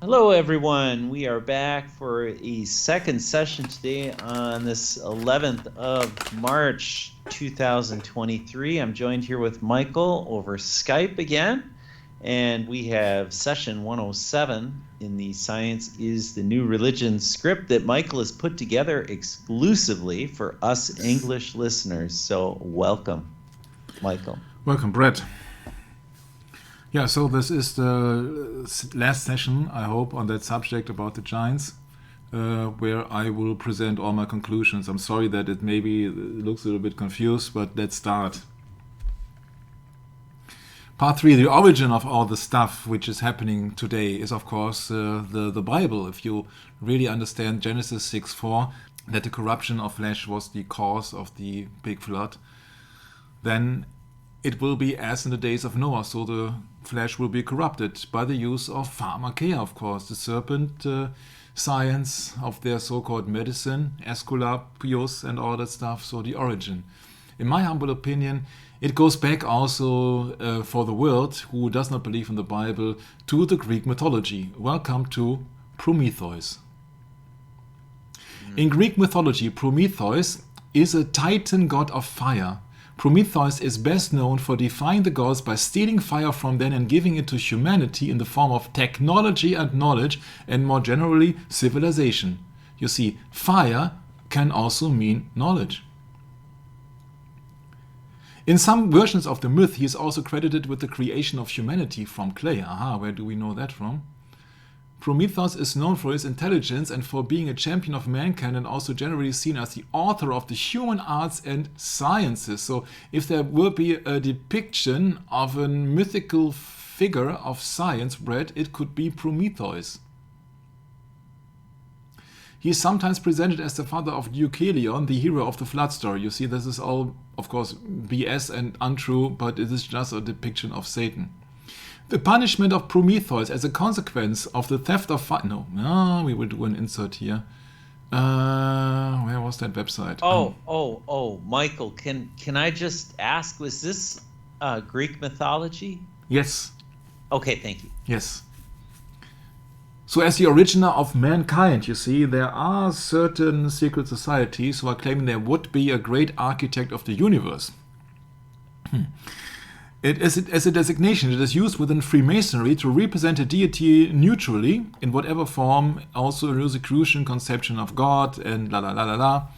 Hello, everyone. We are back for a second session today on this 11th of March, 2023. I'm joined here with Michael over Skype again, and we have session 107 in the Science is the New Religion script that Michael has put together exclusively for us English listeners. So welcome, Michael. Welcome, Brett. Yeah, so this is the last session, I hope, on that subject about the giants, where I will present all my conclusions. I'm sorry that it maybe looks a little bit confused, but let's start. Part 3, the origin of all the stuff which is happening today is, of course, the Bible. If you really understand Genesis 6:4, that the corruption of flesh was the cause of the big flood, then it will be as in the days of Noah, so the flesh will be corrupted by the use of pharmakeia, of course, the serpent science of their so-called medicine, Aesculapius and all that stuff, so the origin. In my humble opinion, it goes back also for the world who does not believe in the Bible to the Greek mythology. Welcome to Prometheus. In Greek mythology, Prometheus is a titan god of fire. Prometheus is best known for defying the gods by stealing fire from them and giving it to humanity in the form of technology and knowledge, and more generally, civilization. You see, fire can also mean knowledge. In some versions of the myth, he is also credited with the creation of humanity from clay. Aha, where do we know that from? Prometheus is known for his intelligence and for being a champion of mankind, and also generally seen as the author of the human arts and sciences. So if there will be a depiction of a mythical figure of science, Brett, it could be Prometheus. He is sometimes presented as the father of Deucalion, the hero of the flood story. You see, this is all, of course, BS and untrue, but it is just a depiction of Satan. The punishment of Prometheus as a consequence of the theft of fire. No, we will do an insert here. Where was that website? Michael, can I just ask, was this Greek mythology? Yes. Okay, thank you. Yes. So as the originator of mankind, you see, there are certain secret societies who are claiming there would be a great architect of the universe. It is as a designation. It is used within Freemasonry to represent a deity neutrally, in whatever form, also a Rosicrucian conception of God, and la la la la la.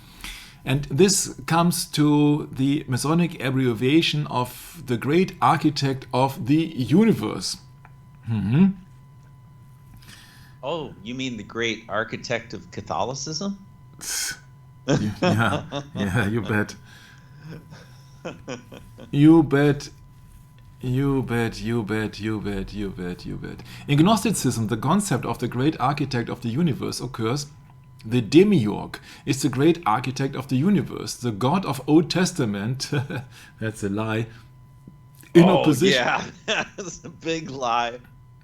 And this comes to the Masonic abbreviation of the great architect of the universe. Mm-hmm. Oh, you mean the great architect of Catholicism? Yeah, you bet. You bet. You bet. In Gnosticism, the concept of the great architect of the universe occurs. The demiurge is the great architect of the universe, the God of Old Testament. That's a lie. In opposition. Yeah, that's a big lie.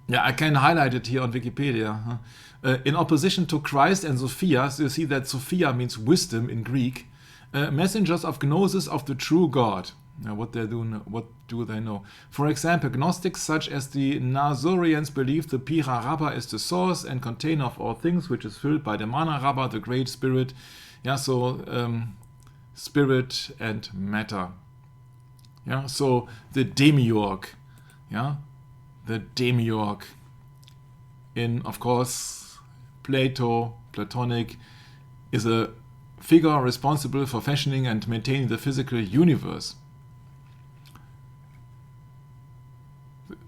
Yeah, I can highlight it here on Wikipedia. In opposition to Christ and Sophia, so you see that Sophia means wisdom in Greek, messengers of gnosis of the true God. Now, what do they know? For example, Gnostics such as the Nazorians believe the Pira Rabba is the source and container of all things, which is filled by the Mana Rabba, the great spirit. Yeah, so spirit and matter. Yeah, so the demiurge. Yeah, the demiurge. In, of course, Platonic, is a figure responsible for fashioning and maintaining the physical universe.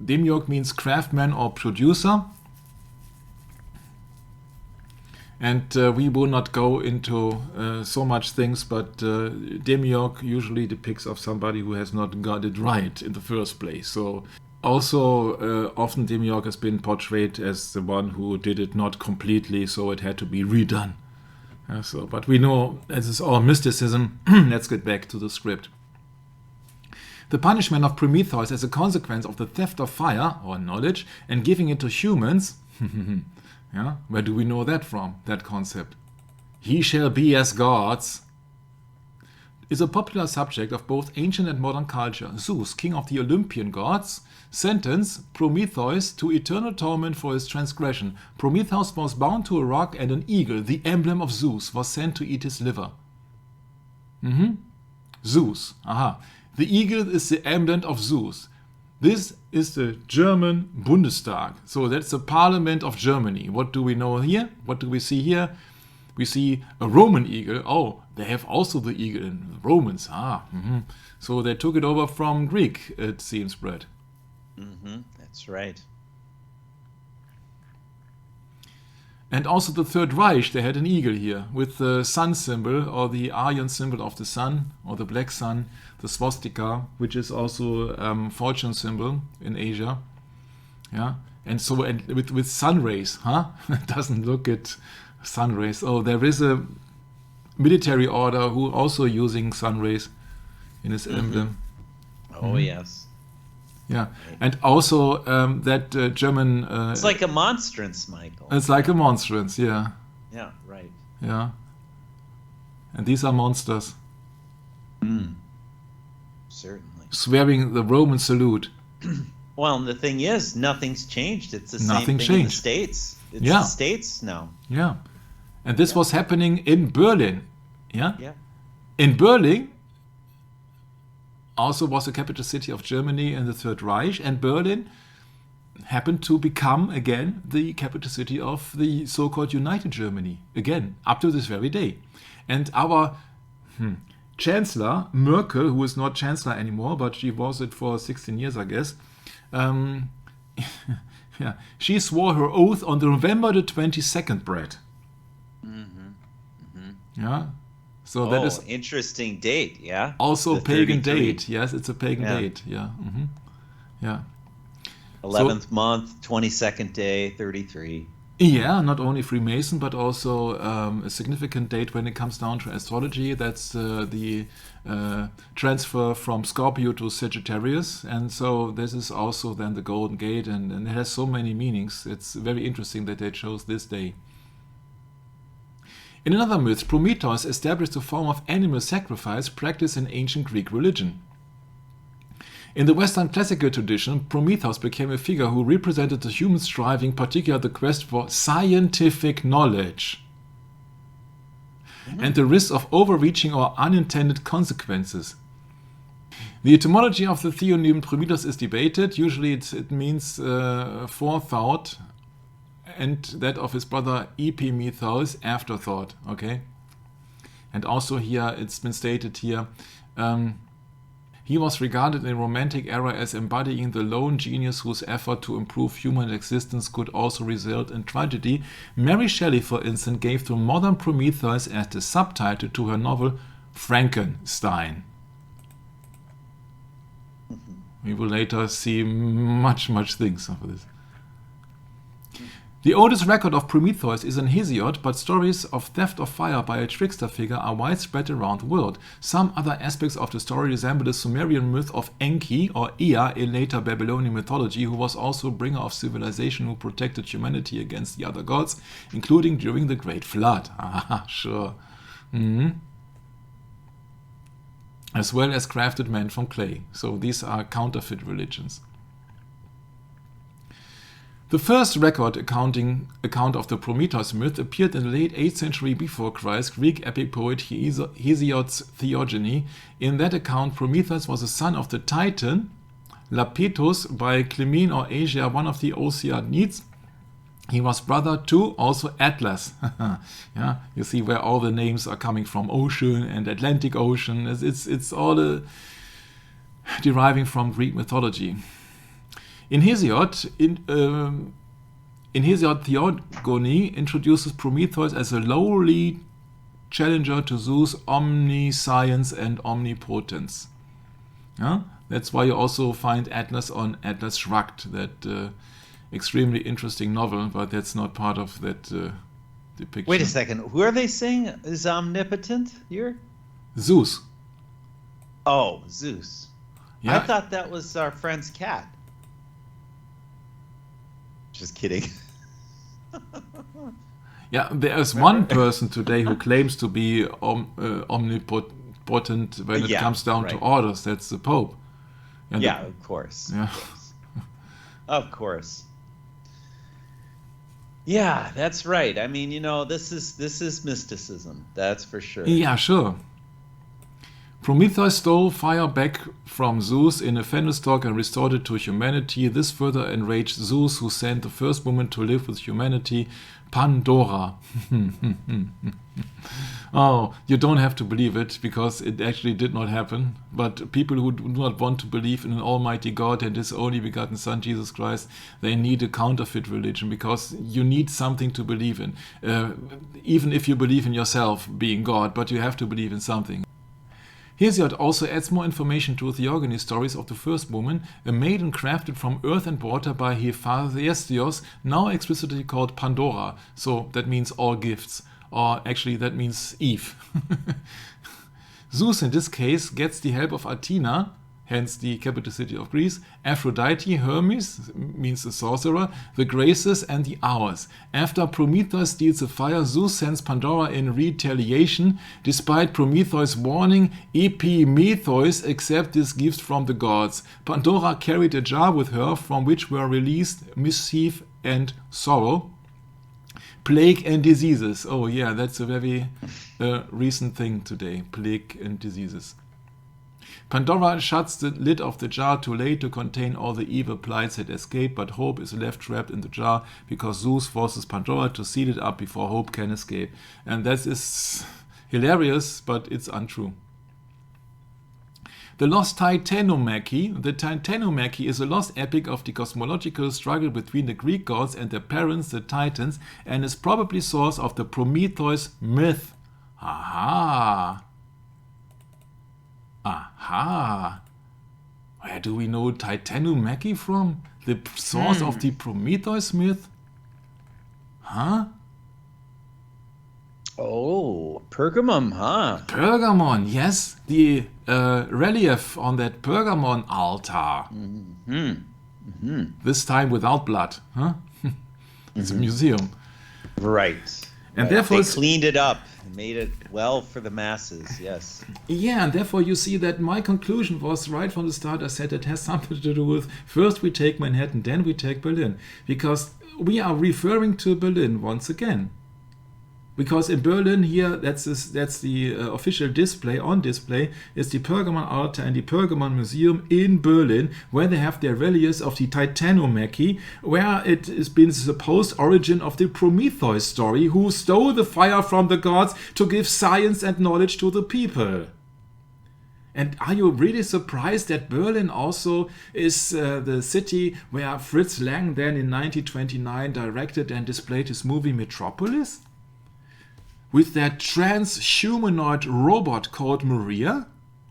Demiurge means craftsman or producer. And we will not go into so much things, but Demiurge usually depicts of somebody who has not got it right in the first place. So also often Demiurge has been portrayed as the one who did it not completely, so it had to be redone. But we know this is all mysticism. Let's get back to the script. The punishment of Prometheus as a consequence of the theft of fire, or knowledge, and giving it to humans. Yeah, where do we know that from, that concept? He shall be as gods. is a popular subject of both ancient and modern culture. Zeus, king of the Olympian gods, sentenced Prometheus to eternal torment for his transgression. Prometheus was bound to a rock, and an eagle, the emblem of Zeus, was sent to eat his liver. Zeus. Aha. The eagle is the emblem of Zeus. This is the German Bundestag. So that's the parliament of Germany. What do we know here? What do we see here? We see a Roman eagle. Oh, they have also the eagle in the Romans. So they took it over from Greek, it seems, Brett. That's right. And also the Third Reich, they had an eagle here with the sun symbol, or the Aryan symbol of the sun, or the black sun, the swastika, which is also fortune symbol in Asia. Yeah, and so with sun rays, It doesn't look at sun rays. Oh, there is a military order who also using sun rays in its emblem. Oh, yes. Yeah, and also that German... it's like a monstrance, Michael. It's like a monstrance, yeah. Yeah, right. Yeah. And these are monsters. Certainly. Swearing the Roman salute. Well, and the thing is, nothing's changed. It's the same Nothing thing in the changed. States. It's Yeah. the States now. Yeah. And this was happening in Berlin. Yeah? Yeah. In Berlin also was the capital city of Germany in the Third Reich, and Berlin happened to become again the capital city of the so-called United Germany, again, up to this very day. And our Chancellor, Merkel, who is not Chancellor anymore, but she was it for 16 years, I guess, yeah, she swore her oath on November the 22nd, Brett. Yeah. So that is interesting date, yeah. also The a pagan 33. date. Yes, it's a pagan date. Yeah. Yeah. 11th month, 22nd day, 33. Yeah, not only Freemason, but also a significant date when it comes down to astrology. That's the transfer from Scorpio to Sagittarius. And so this is also then the Golden Gate, and it has so many meanings. It's very interesting that they chose this day. In another myth, Prometheus established a form of animal sacrifice practiced in ancient Greek religion. In the Western classical tradition, Prometheus became a figure who represented the human striving, particularly the quest for scientific knowledge, and the risk of overreaching or unintended consequences. The etymology of the theonym Prometheus is debated. Usually it means forethought, and that of his brother Epimetheus, afterthought. Okay, and also here it's been stated here. He was regarded in the Romantic era as embodying the lone genius whose effort to improve human existence could also result in tragedy. Mary Shelley, for instance, gave the modern Prometheus as the subtitle to her novel Frankenstein. We will later see much things of this. The oldest record of Prometheus is in Hesiod, but stories of theft of fire by a trickster figure are widespread around the world. Some other aspects of the story resemble the Sumerian myth of Enki or Ea in later Babylonian mythology, who was also a bringer of civilization who protected humanity against the other gods, including during the Great Flood. Ah, sure. As well as crafted men from clay. So these are counterfeit religions. The first record account of the Prometheus myth appeared in the late 8th century before Christ, Greek epic poet Hesiod's Theogony. In that account, Prometheus was a son of the Titan, Lapithus, by Clymene or Asia, one of the Oceanids. He was brother to also Atlas. Yeah, you see where all the names are coming from: Ocean and Atlantic Ocean. It's all deriving from Greek mythology. In Hesiod Theogony introduces Prometheus as a lowly challenger to Zeus' omniscience and omnipotence. Yeah? That's why you also find Atlas on Atlas Shrugged, that extremely interesting novel, but that's not part of that depiction. Wait a second. Who are they saying is omnipotent here? Zeus. Oh, Zeus. Yeah. I thought that was our friend's cat. Just kidding. Yeah, there's one person today who claims to be omnipotent, important when it Yeah, comes down to right. orders. That's the Pope. And Yeah, of course. Yeah. Of course. Of course. Yeah, that's right. I mean, this is mysticism. That's for sure. Yeah, sure. Prometheus stole fire back from Zeus in a Phanes talk and restored it to humanity. This further enraged Zeus, who sent the first woman to live with humanity, Pandora. Oh, you don't have to believe it, because it actually did not happen. But people who do not want to believe in an almighty God and his only begotten Son, Jesus Christ, they need a counterfeit religion, because you need something to believe in. Even if you believe in yourself being God, but you have to believe in something. Hesiod also adds more information to Theogony stories of the first woman, a maiden crafted from earth and water by Hephaestos, now explicitly called Pandora, so that means all gifts, or actually that means Eve. Zeus in this case gets the help of Athena, hence the capital city of Greece, Aphrodite, Hermes, means the sorcerer, the Graces, and the Hours. After Prometheus steals the fire, Zeus sends Pandora in retaliation. Despite Prometheus' warning, Epimetheus accepts this gift from the gods. Pandora carried a jar with her from which were released mischief and sorrow, plague and diseases. Oh yeah, that's a very recent thing today, plague and diseases. Pandora shuts the lid of the jar too late to contain all the evil plights that escape, but Hope is left trapped in the jar because Zeus forces Pandora to seal it up before Hope can escape. And that is hilarious, but it's untrue. The Lost Titanomachy. The Titanomachy is a lost epic of the cosmological struggle between the Greek gods and their parents, the Titans, and is probably source of the Prometheus myth. Aha! Aha! Where do we know Titanomachy from? The source of the Prometheus myth? Huh? Oh, Pergamum, huh? Pergamon, yes. The relief on that Pergamon altar. This time without blood. Huh? It's a museum. Right. And therefore they cleaned it up and made it well for the masses, yes. Yeah, and therefore you see that my conclusion was right from the start. I said it has something to do with first we take Manhattan, then we take Berlin. Because we are referring to Berlin once again. Because in Berlin here, that's the official display, on display, is the Pergamon altar and the Pergamon Museum in Berlin, where they have their relics of the Titanomachy, where it has been the supposed origin of the Prometheus story, who stole the fire from the gods to give science and knowledge to the people. And are you really surprised that Berlin also is the city where Fritz Lang then in 1929 directed and displayed his movie Metropolis? With that trans-humanoid robot called Maria,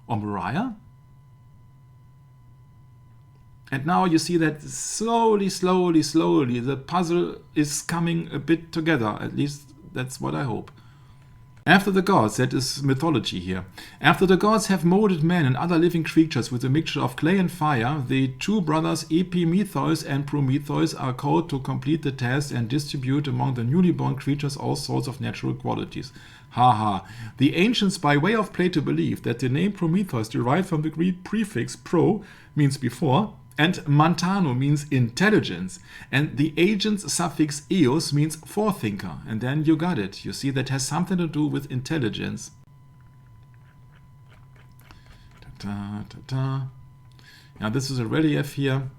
or Mariah. And now you see that slowly, the puzzle is coming a bit together. At least that's what I hope. After the gods, that is mythology here. After the gods have molded men and other living creatures with a mixture of clay and fire, the two brothers Epimetheus and Prometheus are called to complete the task and distribute among the newly born creatures all sorts of natural qualities. Haha. The ancients by way of Plato believed that the name Prometheus derived from the Greek prefix pro, means before, and mantano means intelligence, and the agent's suffix eos means forethinker, and then you got it. You see, that has something to do with intelligence. Now this is a relief here,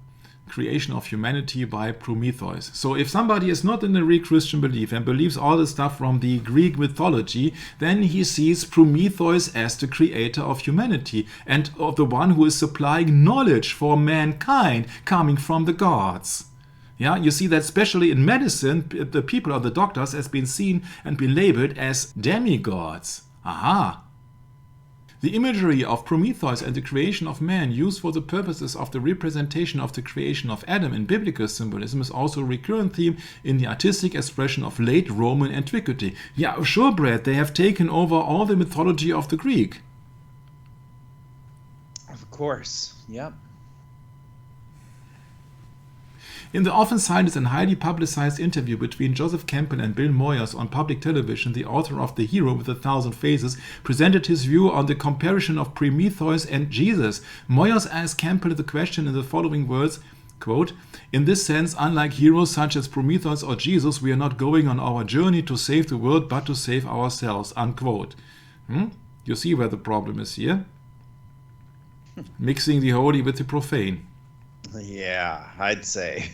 creation of humanity by Prometheus. So if somebody is not in the real Christian belief and believes all the stuff from the Greek mythology, then he sees Prometheus as the creator of humanity and of the one who is supplying knowledge for mankind coming from the gods. Yeah, you see that especially in medicine, the people or the doctors has been seen and been labeled as demigods. Aha! The imagery of Prometheus and the creation of man used for the purposes of the representation of the creation of Adam in biblical symbolism is also a recurrent theme in the artistic expression of late Roman antiquity. Yeah, sure, Brad, they have taken over all the mythology of the Greek. Of course, yep. In the often cited and highly publicized interview between Joseph Campbell and Bill Moyers on public television, the author of The Hero with a Thousand Faces presented his view on the comparison of Prometheus and Jesus. Moyers asked Campbell the question in the following words, quote, "In this sense, unlike heroes such as Prometheus or Jesus, we are not going on our journey to save the world, but to save ourselves," unquote. You see where the problem is here? Mixing the holy with the profane. Yeah, I'd say.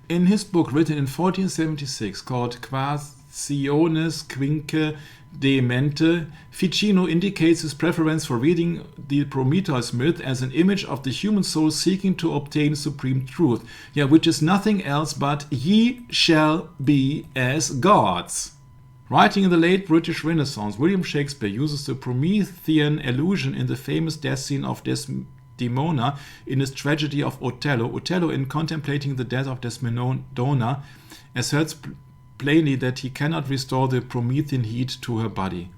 In his book written in 1476 called Quaestiones Quinque de Mente, Ficino indicates his preference for reading the Prometheus myth as an image of the human soul seeking to obtain supreme truth, which is nothing else but "ye shall be as gods." Writing in the late British Renaissance, William Shakespeare uses the Promethean allusion in the famous death scene of Desdemona in his tragedy of Othello. Othello, in contemplating the death of Desdemona, asserts plainly that he cannot restore the Promethean heat to her body.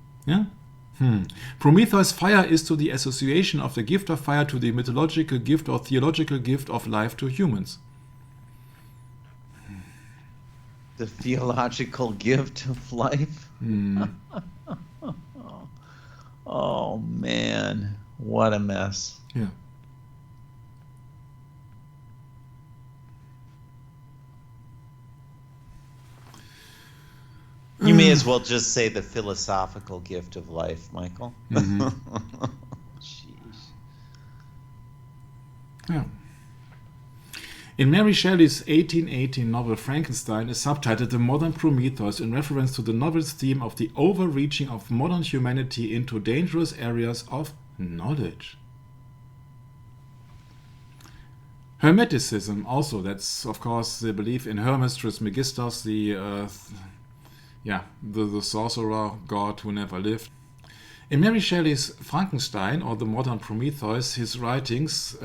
Prometheus' fire is to the association of the gift of fire to the mythological gift or theological gift of life to humans. The theological gift of life? Oh, man. What a mess. Yeah. You may as well just say the philosophical gift of life, Michael. Jeez. Yeah. In Mary Shelley's 1818 novel Frankenstein is subtitled "The Modern Prometheus" in reference to the novel's theme of the overreaching of modern humanity into dangerous areas of knowledge. Hermeticism also, that's of course the belief in Hermes Trismegistus, the sorcerer god who never lived. In Mary Shelley's Frankenstein, or The Modern Prometheus, his writings,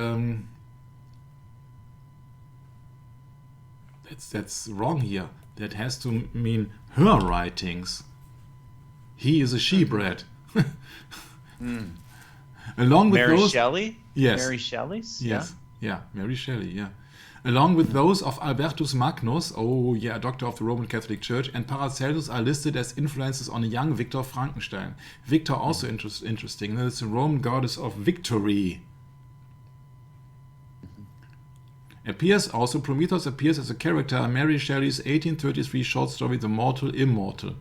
that's wrong here. That has to mean her writings. He is a she-brat. Along with Mary those, Shelley? Yes. Mary Shelley's? Yes. Yeah, Mary Shelley, yeah. Along with those of Albertus Magnus, a doctor of the Roman Catholic Church, and Paracelsus are listed as influences on a young Victor Frankenstein. Victor also interesting. It's a Roman goddess of victory. Prometheus appears as a character in Mary Shelley's 1833 short story The Mortal Immortal.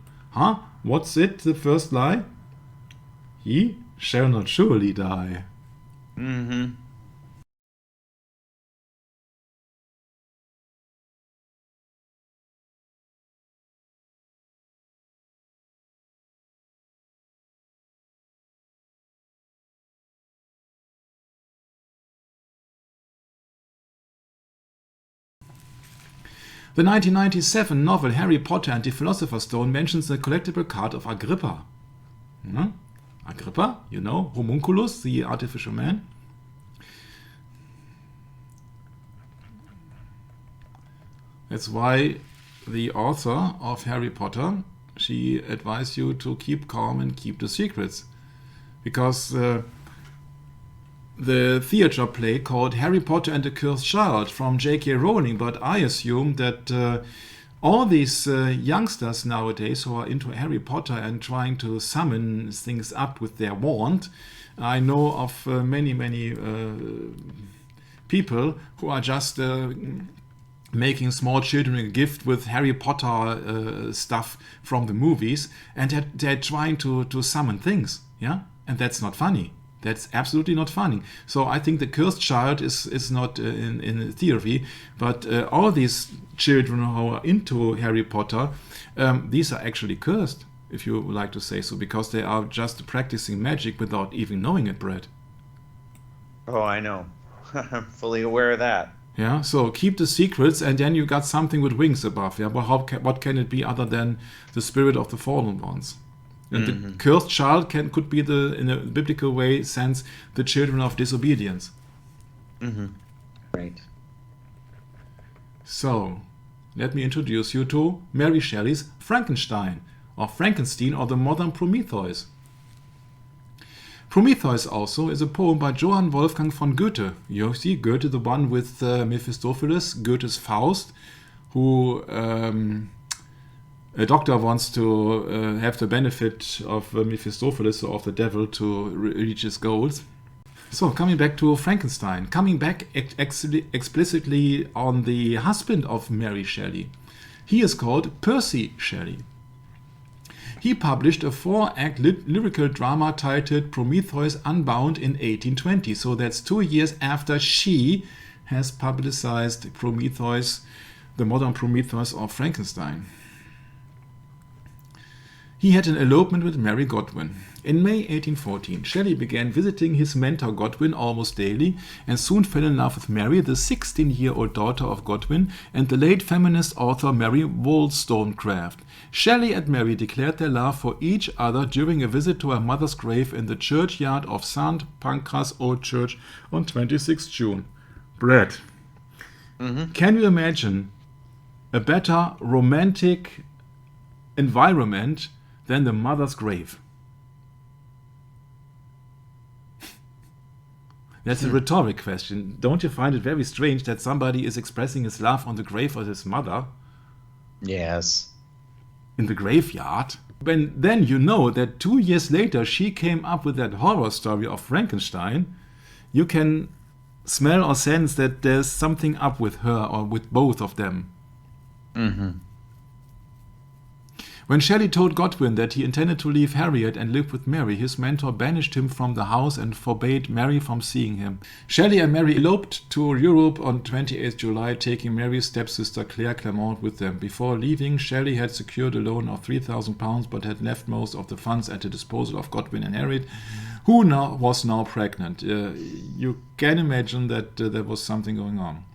What's it, the first lie? He shall not surely die. The 1997 novel Harry Potter and the Philosopher's Stone mentions the collectible card of Agrippa. Agrippa, homunculus, the artificial man. That's why the author of Harry Potter, she advised you to keep calm and keep the secrets. Because the theater play called Harry Potter and the Cursed Child from J.K. Rowling, but I assume that all these youngsters nowadays who are into Harry Potter and trying to summon things up with their wand, I know of many people who are just making small children a gift with Harry Potter stuff from the movies, and they're trying to summon things, and that's not funny. That's absolutely not funny. So I think the cursed child is not in theory, but all these children who are into Harry Potter, these are actually cursed, if you would like to say so, because they are just practicing magic without even knowing it, Brett. Oh, I know. I'm fully aware of that. Yeah, so keep the secrets, and then you got something with wings above. Yeah, but what can it be other than the spirit of the fallen ones? And the cursed child could be in a biblical way, sense the children of disobedience. Right. So, let me introduce you to Mary Shelley's Frankenstein, or Frankenstein, or The Modern Prometheus. Prometheus also is a poem by Johann Wolfgang von Goethe. You see, Goethe, the one with Mephistopheles, Goethe's Faust, who a doctor wants to have the benefit of Mephistopheles or of the devil to reach his goals. So, coming back to Frankenstein, coming back explicitly on the husband of Mary Shelley. He is called Percy Shelley. He published a 4-act lyrical drama titled Prometheus Unbound in 1820. So that's 2 years after she has publicized Prometheus, the modern Prometheus of Frankenstein. He had an elopement with Mary Godwin. In May 1814, Shelley began visiting his mentor Godwin almost daily and soon fell in love with Mary, the 16-year-old daughter of Godwin, and the late feminist author Mary Wollstonecraft. Shelley and Mary declared their love for each other during a visit to her mother's grave in the churchyard of St. Pancras Old Church on 26 June. Brett, Can you imagine a better romantic environment than the mother's grave? That's a rhetoric question. Don't you find it very strange that somebody is expressing his love on the grave of his mother? Yes. In the graveyard? Then you know that 2 years later she came up with that horror story of Frankenstein. You can smell or sense that there's something up with her or with both of them. When Shelley told Godwin that he intended to leave Harriet and live with Mary, his mentor banished him from the house and forbade Mary from seeing him. Shelley and Mary eloped to Europe on 28 July, taking Mary's stepsister Claire Clement with them. Before leaving, Shelley had secured a loan of £3,000 but had left most of the funds at the disposal of Godwin and Harriet, who was now pregnant. You can imagine that there was something going on.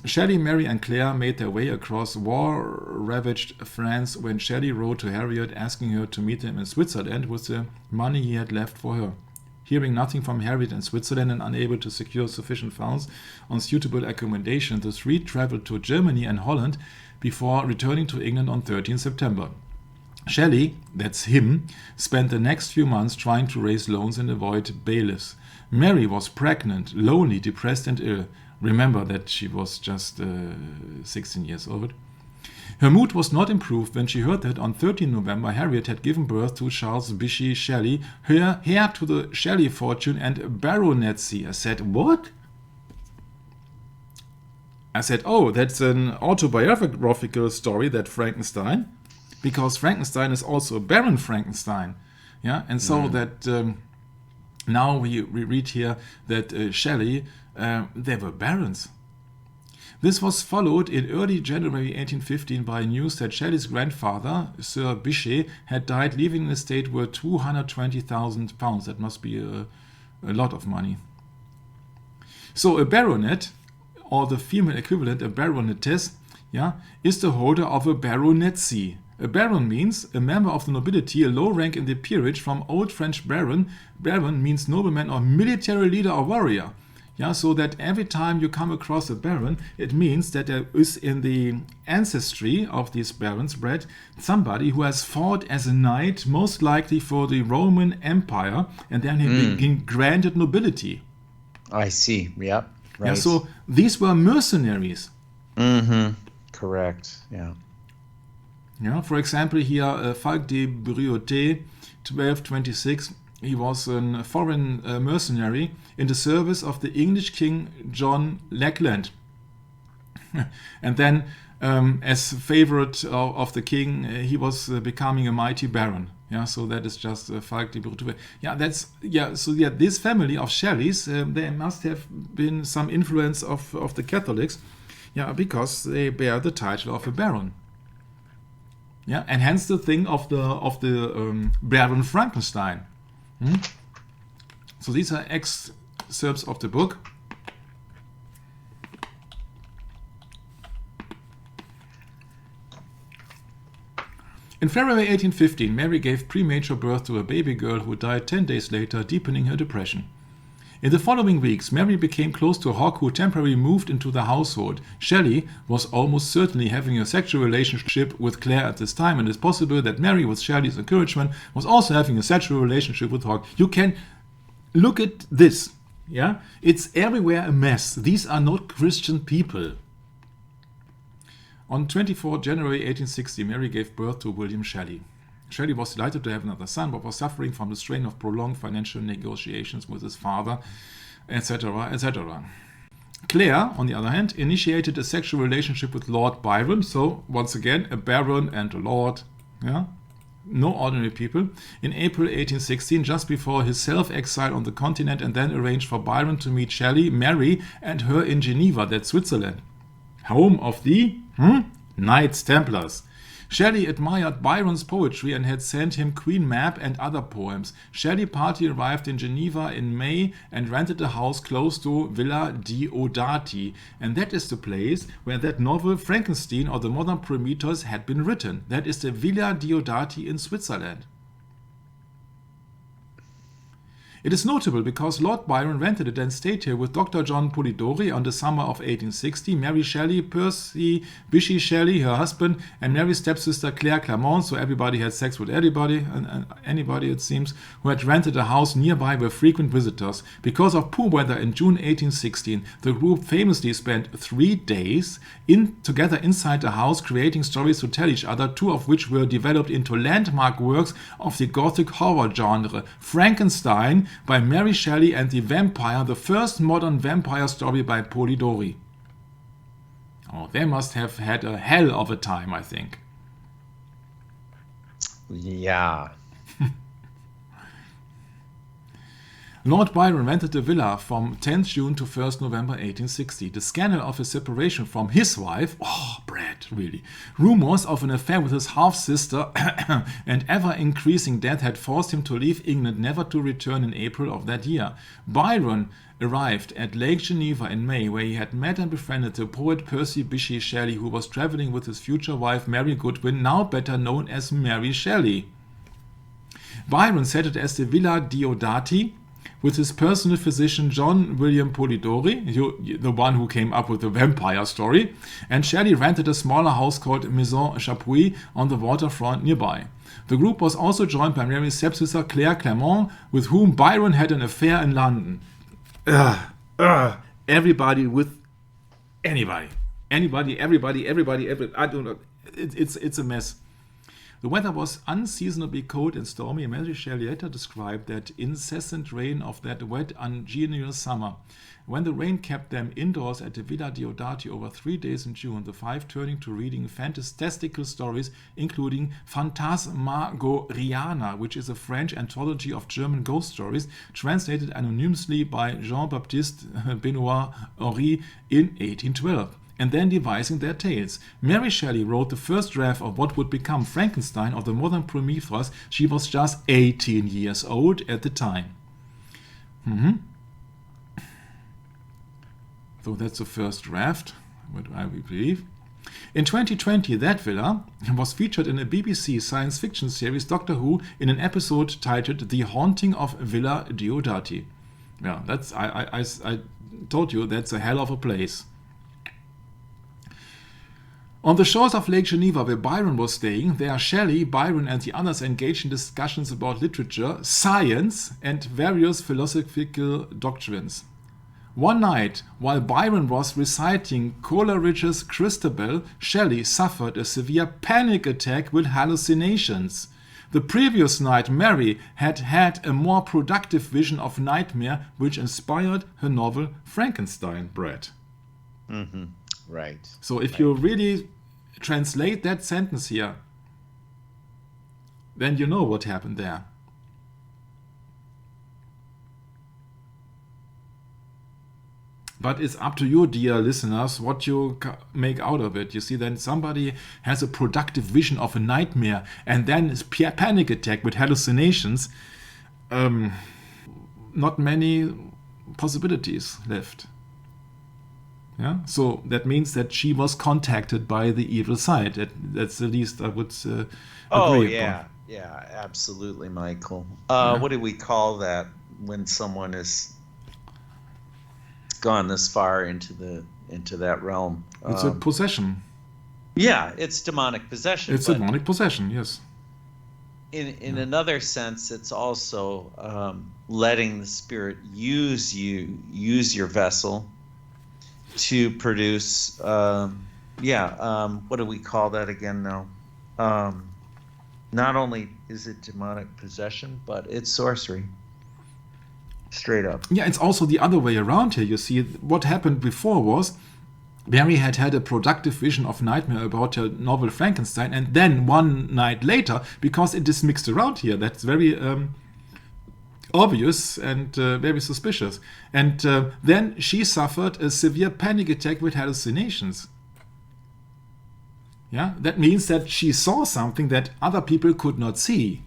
Shelley, Mary and Claire made their way across war-ravaged France when Shelley wrote to Harriet asking her to meet him in Switzerland with the money he had left for her. Hearing nothing from Harriet in Switzerland and unable to secure sufficient funds on suitable accommodation, the three traveled to Germany and Holland before returning to England on 13 September. Shelley, that's him, spent the next few months trying to raise loans and avoid bailiffs. Mary was pregnant, lonely, depressed and ill. Remember that she was just 16 years old. Her mood was not improved when she heard that on 13 November Harriet had given birth to Charles Bichy Shelley, heir to the Shelley fortune and baronetcy. I said, what? I said, oh, that's an autobiographical story, that Frankenstein, because Frankenstein is also Baron Frankenstein. Yeah, and so that now we read here that Shelley, they were barons. This was followed in early January 1815 by news that Shelley's grandfather, Sir Bichet, had died, leaving an estate worth £220,000. That must be a lot of money. So a baronet, or the female equivalent, a baronetess, is the holder of a baronetcy. A baron means a member of the nobility, a low rank in the peerage. From Old French baron, baron means nobleman or military leader or warrior. So that every time you come across a baron, it means that there is in the ancestry of these barons bred somebody who has fought as a knight, most likely for the Roman Empire, and then he been granted nobility. I see. Yep. Right. So these were mercenaries. Correct. Yeah. For example, here Falk de Brioté, 1226. He was a foreign mercenary in the service of the English king John Lackland. And then, as favorite of the king, he was becoming a mighty baron. So that is just Falk de Brioté. This family of Shelleys, there must have been some influence of the Catholics, because they bear the title of a baron. And hence the thing of the Baron Frankenstein. So these are excerpts of the book. In February 1815, Mary gave premature birth to a baby girl who died 10 days later, deepening her depression. In the following weeks, Mary became close to Hawke, who temporarily moved into the household. Shelley was almost certainly having a sexual relationship with Claire at this time, and it's possible that Mary, with Shelley's encouragement, was also having a sexual relationship with Hawke. You can look at this. Yeah, it's everywhere a mess. These are not Christian people. On 24 January 1860, Mary gave birth to William Shelley. Shelley was delighted to have another son, but was suffering from the strain of prolonged financial negotiations with his father, etc., etc. Claire, on the other hand, initiated a sexual relationship with Lord Byron, so once again, a baron and a lord, yeah? No ordinary people, in April 1816, just before his self-exile on the continent, and then arranged for Byron to meet Shelley, Mary, and her in Geneva, that's Switzerland, home of the Knights Templars. Shelley admired Byron's poetry and had sent him Queen Mab and other poems. Shelley partly arrived in Geneva in May and rented a house close to Villa Diodati. And that is the place where that novel Frankenstein or the Modern Prometheus had been written. That is the Villa Diodati in Switzerland. It is notable because Lord Byron rented it and stayed here with Dr. John Polidori on the summer of 1860, Mary Shelley, Percy Bysshe Shelley, her husband, and Mary's stepsister Claire Clermont, so everybody had sex with everybody, and anybody it seems, who had rented a house nearby were frequent visitors. Because of poor weather in June 1816, the group famously spent 3 days together inside the house creating stories to tell each other, 2 of which were developed into landmark works of the Gothic horror genre. Frankenstein by Mary Shelley and The Vampire, the first modern vampire story by Polidori. Oh, they must have had a hell of a time, I think. Yeah. Lord Byron rented the villa from 10th June to 1st November 1860. The scandal of his separation from his wife, Brad, really, rumors of an affair with his half-sister and ever-increasing debt had forced him to leave England, never to return in April of that year. Byron arrived at Lake Geneva in May, where he had met and befriended the poet Percy Bysshe Shelley, who was traveling with his future wife Mary Goodwin, now better known as Mary Shelley. Byron settled as the Villa Diodati with his personal physician John William Polidori, the one who came up with the vampire story, and Shelley rented a smaller house called Maison Chapuis on the waterfront nearby. The group was also joined by Mary's stepsister Claire Clermont, with whom Byron had an affair in London. Everybody with anybody. Anybody, everybody, I don't know. It's a mess. The weather was unseasonably cold and stormy, and Mary Shelley later described that incessant rain of that wet, ungenial summer. When the rain kept them indoors at the Villa Diodati over 3 days in June, the 5 turning to reading fantastical stories, including Phantasmagoriana, which is a French anthology of German ghost stories, translated anonymously by Jean-Baptiste Benoit Henri in 1812. And then devising their tales. Mary Shelley wrote the first draft of what would become Frankenstein or the Modern Prometheus. She was just 18 years old at the time. So that's the first draft, what I believe. In 2020, that villa was featured in a BBC science fiction series Doctor Who in an episode titled The Haunting of Villa Diodati. Yeah, that's I told you that's a hell of a place. On the shores of Lake Geneva, where Byron was staying, there Shelley, Byron, and the others engaged in discussions about literature, science, and various philosophical doctrines. One night, while Byron was reciting Coleridge's Christabel, Shelley suffered a severe panic attack with hallucinations. The previous night, Mary had had a more productive vision of nightmare, which inspired her novel Frankenstein, Brad. Right. So if you really translate that sentence here, then you know what happened there. But it's up to you, dear listeners, what you make out of it. You see, then somebody has a productive vision of a nightmare and then a panic attack with hallucinations. Not many possibilities left. Yeah, so that means that she was contacted by the evil side. That's the least I would agree upon. Yeah, absolutely, Michael. What do we call that when someone is gone this far into that realm. It's a possession. Yeah, it's demonic possession. It's a demonic possession, yes. In another sense, it's also letting the Spirit use your vessel to produce. What do we call that again now? Not only is it demonic possession, but it's sorcery. Straight up. Yeah, it's also the other way around here. You see, what happened before was Mary had a productive vision of nightmare about her novel Frankenstein, and then one night later, because it is mixed around here, that's very obvious and very suspicious. And then she suffered a severe panic attack with hallucinations. Yeah, that means that she saw something that other people could not see.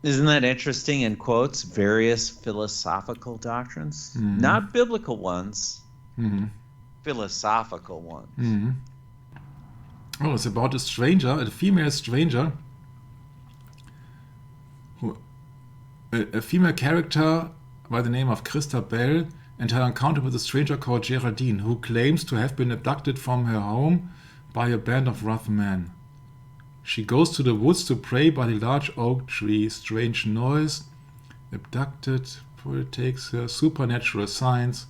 Isn't that interesting? In quotes, various philosophical doctrines, not biblical ones, philosophical ones. Oh, it's about a stranger, a female stranger, a female character by the name of Christa Bell, and her encounter with a stranger called Geraldine, who claims to have been abducted from her home by a band of rough men. She goes to the woods to pray by the large oak tree. Strange noise. Abducted. Takes her. Supernatural signs.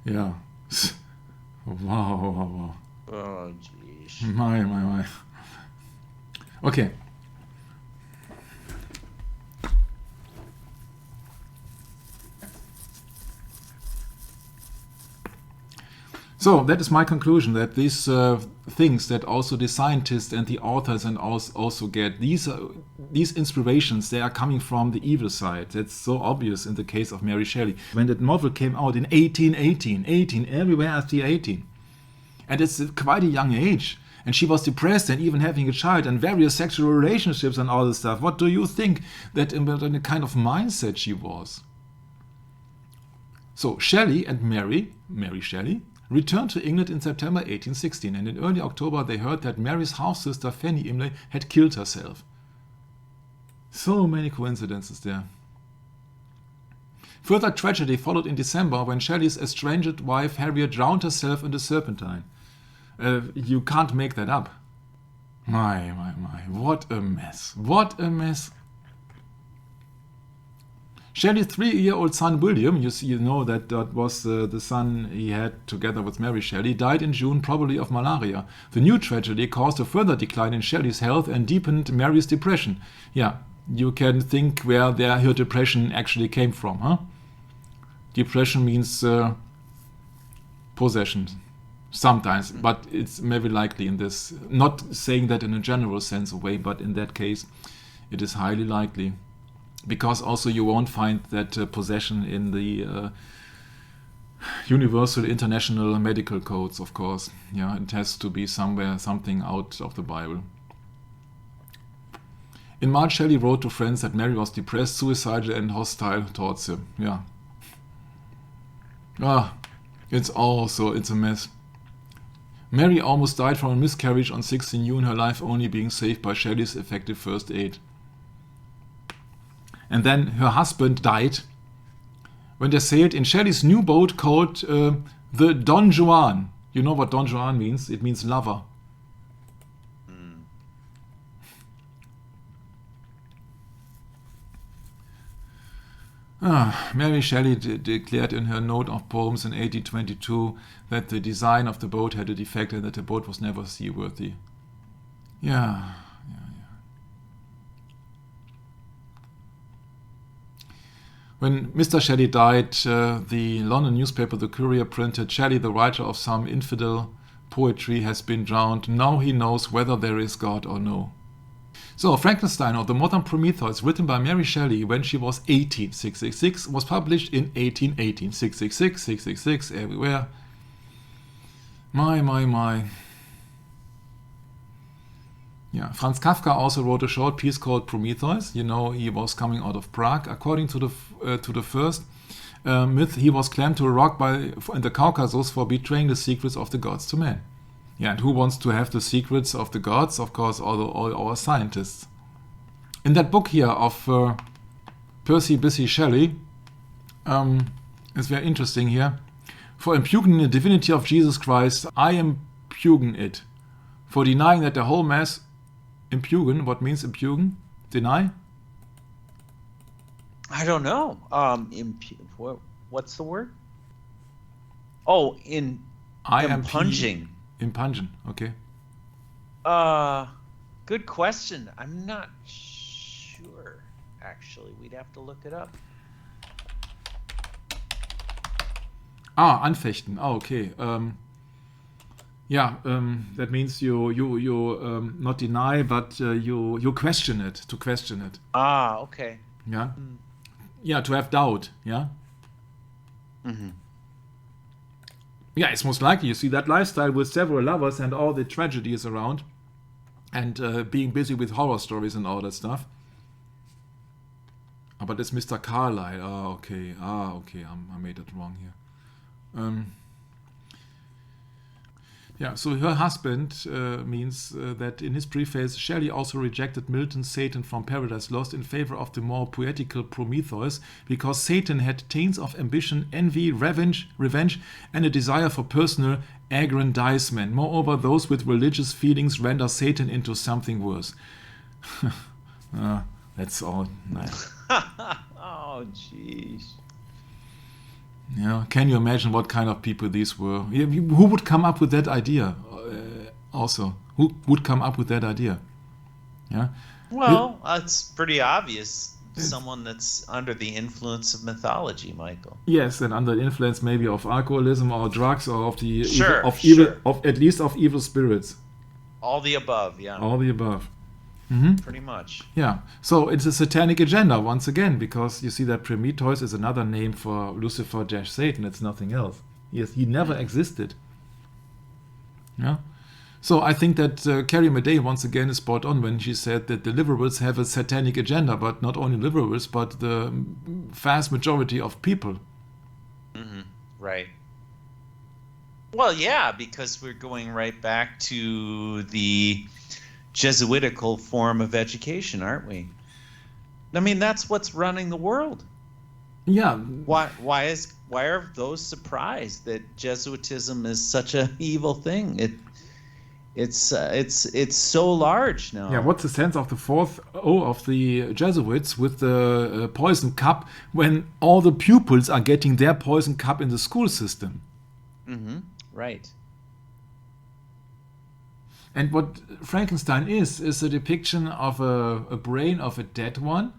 Yeah. Wow. Oh, jeez. My. Okay. So that is my conclusion, that these things that also the scientists and the authors and also get, these inspirations, they are coming from the evil side. That's so obvious in the case of Mary Shelley. When that novel came out in 18, everywhere at the 18. And it's quite a young age. And she was depressed and even having a child and various sexual relationships and all this stuff. What do you think that in the kind of mindset she was? So Shelley and Mary Shelley, returned to England in September 1816, and in early October they heard that Mary's half-sister Fanny Imlay had killed herself. So many coincidences there. Further tragedy followed in December when Shelley's estranged wife Harriet drowned herself in the Serpentine. You can't make that up. My. What a mess. What a mess. Shelley's 3-year-old son William, you know that was the son he had together with Mary Shelley, died in June, probably of malaria. The new tragedy caused a further decline in Shelley's health and deepened Mary's depression. Yeah, you can think where her depression actually came from, huh? Depression means possession, sometimes, but it's maybe likely in this. Not saying that in a general sense of way, but in that case, it is highly likely. Because also you won't find that possession in the universal international medical codes, of course. Yeah, it has to be somewhere, something out of the Bible. In March, Shelley wrote to friends that Mary was depressed, suicidal, and hostile towards him. Yeah. It's a mess. Mary almost died from a miscarriage on 16 June, her life only being saved by Shelley's effective first aid. And then her husband died when they sailed in Shelley's new boat called the Don Juan. You know what Don Juan means? It means lover. Mary Shelley declared in her note of poems in 1822 that the design of the boat had a defect and that the boat was never seaworthy. Yeah. When Mr. Shelley died, the London newspaper The Courier printed, "Shelley, the writer of some infidel poetry, has been drowned. Now he knows whether there is God or no." So, Frankenstein, or the Modern Prometheus, written by Mary Shelley when she was 18, 666, was published in 1818. 666, everywhere. My. Yeah, Franz Kafka also wrote a short piece called Prometheus. You know, he was coming out of Prague. According to the first myth, he was clamped to a rock in the Caucasus for betraying the secrets of the gods to men. Yeah, and who wants to have the secrets of the gods? Of course, all our scientists. In that book here of Percy Bysshe Shelley, it's very interesting here. For impugning the divinity of Jesus Christ, I impugn it. For denying that the whole Mass, impugn, what means impugn? Deny? I don't know. What's the word? Oh, impunging. Impunging, okay. Good question. I'm not sure, actually. We'd have to look it up. Anfechten. Okay. That means you not deny, but you question it, to question it. Okay. Yeah. Yeah, to have doubt. Yeah. Mm-hmm. Yeah, it's most likely. You see that lifestyle with several lovers and all the tragedies around, and being busy with horror stories and all that stuff. But it's Mr. Carlyle. Okay. I made it wrong here. So her husband means that in his preface, Shelley also rejected Milton's Satan from Paradise Lost in favor of the more poetical Prometheus, because Satan had taints of ambition, envy, revenge, and a desire for personal aggrandizement. Moreover, those with religious feelings render Satan into something worse. That's all nice. Oh, jeez. Yeah, can you imagine what kind of people these were? Who would come up with that idea? Also, who would come up with that idea? Yeah. Well, it's pretty obvious. Someone that's under the influence of mythology, Michael. Yes, and under the influence maybe of alcoholism or drugs or of the at least of evil spirits. All the above, yeah. All the above. Mm-hmm. Pretty much. Yeah. So it's a satanic agenda once again, because you see that Prometheus is another name for Lucifer - Satan. It's nothing else. Yes, he never existed. Yeah. So I think that Carrie Madej once again is spot on when she said that the liberals have a satanic agenda, but not only liberals, but the vast majority of people. Mm-hmm. Right. Well, yeah, because we're going right back to the Jesuitical form of education, aren't we? I mean, that's what's running the world. Yeah. Why are those surprised that Jesuitism is such an evil thing? It's so large now. Yeah. What's the sense of the fourth O of the Jesuits with the poison cup when all the pupils are getting their poison cup in the school system? Mm-hmm. Right. And what Frankenstein is a depiction of a brain of a dead one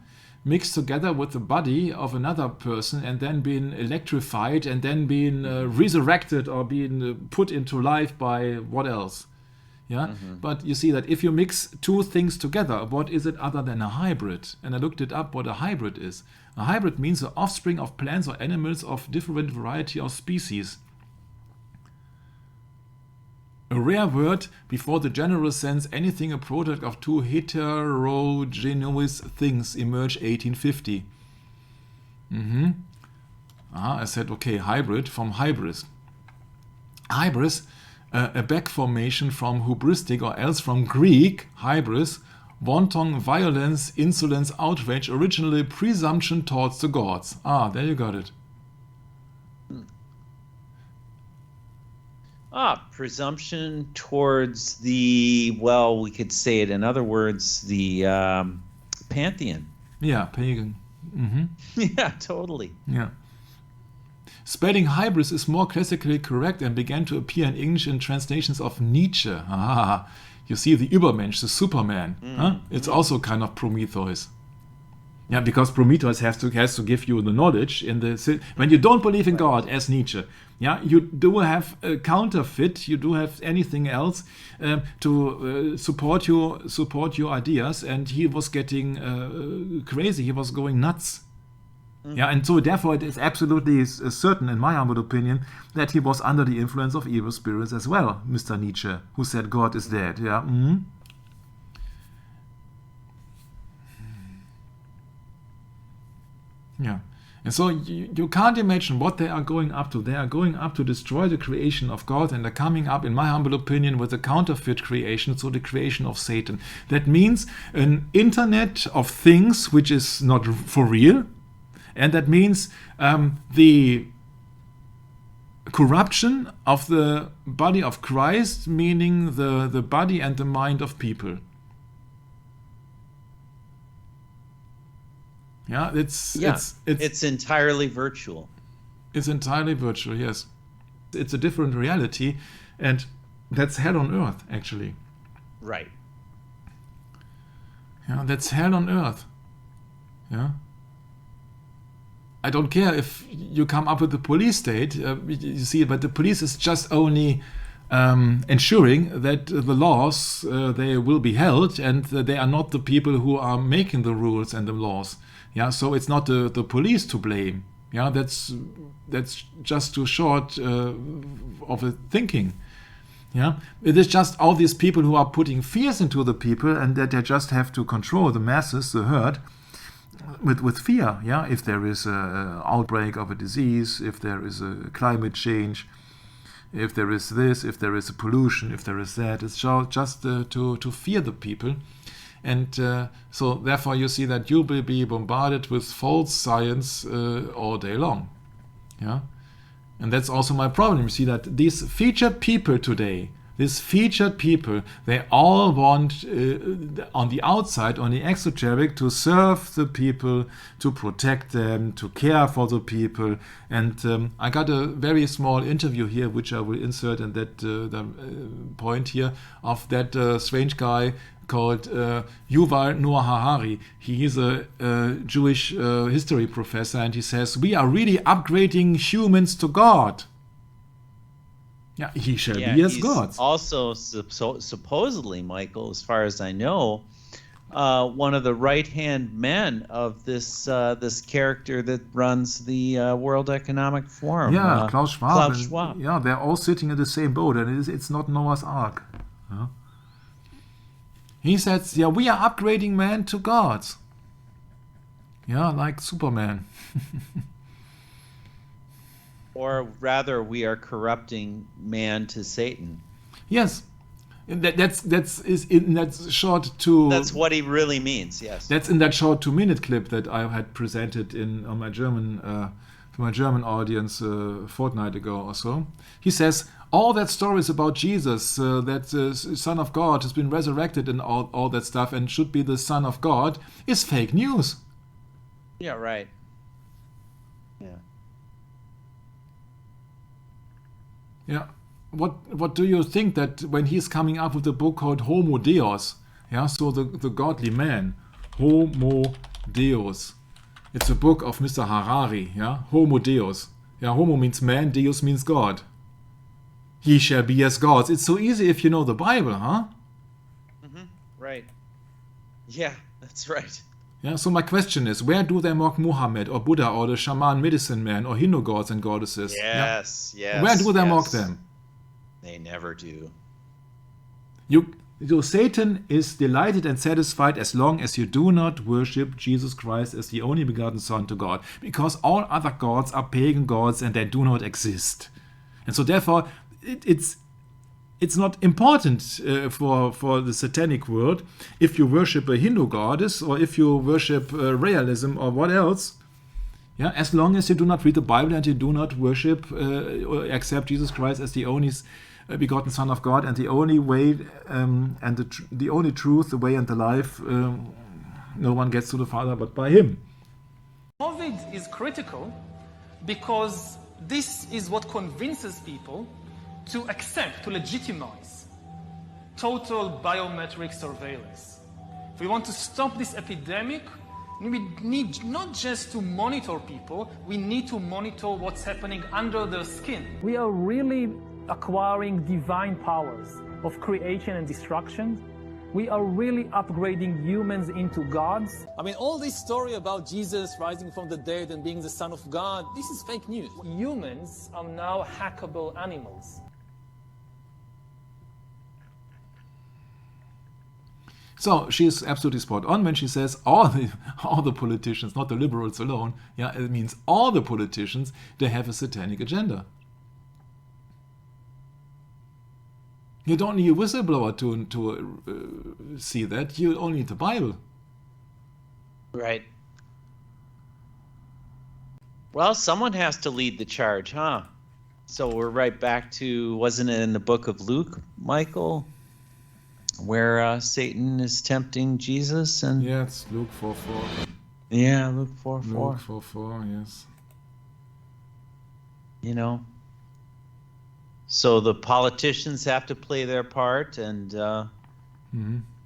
mixed together with the body of another person and then being electrified and then being resurrected or being put into life by what else? Yeah. Mm-hmm. But you see that if you mix two things together, what is it other than a hybrid? And I looked it up what a hybrid is. A hybrid means the offspring of plants or animals of different variety or species. A rare word before the general sense, anything a product of two heterogeneous things, emerged 1850. I said, okay, hybrid from hybris. Hybris, a back formation from hubristic or else from Greek, hybris, wanton, violence, insolence, outrage, originally presumption towards the gods. There you got it. Presumption towards we could say it in other words, the pantheon. Yeah, pagan. Mm-hmm. Yeah, totally. Yeah. Spelling hybris is more classically correct and began to appear in English in translations of Nietzsche. You see the Übermensch, the Superman. It's also kind of Prometheus. Yeah, because Prometheus has to give you the knowledge when you don't believe in God, as Nietzsche. Yeah, you do have a counterfeit. You do have anything else to support your ideas, and he was getting crazy. He was going nuts. Mm-hmm. Yeah, and so therefore it is absolutely certain, in my humble opinion, that he was under the influence of evil spirits as well, Mr. Nietzsche, who said God is dead. Yeah. Mm-hmm. Yeah. And so you can't imagine what they are going up to. They are going up to destroy the creation of God, and they're coming up, in my humble opinion, with a counterfeit creation, so the creation of Satan. That means an internet of things which is not for real, and that means the corruption of the body of Christ, meaning the body and the mind of people. Yeah, it's entirely virtual. It's entirely virtual, yes. It's a different reality, and that's hell on earth, actually. Right. Yeah, that's hell on earth. Yeah. I don't care if you come up with the police state, you see, but the police is just only ensuring that the laws, they will be held, and they are not the people who are making the rules and the laws. Yeah, so it's not the police to blame. Yeah, that's just too short of a thinking. Yeah, it is just all these people who are putting fears into the people, and that they just have to control the masses, the herd, with fear. Yeah, if there is an outbreak of a disease, if there is a climate change, if there is this, if there is a pollution, if there is that, it's just to fear the people. And so therefore you see that you will be bombarded with false science all day long. Yeah, and that's also my problem. You see that these featured people today, they all want on the outside, on the exoteric, to serve the people, to protect them, to care for the people. And I got a very small interview here, which I will insert in that the point here, of that strange guy called Yuval Noah Harari. He is a Jewish history professor, and he says, we are really upgrading humans to God. Yeah, he shall be as gods. Also, supposedly, Michael, as far as I know, one of the right-hand men of this character that runs the World Economic Forum. Yeah, Klaus Schwab. Klaus Schwab. Yeah, they're all sitting in the same boat, and it's not Noah's Ark. Yeah. He says, yeah, we are upgrading man to gods. Yeah, like Superman. Or rather, we are corrupting man to Satan. Yes, that's in that short two. That's what he really means. Yes. That's in that short 2-minute clip that I had presented on my German for my German audience a fortnight ago or so. He says all that stories about Jesus, that Son of God has been resurrected and all that stuff, and should be the Son of God, is fake news. Yeah. Right. Yeah. Yeah, what do you think that when he's coming up with a book called Homo Deus, yeah, so the godly man, Homo Deus, it's a book of Mr. Harari, yeah, Homo Deus, yeah, Homo means man, Deus means God. He shall be as gods. It's so easy if you know the Bible, huh? Mm-hmm. Right. Yeah, that's right. Yeah, so my question is, where do they mock Muhammad or Buddha or the shaman medicine man or Hindu gods and goddesses? Yes, yeah? Yes. Where do they mock them? They never do. So Satan is delighted and satisfied as long as you do not worship Jesus Christ as the only begotten Son to God, because all other gods are pagan gods and they do not exist. And so therefore, it's not important for the satanic world if you worship a Hindu goddess or if you worship realism or what else. Yeah, as long as you do not read the Bible and you do not worship or accept Jesus Christ as the only begotten Son of God and the only way and the only truth, the way and the life, no one gets to the Father but by Him. COVID is critical because this is what convinces people to accept, to legitimize total biometric surveillance. If we want to stop this epidemic, we need not just to monitor people, we need to monitor what's happening under their skin. We are really acquiring divine powers of creation and destruction. We are really upgrading humans into gods. I mean, all this story about Jesus rising from the dead and being the Son of God, this is fake news. Humans are now hackable animals. So she's absolutely spot on when she says all the politicians, not the liberals alone, yeah, it means all the politicians, they have a satanic agenda. You don't need a whistleblower to see that. You only need the Bible. Right. Well, someone has to lead the charge, huh? So we're right back to, wasn't it in the book of Luke, Michael, where Satan is tempting Jesus? And Yeah, it's Luke 4:4. yeah, Luke 4:4. Luke 4:4, yes. You know, so the politicians have to play their part, and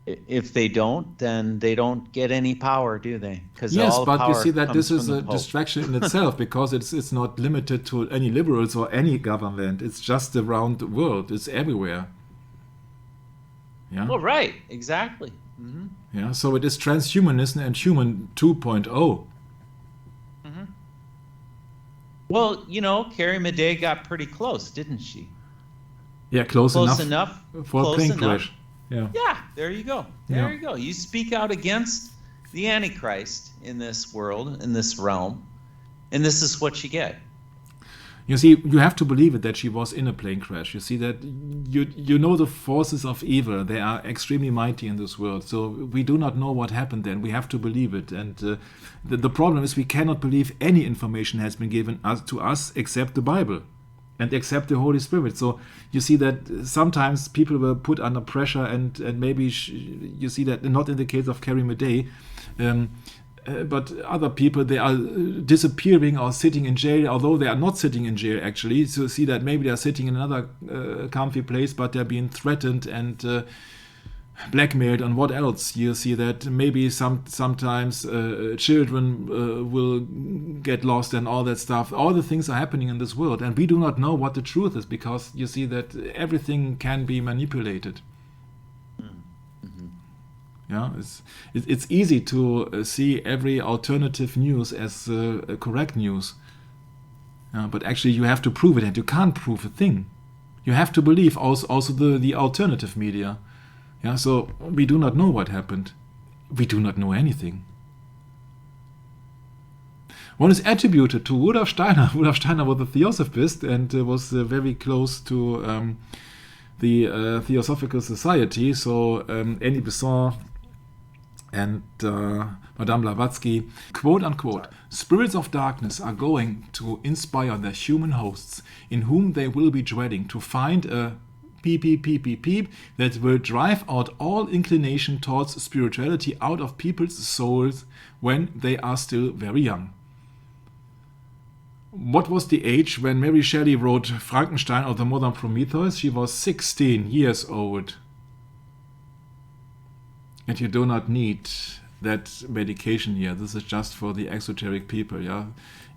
if they don't, then they don't get any power, do they? Because Yes, all the but you power see that comes this is from the a Pope. distraction in itself, because it's not limited to any liberals or any government. It's just around the world. It's everywhere. Yeah. Well, right, exactly. Yeah. So it is transhumanism and human 2.0. Well, you know, Carrie Madej got pretty close, didn't she? Yeah, close enough for close plane enough. crash. Yeah. Yeah, there you go. There Yeah. you go. You speak out against the Antichrist in this world, in this realm, and this is what you get. You see, you have to believe it that she was in a plane crash. You see that you know the forces of evil. They are extremely mighty in this world. So we do not know what happened then. We have to believe it. And the problem is we cannot believe any information has been given to us except the Bible and except the Holy Spirit. So you see that sometimes people were put under pressure, and maybe you see that not in the case of Carrie Madej, but other people, they are disappearing or sitting in jail, although they are not sitting in jail actually. So see that maybe they are sitting in another comfy place, but they're being threatened and blackmailed. And what else? You see that maybe sometimes children will get lost and all that stuff. All the things are happening in this world, and we do not know what the truth is, because you see that everything can be manipulated. Yeah, it's easy to see every alternative news as correct news, but actually you have to prove it, and you can't prove a thing. You have to believe also the alternative media. Yeah, so we do not know what happened. We do not know anything. One is attributed to Rudolf Steiner. Rudolf Steiner was a theosophist and was very close to the Theosophical Society. So Annie Besant and Madame Blavatsky, quote unquote, spirits of darkness are going to inspire their human hosts, in whom they will be dreading, to find a peep that will drive out all inclination towards spirituality out of people's souls when they are still very young. What was the age when Mary Shelley wrote Frankenstein or the Modern Prometheus? She was 16 years old. And you do not need that medication here. This is just for the exoteric people. Yeah,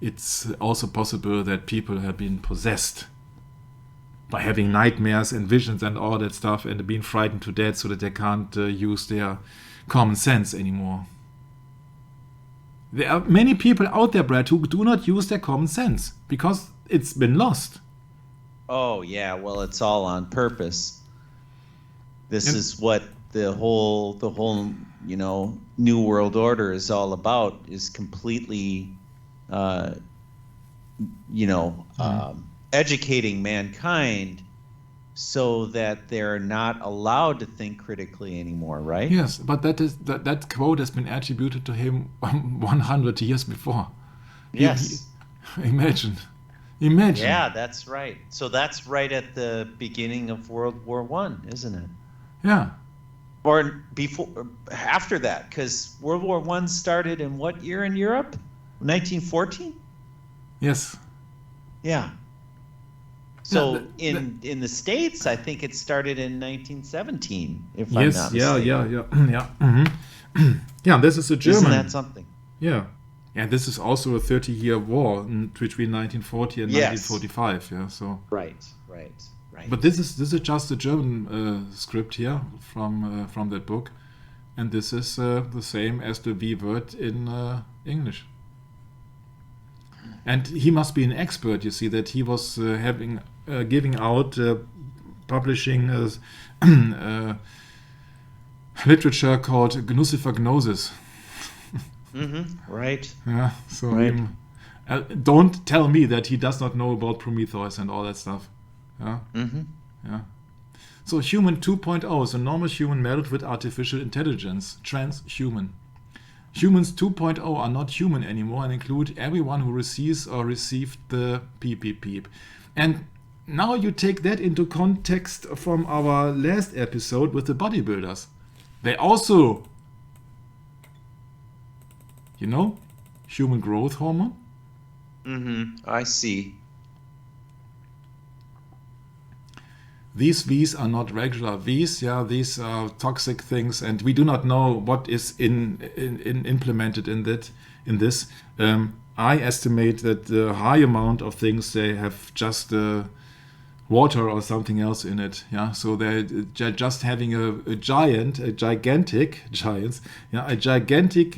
it's also possible that people have been possessed by having nightmares and visions and all that stuff, and being frightened to death so that they can't use their common sense anymore. There are many people out there, Brad, who do not use their common sense because it's been lost. Oh yeah, well, it's all on purpose. This is what the whole New World Order is all about, is completely educating mankind so that they're not allowed to think critically anymore, right? Yes, but that quote has been attributed to him 100 years before. Yes. Imagine. Yeah, that's right. So that's right at the beginning of World War I, isn't it? Yeah. Or before, after that, because World War I started in what year in Europe? 1914? Yes. Yeah. So in the States, I think it started in 1917, if I'm not mistaken. Yeah. Mm-hmm. Yeah, this is a German. Isn't that something? Yeah. And this is also a 30-year war between 1940 and 1945. Yeah. So. Right. But this is just a German script here from that book, and this is the same as the V word in English. And he must be an expert. You see that he was giving out, publishing literature called Gnussifer Gnosis. Right. Yeah. So right. Don't tell me that he does not know about Prometheus and all that stuff. Yeah. Yeah. So human 2.0 is a normal human melded with artificial intelligence, transhuman. Humans 2.0 are not human anymore and include everyone who receives or received the peep. And now you take that into context from our last episode with the bodybuilders. They also, human growth hormone. I see. These V's are not regular V's. These are toxic things, and we do not know what is implemented in this. I estimate that the high amount of things, they have just water or something else in it. So they're just having a gigantic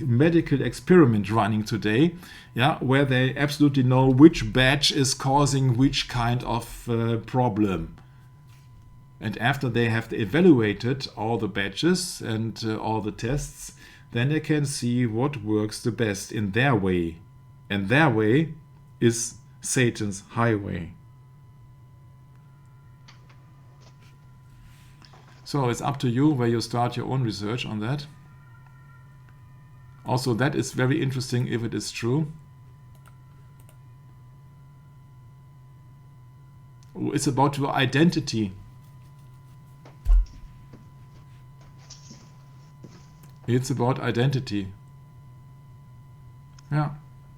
medical experiment running today. Where they absolutely know which batch is causing which kind of problem. And after they have evaluated all the batches and all the tests, then they can see what works the best in their way. And their way is Satan's highway. So it's up to you where you start your own research on that. Also, that is very interesting if it is true. It's about your identity. It's about identity.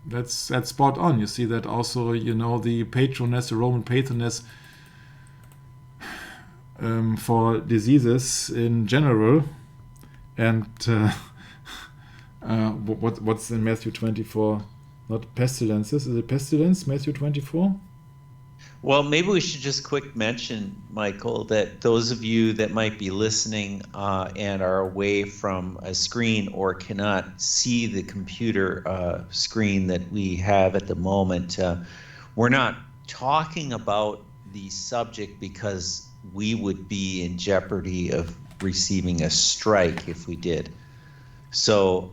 That's spot on. You see that also, the patroness, the Roman patroness for diseases in general. And what's in Matthew 24? Not pestilences. Is it pestilence, Matthew 24? Well, maybe we should just quick mention, Michael, that those of you that might be listening and are away from a screen or cannot see the computer screen that we have at the moment, we're not talking about the subject because we would be in jeopardy of receiving a strike if we did. So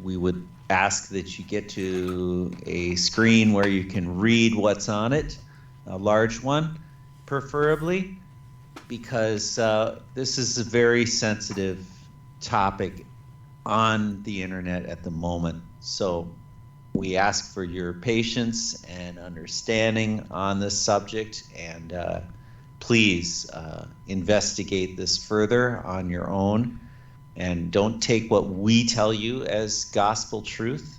we would ask that you get to a screen where you can read what's on it. A large one, preferably, because this is a very sensitive topic on the internet at the moment. So we ask for your patience and understanding on this subject, and please investigate this further on your own, and don't take what we tell you as gospel truth.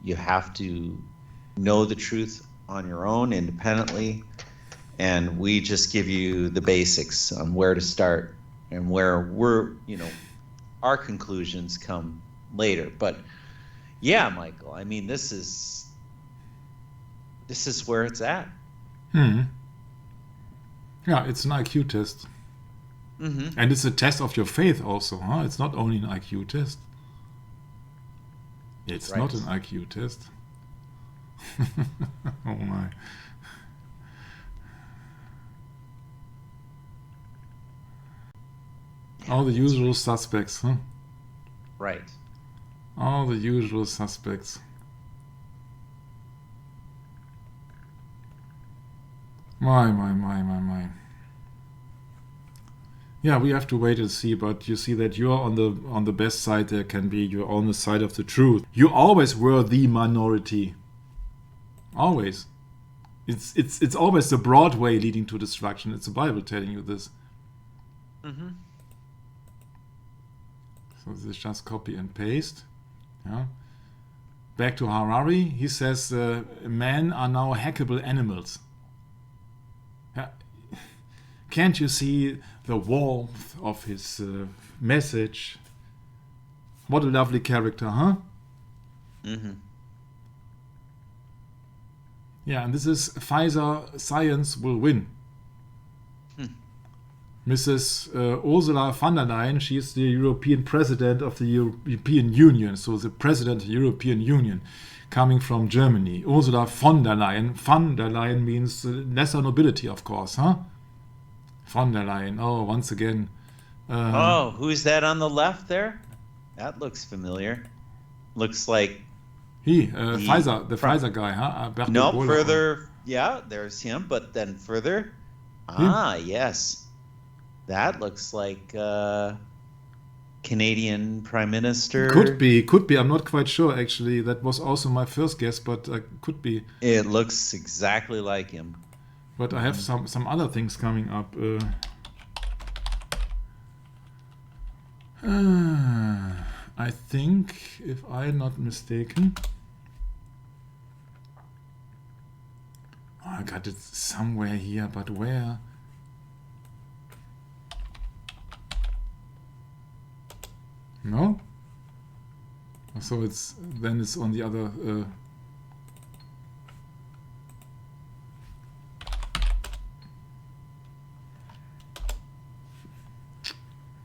You have to know the truth on your own independently, and we just give you the basics on where to start and where our conclusions come later. But yeah, Michael, I mean, this is where it's at. Yeah, it's an IQ test. And it's a test of your faith also, huh? It's not only an IQ test. It's not an IQ test. Oh my. All the usual suspects, huh? Right. All the usual suspects. My. Yeah, we have to wait and see, but you see that you're on the best side there can be. You're on the side of the truth. You always were the minority. Always. It's always the broad way leading to destruction. It's the Bible telling you this. So this is just copy and paste. Yeah. Back to Harari. He says men are now hackable animals. Yeah. Can't you see the warmth of his message? What a lovely character, huh? Yeah, and this is Pfizer Science will win. Mrs. Ursula von der Leyen, she is the European President of the European Union, so the President of the European Union, coming from Germany. Ursula von der Leyen. Von der Leyen means lesser nobility, of course, huh? Von der Leyen. Oh, once again. Who's that on the left there? That looks familiar. Looks like Pfizer, the Pfizer guy, huh? No, further. Yeah, there's him. But then further. Yes. That looks like Canadian Prime Minister. Could be. I'm not quite sure, actually. That was also my first guess, but could be. It looks exactly like him. But I have some other things coming up. I think, if I'm not mistaken, I got it somewhere here, but where? No? So it's on the other.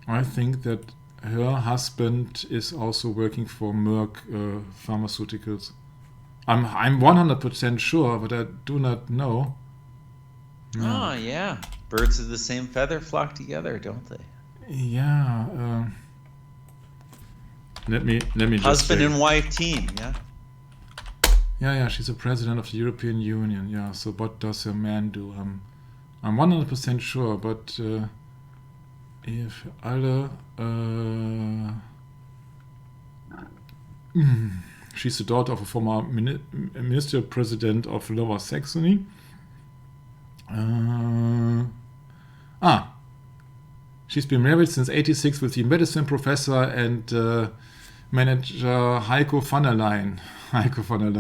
I think that her husband is also working for Merck Pharmaceuticals. I'm 100% sure, but I do not know. Oh, yeah. Birds of the same feather flock together, don't they? Yeah. Let me just Husband say. and wife team, yeah? Yeah, she's the president of the European Union. Yeah, so what does a man do? I'm 100% sure, but if alle... she's the daughter of a former ministerial president of Lower Saxony. She's been married since '86 with the medicine professor and manager Heiko van der Leyen. Heiko van der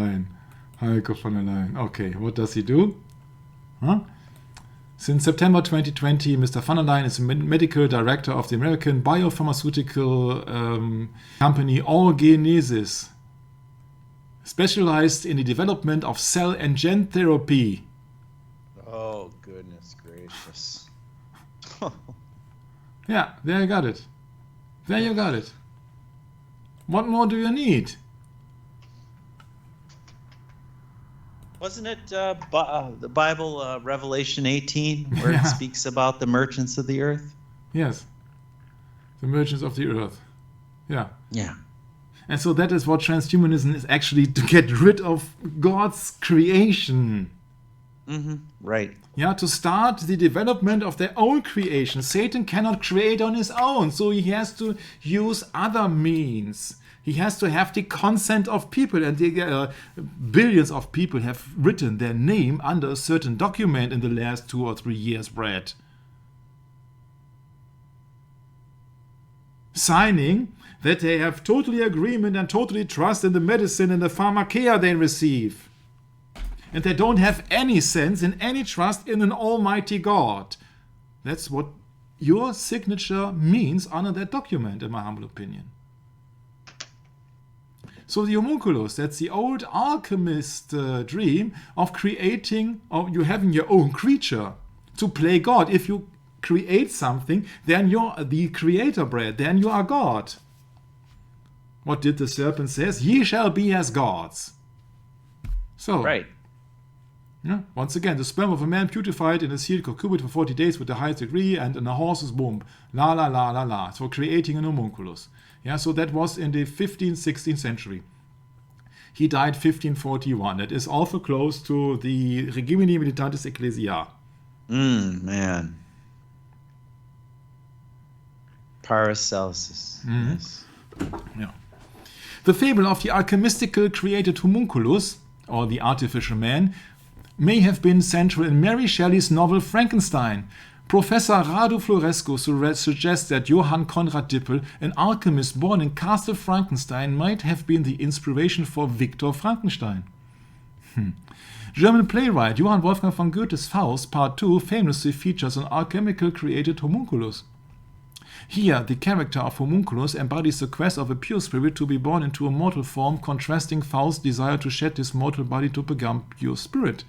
Leyen. Okay, what does he do? Since September 2020, Mr. van der Leyen is the medical director of the American biopharmaceutical company Orgenesis, specialized in the development of cell and gene therapy. Oh, goodness gracious. Yeah, there you got it. What more do you need? Wasn't it the Bible, Revelation 18, where Yeah. it speaks about the merchants of the earth? Yes. The merchants of the earth. Yeah. Yeah. And so that is what transhumanism is, actually, to get rid of God's creation. Mm-hmm. Right. Yeah, to start the development of their own creation. Satan cannot create on his own, so he has to use other means. He has to have the consent of people, and billions of people have written their name under a certain document in the last 2 or 3 years, Brad. Signing that they have totally agreement and totally trust in the medicine and the pharmakeia they receive. And they don't have any sense and any trust in an almighty God. That's what your signature means under that document, in my humble opinion. So the homunculus, that's the old alchemist dream of creating, of you having your own creature to play God. If you create something, then you're the creator, Brad. Then you are God. What did the serpent say? Ye shall be as gods. So, Right. yeah, once again, the sperm of a man purified in a sealed cucurbit for 40 days with the highest degree and in a horse's womb. La la la la la. So creating an homunculus. Yeah, so that was in the 15th, 16th century. He died 1541. That is also close to the Regimini Militatis Ecclesiae. Man. Paracelsus. Mm-hmm. Yes. Yeah. The fable of the alchemistical created homunculus, or the artificial man, may have been central in Mary Shelley's novel Frankenstein. Professor Radu Florescu suggests that Johann Conrad Dippel, an alchemist born in Castle Frankenstein, might have been the inspiration for Victor Frankenstein. German playwright Johann Wolfgang von Goethe's Faust Part 2 famously features an alchemical created homunculus. Here, the character of homunculus embodies the quest of a pure spirit to be born into a mortal form, contrasting Faust's desire to shed his mortal body to become pure spirit.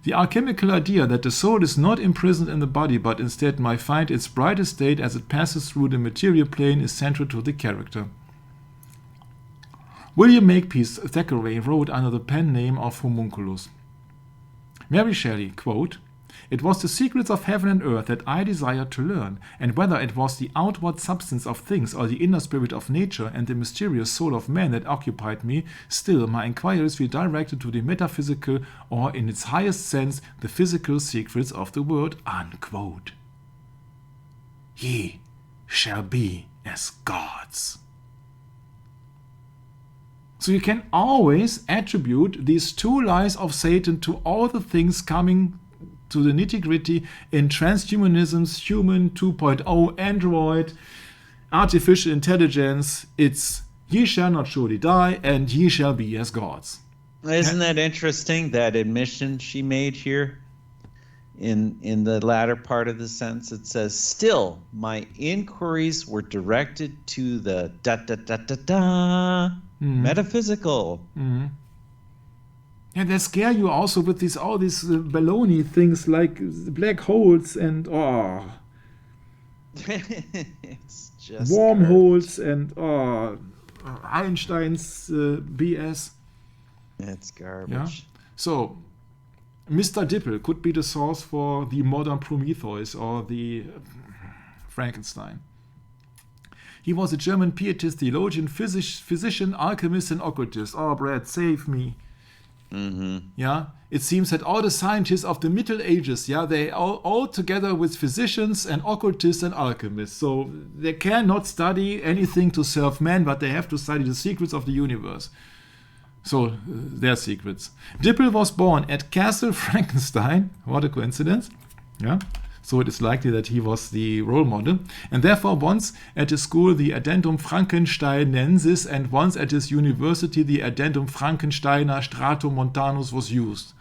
The alchemical idea that the soul is not imprisoned in the body, but instead might find its brightest state as it passes through the material plane is central to the character. William Makepeace Thackeray wrote under the pen name of homunculus. Mary Shelley, quote, "It was the secrets of heaven and earth that I desired to learn, and whether it was the outward substance of things or the inner spirit of nature and the mysterious soul of man that occupied me, still my inquiries were directed to the metaphysical or, in its highest sense, the physical secrets of the world." Unquote. Ye shall be as gods. So you can always attribute these two lies of Satan to all the things coming to the nitty-gritty in transhumanism's Human 2.0 Android, artificial intelligence. It's ye shall not surely die and ye shall be as gods. Isn't that interesting, that admission she made here? In the latter part of the sentence, it says, still, my inquiries were directed to the metaphysical. Mm-hmm. And they scare you also with all these baloney things like black holes and It's just wormholes and Einstein's BS. It's garbage. Yeah? So, Mr. Dippel could be the source for the modern Prometheus or the Frankenstein. He was a German pietist, theologian, physician, alchemist, and occultist. Oh, Brad, save me. Mm-hmm. Yeah, it seems that all the scientists of the Middle Ages, yeah, they all together with physicians and occultists and alchemists. So they cannot study anything to serve man, but they have to study the secrets of the universe. So, their secrets. Dippel was born at Castle Frankenstein. What a coincidence. Yeah. So it is likely that he was the role model. And therefore once at his school the addendum Frankensteinensis and once at his university the addendum Frankensteiner Stratomontanus was used.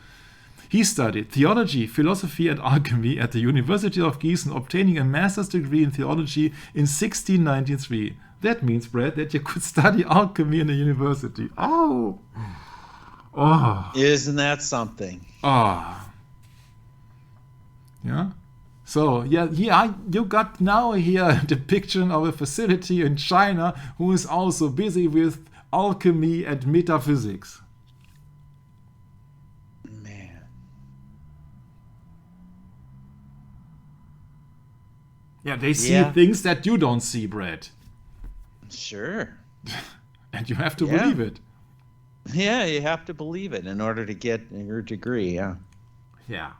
He studied theology, philosophy and alchemy at the University of Gießen, obtaining a master's degree in theology in 1693. That means, Brad, that you could study alchemy in a university. Oh! Isn't that something? Yeah. So, you got now here a depiction of a facility in China who is also busy with alchemy and metaphysics. Man. Yeah, they see things that you don't see, Brad. Sure. And you have to believe it. Yeah, you have to believe it in order to get your degree, yeah. Yeah.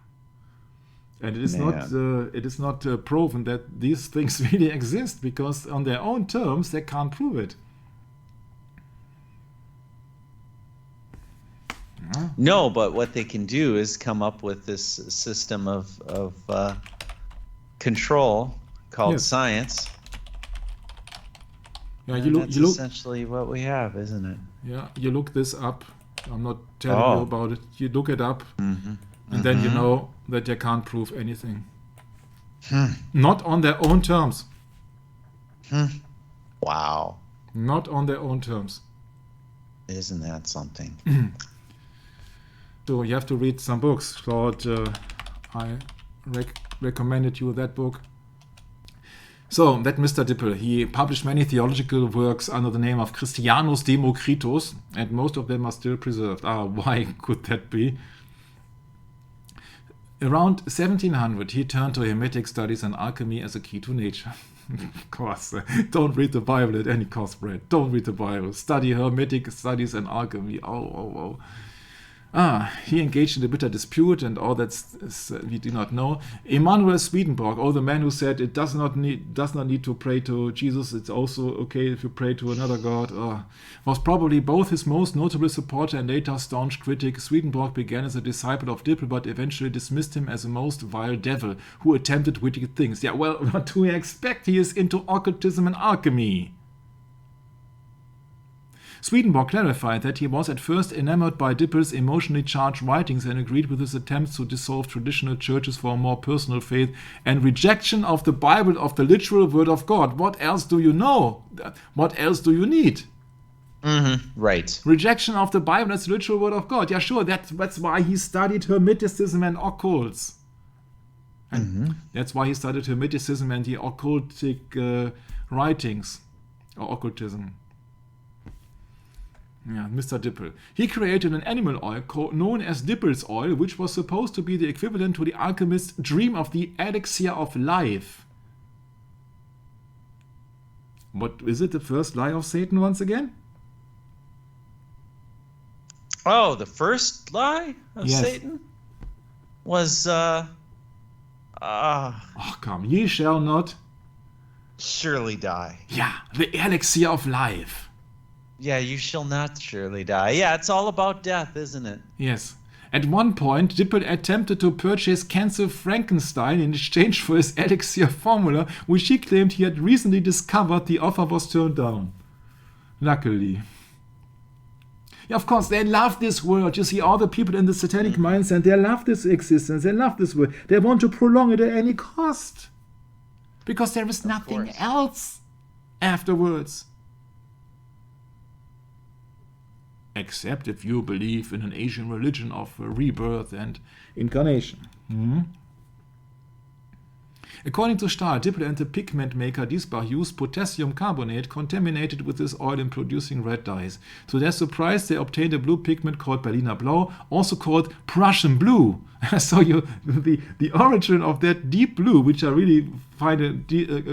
And it is not proven that these things really exist, because on their own terms they can't prove it. Yeah. No, but what they can do is come up with this system of control called science. Yeah, that's essentially what we have, isn't it? Yeah, you look this up. I'm not telling you about it. You look it up, and then you know that they can't prove anything. Not on their own terms. Wow. Not on their own terms. Isn't that something? So you have to read some books. Called, I recommended you that book. So, that Mr. Dippel, he published many theological works under the name of Christianus Democritus, and most of them are still preserved. Why could that be? Around 1700, he turned to Hermetic studies and alchemy as a key to nature. Of course, don't read the Bible at any cost, Brad. Don't read the Bible. Study Hermetic studies and alchemy. He engaged in a bitter dispute, and all that we do not know. Emanuel Swedenborg, the man who said it does not need to pray to Jesus, it's also okay if you pray to another god, was probably both his most notable supporter and later staunch critic. Swedenborg began as a disciple of Dippel, but eventually dismissed him as a most vile devil who attempted wicked things. Yeah, well, what do you expect? He is into occultism and alchemy. Swedenborg clarified that he was at first enamored by Dippel's emotionally charged writings and agreed with his attempts to dissolve traditional churches for a more personal faith and rejection of the Bible, of the literal word of God. What else do you know? What else do you need? Right. Rejection of the Bible as the literal word of God. Yeah, sure, that's why he studied Hermeticism and occults. And that's why he studied Hermeticism and the occultic writings, or occultism. Yeah, Mr. Dippel. He created an animal oil known as Dippel's oil, which was supposed to be the equivalent to the alchemist's dream of the elixir of life. What is it, the first lie of Satan once again? Oh, the first lie of Satan was come, ye shall not surely die. Yeah, the elixir of life. Yeah, you shall not surely die. Yeah, it's all about death, isn't it? Yes. At one point, Dippel attempted to purchase cancer Frankenstein in exchange for his elixir formula, which he claimed he had recently discovered. The offer was turned down. Luckily. Yeah, of course, they love this world. You see, all the people in the satanic mindset, they love this existence. They love this world. They want to prolong it at any cost. Because there is nothing else afterwards. Except if you believe in an Asian religion of rebirth and incarnation. According to Stahl, Dippel and the pigment maker Diesbach used potassium carbonate contaminated with this oil in producing red dyes. To their surprise, they obtained a blue pigment called Berliner Blau, also called Prussian blue. So the origin of that deep blue, which I really find a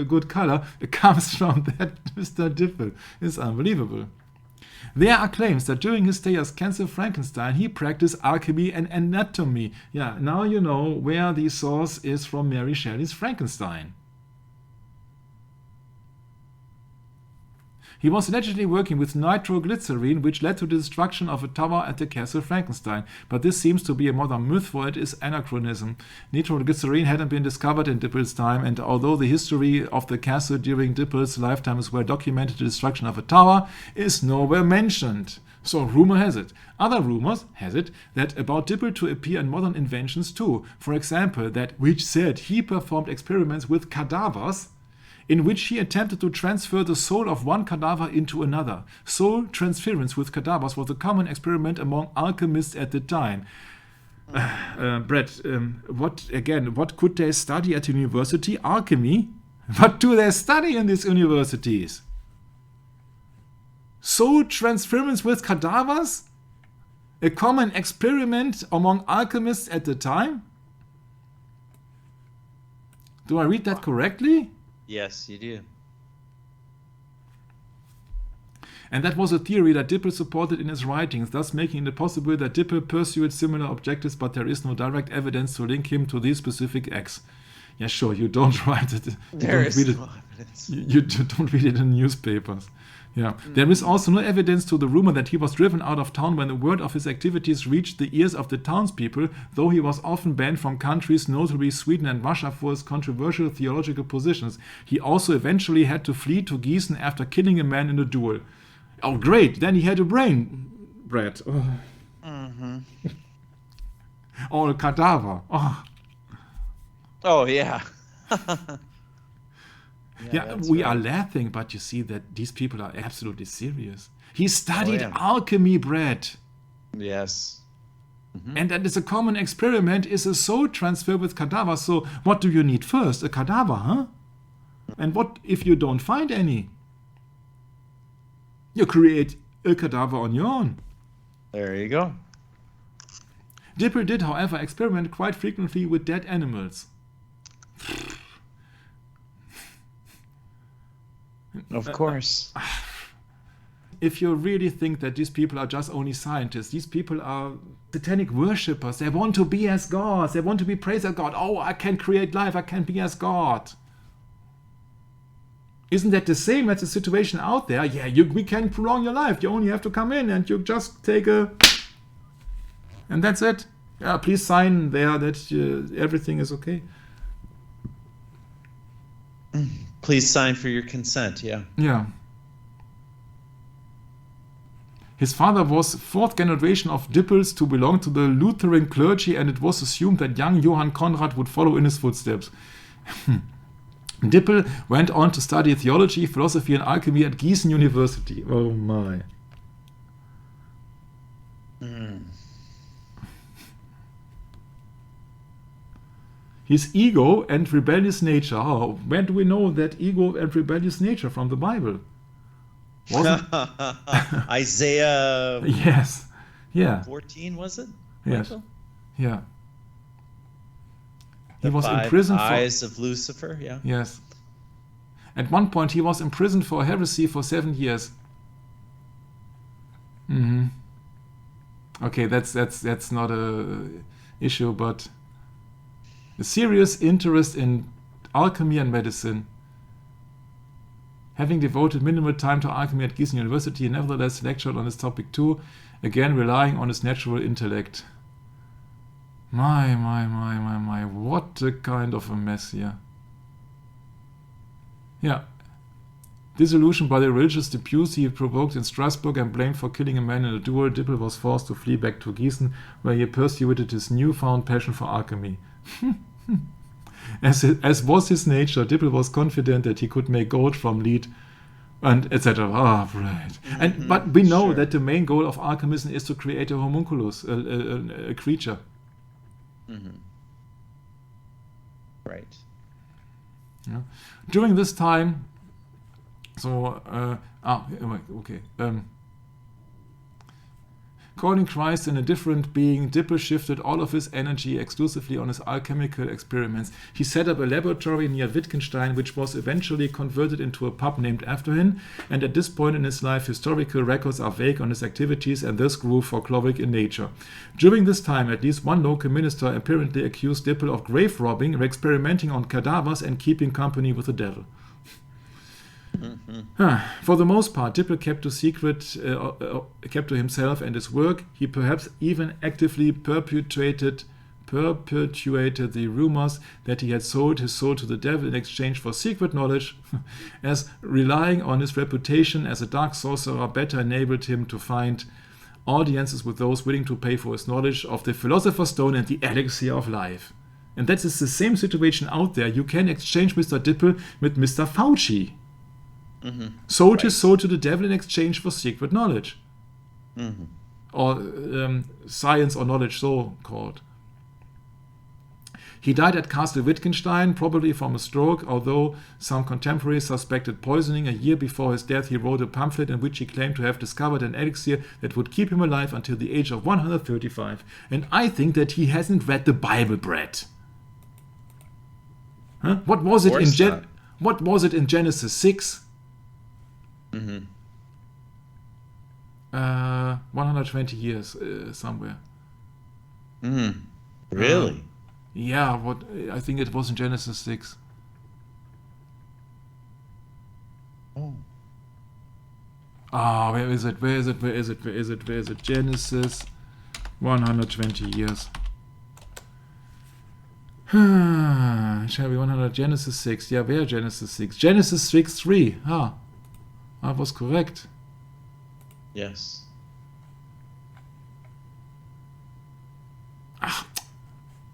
good color, comes from that Mr. Dippel. It's unbelievable. There are claims that during his stay as Cancer Frankenstein, he practiced alchemy and anatomy. Yeah, now you know where the source is from Mary Shelley's Frankenstein. He was allegedly working with nitroglycerine, which led to the destruction of a tower at the Castle Frankenstein. But this seems to be a modern myth, for it is anachronism. Nitroglycerine hadn't been discovered in Dippel's time, and although the history of the castle during Dippel's lifetime is well documented, the destruction of a tower is nowhere mentioned. So rumor has it. Other rumors has it that about Dippel to appear in modern inventions too. For example, that which said he performed experiments with cadavers, in which he attempted to transfer the soul of one cadaver into another. Soul transference with cadavers was a common experiment among alchemists at the time. Brett, what could they study at university? Alchemy? What do they study in these universities? Soul transference with cadavers? A common experiment among alchemists at the time? Do I read that correctly? Yes, you do. And that was a theory that Dippel supported in his writings, thus making it possible that Dippel pursued similar objectives, but there is no direct evidence to link him to these specific acts. Yeah, sure, you don't write it. There is no evidence. You don't read it in newspapers. Yeah. There is also no evidence to the rumor that he was driven out of town when the word of his activities reached the ears of the townspeople, though he was often banned from countries, notably Sweden and Russia, for his controversial theological positions. He also eventually had to flee to Gießen after killing a man in a duel. Oh, great! Then he had a brain, Brett. Oh. Oh, a cadaver. Oh, yeah. Yeah, we are laughing, but you see that these people are absolutely serious. He studied alchemy, Brett. Yes. And that is a common experiment, is a soul transfer with cadavers. So what do you need first? A cadaver, huh? And what if you don't find any? You create a cadaver on your own. There you go. Dippel did, however, experiment quite frequently with dead animals. Of course. If you really think that these people are just only scientists, these people are satanic worshippers. They want to be as gods. They want to be praised as God. Oh, I can create life. I can be as God. Isn't that the same as the situation out there? Yeah, we can prolong your life. You only have to come in and you just take a... And that's it. Yeah, please sign there that everything is okay. Please sign for your consent, yeah. Yeah. His father was fourth generation of Dippels to belong to the Lutheran clergy, and it was assumed that young Johann Conrad would follow in his footsteps. Dippel went on to study theology, philosophy, and alchemy at Gießen University. Oh my. His ego and rebellious nature. Oh, where do we know that ego and rebellious nature from the Bible? Isaiah. Yes. Yeah. 14 was it? Yes. Michael? Yeah. He The was five imprisoned eyes of Lucifer. Yeah. Yes. At one point, he was imprisoned for heresy for 7 years. Okay, that's not a issue, but a serious interest in alchemy and medicine. Having devoted minimal time to alchemy at Gießen University, he nevertheless lectured on this topic too, again relying on his natural intellect. My. What a kind of a mess here. Yeah. Disillusioned by the religious disputes he provoked in Strasbourg and blamed for killing a man in a duel, Dippel was forced to flee back to Gießen, where he pursued his newfound passion for alchemy. As was his nature, Dippel was confident that he could make gold from lead, and etc. Ah, right. But we know that the main goal of alchemism is to create a homunculus, a creature. Right. Yeah. During this time, calling Christ in a different being, Dippel shifted all of his energy exclusively on his alchemical experiments. He set up a laboratory near Wittgenstein, which was eventually converted into a pub named after him, and at this point in his life, historical records are vague on his activities and thus grew folkloric in nature. During this time, at least one local minister apparently accused Dippel of grave robbing, experimenting on cadavers, and keeping company with the devil. For the most part, Dippel kept a secret, kept to himself and his work. He perhaps even actively perpetuated the rumors that he had sold his soul to the devil in exchange for secret knowledge, as relying on his reputation as a dark sorcerer better enabled him to find audiences with those willing to pay for his knowledge of the Philosopher's Stone and the elixir of life. And that is the same situation out there. You can exchange Mr. Dippel with Mr. Fauci. Sold his soul to the devil in exchange for secret knowledge. Or science or knowledge, so called. He died at Castle Wittgenstein, probably from a stroke, although some contemporaries suspected poisoning. A year before his death, he wrote a pamphlet in which he claimed to have discovered an elixir that would keep him alive until the age of 135. And I think that he hasn't read the Bible, Brett. Huh? What was it in Genesis 6? 120 years somewhere. Really? Yeah, I think it was in Genesis 6. Where is it? Genesis 120 years. Shall we 100 Genesis 6? Yeah, where Genesis 6? Genesis 6:3. I was correct. Yes.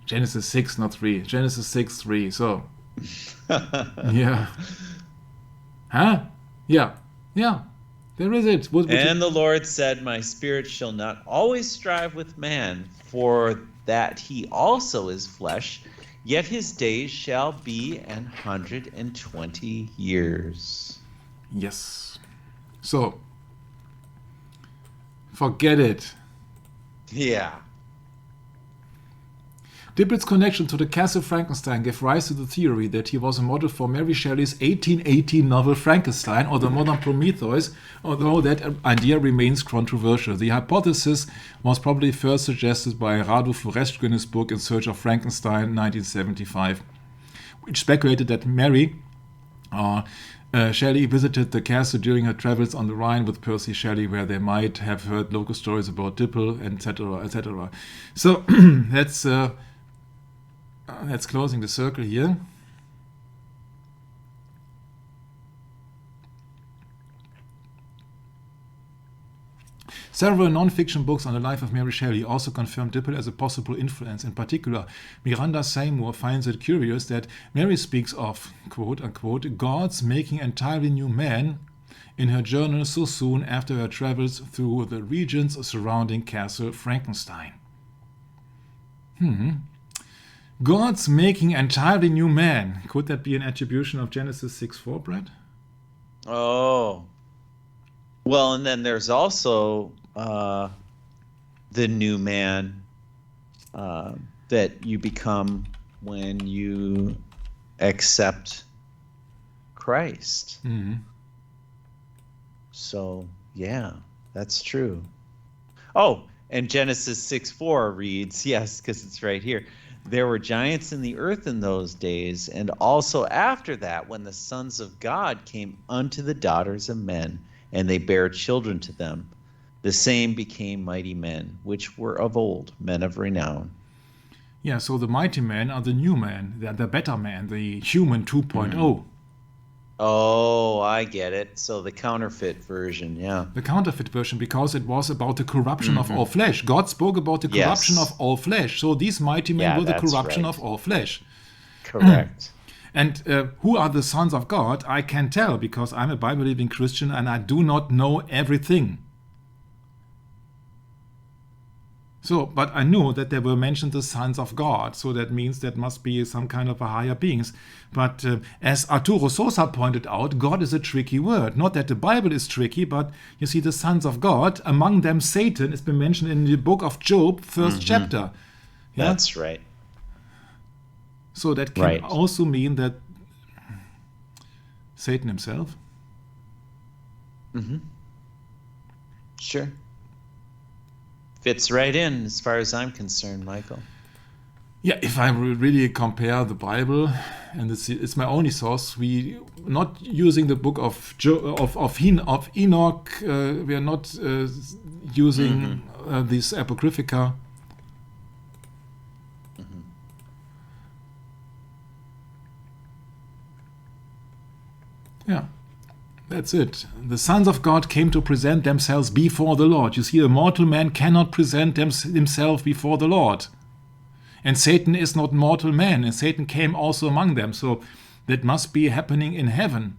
Genesis 6, not 3. Genesis 6:3. So, yeah. Yeah. There is it. And the Lord said, "My spirit shall not always strive with man, for that he also is flesh, yet his days shall be 120 years." Yes. So, forget it. Yeah. Dippel's connection to the Castle Frankenstein gave rise to the theory that he was a model for Mary Shelley's 1818 novel Frankenstein or the modern Prometheus, although that idea remains controversial. The hypothesis was probably first suggested by Radu Florescu in his book In Search of Frankenstein, 1975, which speculated that Mary Shelley visited the castle during her travels on the Rhine with Percy Shelley, where they might have heard local stories about Dippel, etc., etc. So that's closing the circle here. Several non-fiction books on the life of Mary Shelley also confirm Dippel as a possible influence. In particular, Miranda Seymour finds it curious that Mary speaks of, quote-unquote, gods making entirely new men in her journal so soon after her travels through the regions surrounding Castle Frankenstein. Gods making entirely new men. Could that be an attribution of Genesis 6:4, Brad? Oh. Well, and then there's also the new man that you become when you accept Christ. So, yeah, that's true. Oh, and Genesis 6:4 reads, yes, because it's right here, there were giants in the earth in those days, and also after that, when the sons of God came unto the daughters of men, and they bare children to them. The same became mighty men, which were of old, men of renown. Yeah, so the mighty men are the new man, they're the better man, the human 2.0. Oh, I get it. So the counterfeit version, yeah. The counterfeit version, because it was about the corruption of all flesh. God spoke about the corruption Yes. of all flesh. So these mighty men Yeah, were the that's corruption right. of all flesh. Correct. And who are the sons of God? I can tell because I'm a Bible-believing Christian and I do not know everything. So, but I knew that there were mentioned the sons of God, so that means that must be some kind of a higher beings. But as Arturo Sosa pointed out, God is a tricky word. Not that the Bible is tricky, but you see the sons of God, among them Satan, has been mentioned in the book of Job, first chapter. Yeah? That's right. So that can also mean that Satan himself. Sure. Fits right in as far as I'm concerned, Michael. Yeah, if I really compare the Bible, and it's my only source, we not using the book of Enoch, we are not using these apocryphica. Yeah, that's it. The sons of God came to present themselves before the Lord. You see, a mortal man cannot present himself before the Lord. And Satan is not mortal man, and Satan came also among them. So that must be happening in heaven.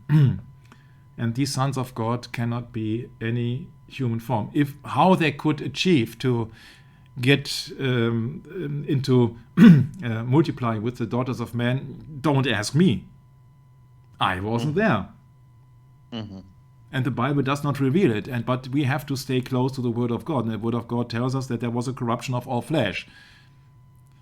And these sons of God cannot be any human form. How they could achieve to get into multiplying with the daughters of men, don't ask me. I wasn't there. And the Bible does not reveal it. But we have to stay close to the Word of God. And the Word of God tells us that there was a corruption of all flesh.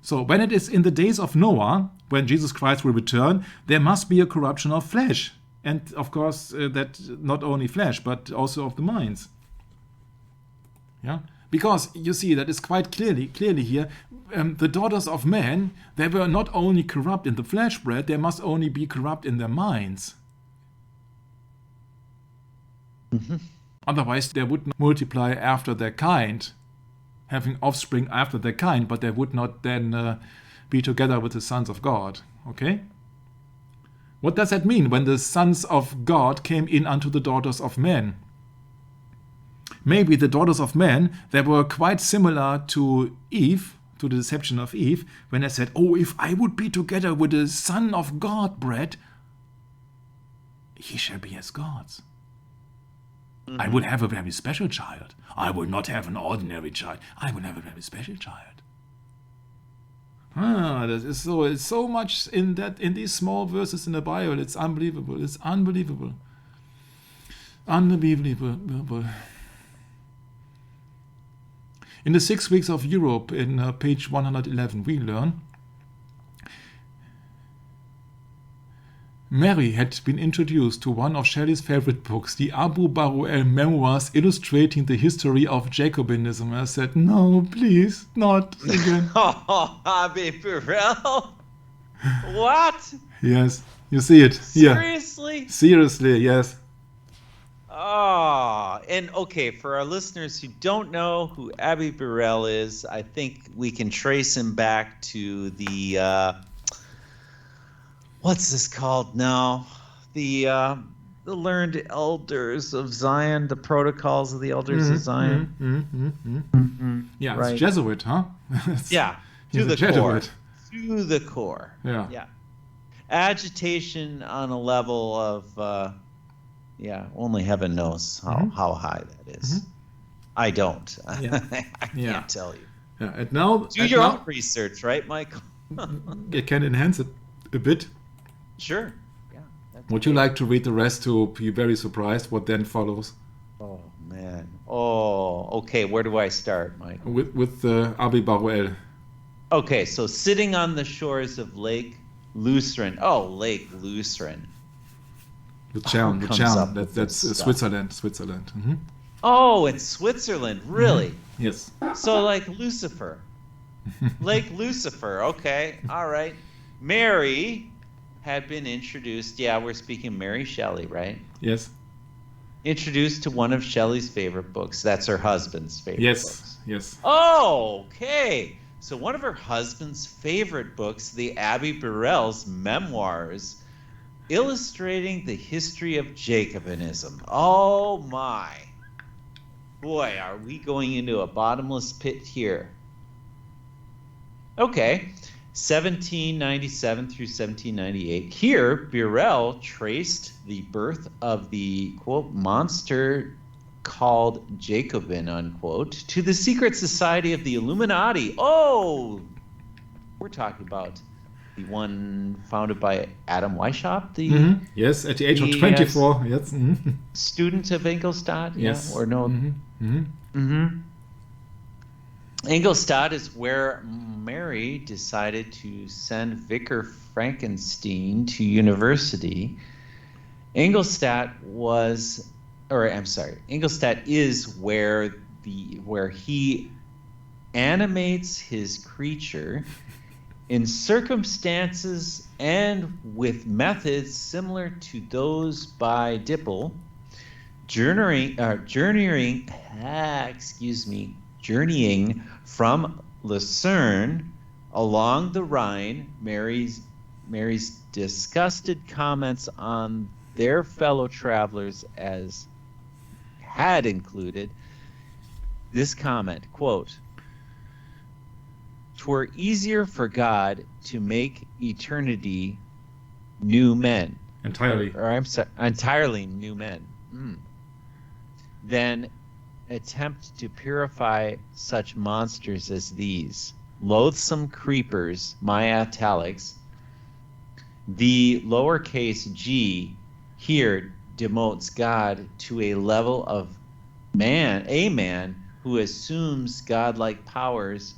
So when it is in the days of Noah, when Jesus Christ will return, there must be a corruption of flesh. And of course, that not only flesh, but also of the minds. Yeah, because you see that is quite clearly here. The daughters of men, they were not only corrupt in the flesh bread, they must only be corrupt in their minds. Otherwise, they would not multiply after their kind, having offspring after their kind, but they would not then be together with the sons of God. Okay? What does that mean when the sons of God came in unto the daughters of men? Maybe the daughters of men, they were quite similar to Eve, to the deception of Eve, when they said, oh, if I would be together with the Son of God bred, he shall be as gods. I will have a very special child. I will not have an ordinary child. I will have a very special child. That is so. It's so much in these small verses in the Bible. It's unbelievable. It's unbelievable. Unbelievable. In the 6 weeks of Europe, in page 111, we learn Mary had been introduced to one of Shelley's favorite books, the Abu Baruel memoirs illustrating the history of Jacobinism. I said, no, please, not again. Oh, Abu Baruel? What? Yes, you see it. Seriously? Yeah. Seriously, yes. Oh, and okay, for our listeners who don't know who Abu Baruel is, I think we can trace him back to the what's this called now? The learned elders of Zion, the protocols of the elders of Zion. Yeah, right. It's Jesuit, huh? Yeah, to the core. To the core. Yeah. Yeah. Agitation on a level of only heaven knows how high that is. I don't. Yeah. I can't tell you. Yeah. And now do your own research, right, Michael? It can enhance it a bit. Sure. Yeah. Would you like to read the rest to be very surprised what then follows? Oh man. Oh, okay. Where do I start, Michael? With Abu Baruel. Okay, so sitting on the shores of Lake Lucerne. Oh, Lake Lucerne. Lucerne. That's Switzerland. Mm-hmm. Oh, it's Switzerland. Really? Yes. So like Lucifer. Lake Lucifer. Okay. All right. Mary had been introduced. Yeah, we're speaking Mary Shelley, right? Yes. Introduced to one of Shelley's favorite books. That's her husband's favorite books. Yes. Oh, okay. So one of her husband's favorite books, the Abbé Birrell's memoirs, illustrating the history of Jacobinism. Oh my. Boy, are we going into a bottomless pit here. Okay, 1797 through 1798. Here, Birrell traced the birth of the, quote, monster called Jacobin, unquote, to the secret society of the Illuminati. Oh, we're talking about the one founded by Adam Weishaupt, the yes, at the age of 24. Yes. Student of Ingolstadt. Yes. Yeah, or no. Ingolstadt is where Mary decided to send Vicar Frankenstein to university. Ingolstadt is where he animates his creature in circumstances and with methods similar to those by Dippel, journeying from Lucerne along the Rhine. Mary's disgusted comments on their fellow travelers had included this comment, quote, "'Twere easier for God to make eternity new men." Entirely. Entirely new men. Than attempt to purify such monsters as these. Loathsome creepers, my italics. The lowercase g here demotes God to a level of a man who assumes godlike powers,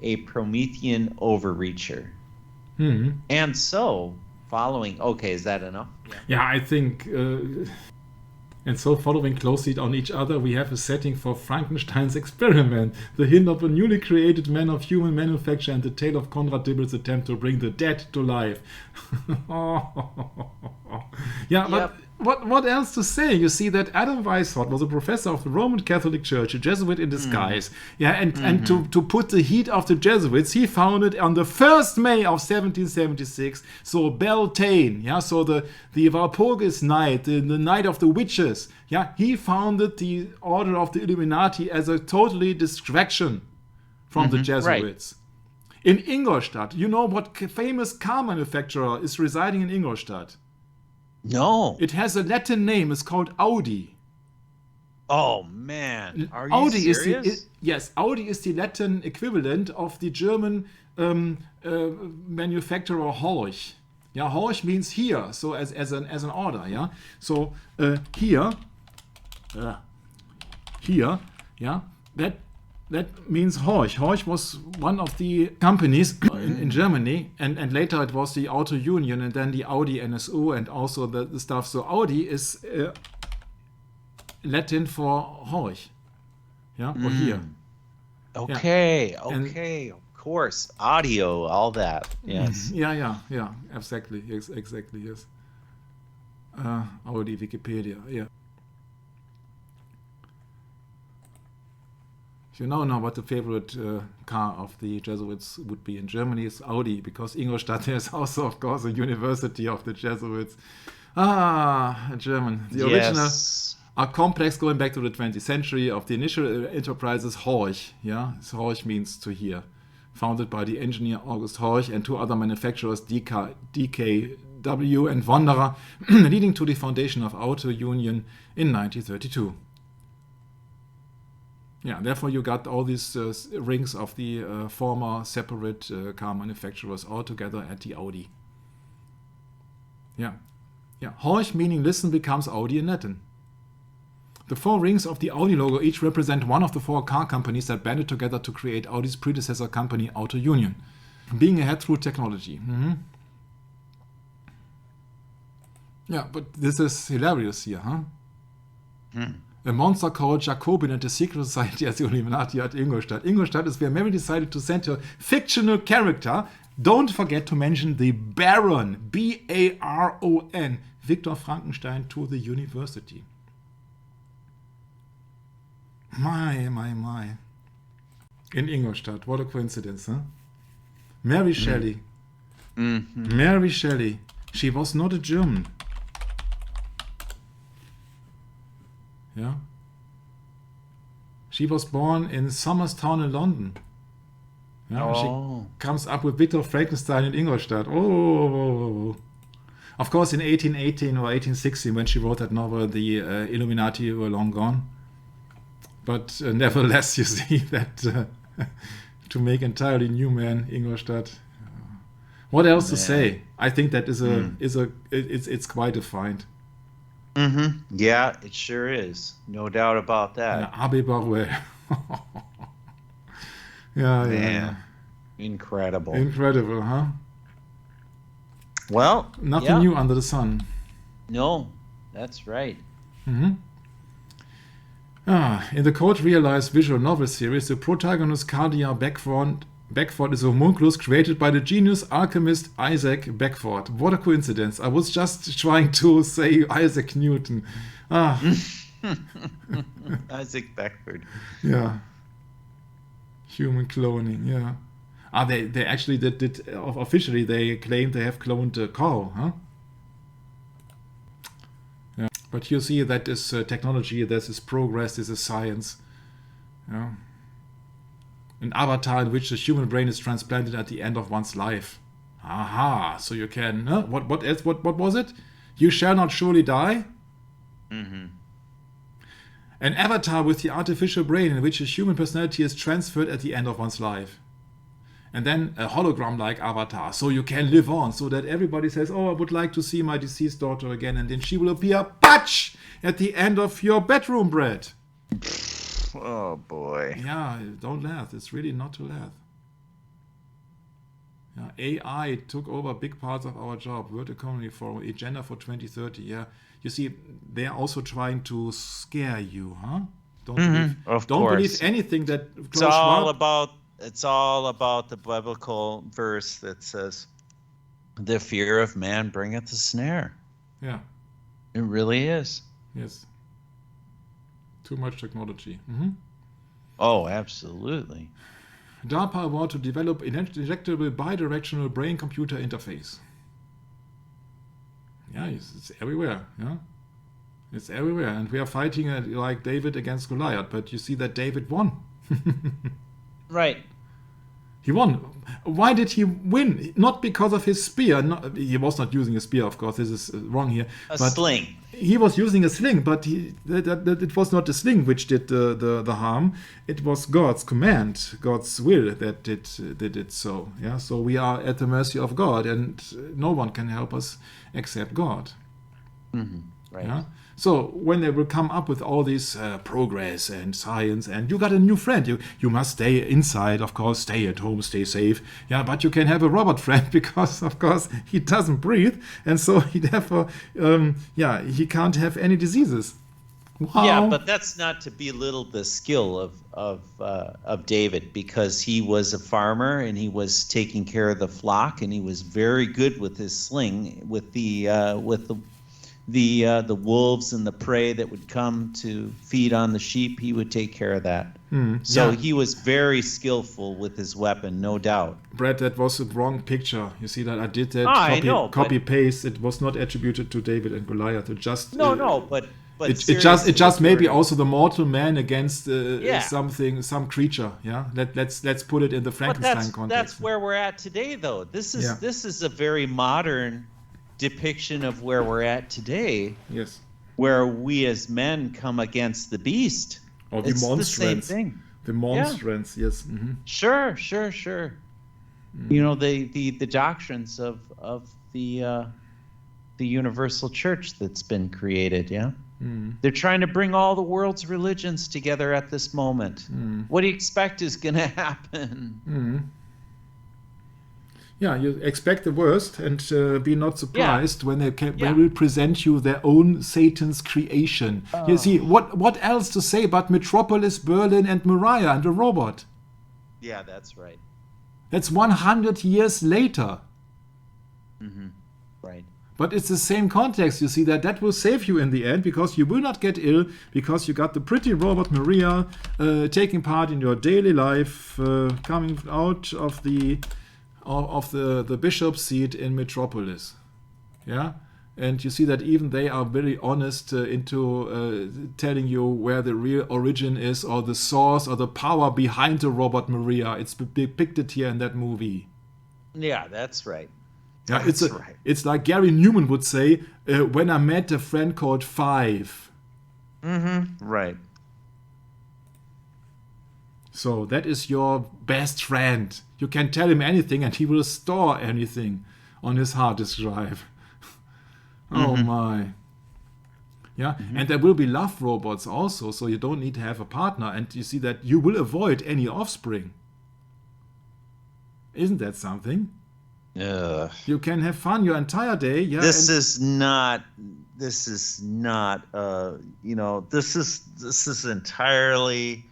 a Promethean overreacher. And so, following, okay, is that enough? Yeah, I think, and so following closely on each other, we have a setting for Frankenstein's experiment, the hint of a newly created man of human manufacture, and the tale of Conrad Dibbel's attempt to bring the dead to life. Yeah, but what else to say? You see that Adam Weishaupt was a professor of the Roman Catholic Church, a Jesuit in disguise. Yeah, and to put the heat of the Jesuits, he founded on the 1st May of 1776, so Beltane, yeah, so the Walpurgis night, the night of the witches. Yeah, he founded the Order of the Illuminati as a totally distraction from the Jesuits. Right. In Ingolstadt, you know what famous car manufacturer is residing in Ingolstadt? No. It has a Latin name. It's called Audi. Oh, man. Are you Audi serious? Yes, Audi is the Latin equivalent of the German manufacturer Horch. Yeah, Horch means here, so as an order. Yeah, so here, yeah, that means Horch. Horch was one of the companies in Germany, and later it was the Auto Union, and then the Audi NSU, and also the stuff. So Audi is Latin for Horch. Yeah, or here. Okay, yeah. Okay, of course. Audio, all that. Yes. Yeah, exactly, yes. Audi Wikipedia, yeah. You know now what the favorite car of the Jesuits would be in Germany is Audi, because Ingolstadt is also, of course, a university of the Jesuits. German. The original are complex, going back to the 20th century. Of the initial enterprises, Horch. Yeah, so Horch means to hear. Founded by the engineer August Horch and two other manufacturers, DKW and Wanderer, leading to the foundation of Auto Union in 1932. Yeah, therefore you got all these rings of the former separate car manufacturers all together at the Audi. Yeah. Horch, meaning listen, becomes Audi in Latin. The four rings of the Audi logo each represent one of the four car companies that banded together to create Audi's predecessor company, Auto Union, being ahead through technology. Yeah, but this is hilarious here, huh? A monster called Jacobin and the secret society as the Illuminati at Ingolstadt. Ingolstadt is where Mary decided to send her fictional character. Don't forget to mention the Baron, B-A-R-O-N, Victor Frankenstein, to the university. My. in Ingolstadt. What a coincidence, huh? Mary Shelley. Mm-hmm. Mary Shelley. She was not a German. Yeah. She was born in Somerstown in London. Yeah, and she comes up with Victor Frankenstein in Ingolstadt. Oh. Of course, in 1818 or 1816, when she wrote that novel, the Illuminati were long gone. But nevertheless, you see that to make entirely new man Ingolstadt. What else to say? I think that it's quite a find. Mm-hmm. Yeah, it sure is. No doubt about that. Abbé Barruet. Yeah. Incredible. Incredible, huh? Well, nothing new under the sun. No, that's right. Mm-hmm. In the Code Realized visual novel series, the protagonist Cardia Beckford is a homunculus created by the genius alchemist Isaac Beckford. What a coincidence. I was just trying to say Isaac Newton. Isaac Beckford. Yeah. Human cloning, yeah. They actually did officially they claim they have cloned a cow, huh? Yeah. But you see that is technology, this is progress, this is science. Yeah. An avatar in which the human brain is transplanted at the end of one's life. Aha! So you can. What else? What was it? You shall not surely die. Mm-hmm. An avatar with the artificial brain in which a human personality is transferred at the end of one's life. And then a hologram-like avatar, so you can live on, so that everybody says, "Oh, I would like to see my deceased daughter again," and then she will appear, patch, at the end of your bedroom, Brad. Oh boy. Yeah, don't laugh. It's really not to laugh. Yeah, AI took over big parts of our job. World Economy Forum, Agenda for 2030. Yeah, you see, they are also trying to scare you, huh? Don't believe anything that. It's all about the biblical verse that says, "The fear of man bringeth a snare." Yeah, it really is. Yes. Too much technology. Mm-hmm. Oh, absolutely. DARPA want to develop injectable bidirectional brain-computer interface. Yeah, it's everywhere. Yeah, it's everywhere, and we are fighting like David against Goliath. But you see that David won. Right. He won. Why did he win? Not because of his spear. He was not using a spear, of course. This is wrong here. A sling. He was using a sling, but it was not the sling which did the harm. It was God's command, God's will that did it so. Yeah. So we are at the mercy of God, and no one can help us except God. Mm-hmm. Right. Yeah? So when they will come up with all this progress and science, and you got a new friend, you must stay inside, of course, stay at home, stay safe. Yeah, but you can have a robot friend because, of course, he doesn't breathe, and so he therefore, he can't have any diseases. Wow. Yeah, but that's not to belittle the skill of David, because he was a farmer and he was taking care of the flock, and he was very good with his sling, with the wolves and the prey that would come to feed on the sheep. He would take care of that. He was very skillful with his weapon, no doubt. Brad, that was a wrong picture. You see that I did that copy paste. It was not attributed to David and Goliath. It just but it just maybe also the mortal man against some creature. Yeah, let's put it in the Frankenstein context. That's where we're at today, though. This is a very modern depiction of where we're at today. Yes, where we as men come against the beast. Or the monstrance. The same thing. The monstrance. Yeah. Yes. Mm-hmm. Sure. You know, the doctrines of the universal church that's been created. Yeah. They're trying to bring all the world's religions together at this moment. What do you expect is going to happen? Yeah, you expect the worst and be not surprised when they will present you their own Satan's creation. You see, what else to say but Metropolis, Berlin, and Mariah and a robot? Yeah, that's right. That's 100 years later. Mm-hmm. Right. But it's the same context. You see that will save you in the end, because you will not get ill, because you got the pretty robot Maria taking part in your daily life, coming out of the bishop's seat in Metropolis. Yeah, and you see that even they are very honest into telling you where the real origin is, or the source, or the power behind the robot Maria. It's depicted here in that movie. Yeah, that's right. Yeah, That's right. It's like Gary Newman would say, when I met a friend called Five. Right. So that is your best friend. You can tell him anything and he will store anything on his hard disk drive. Oh my. Yeah, and there will be love robots also, so you don't need to have a partner, and you see that you will avoid any offspring. Isn't that something? You can have fun your entire day. Yeah, this is not entirely.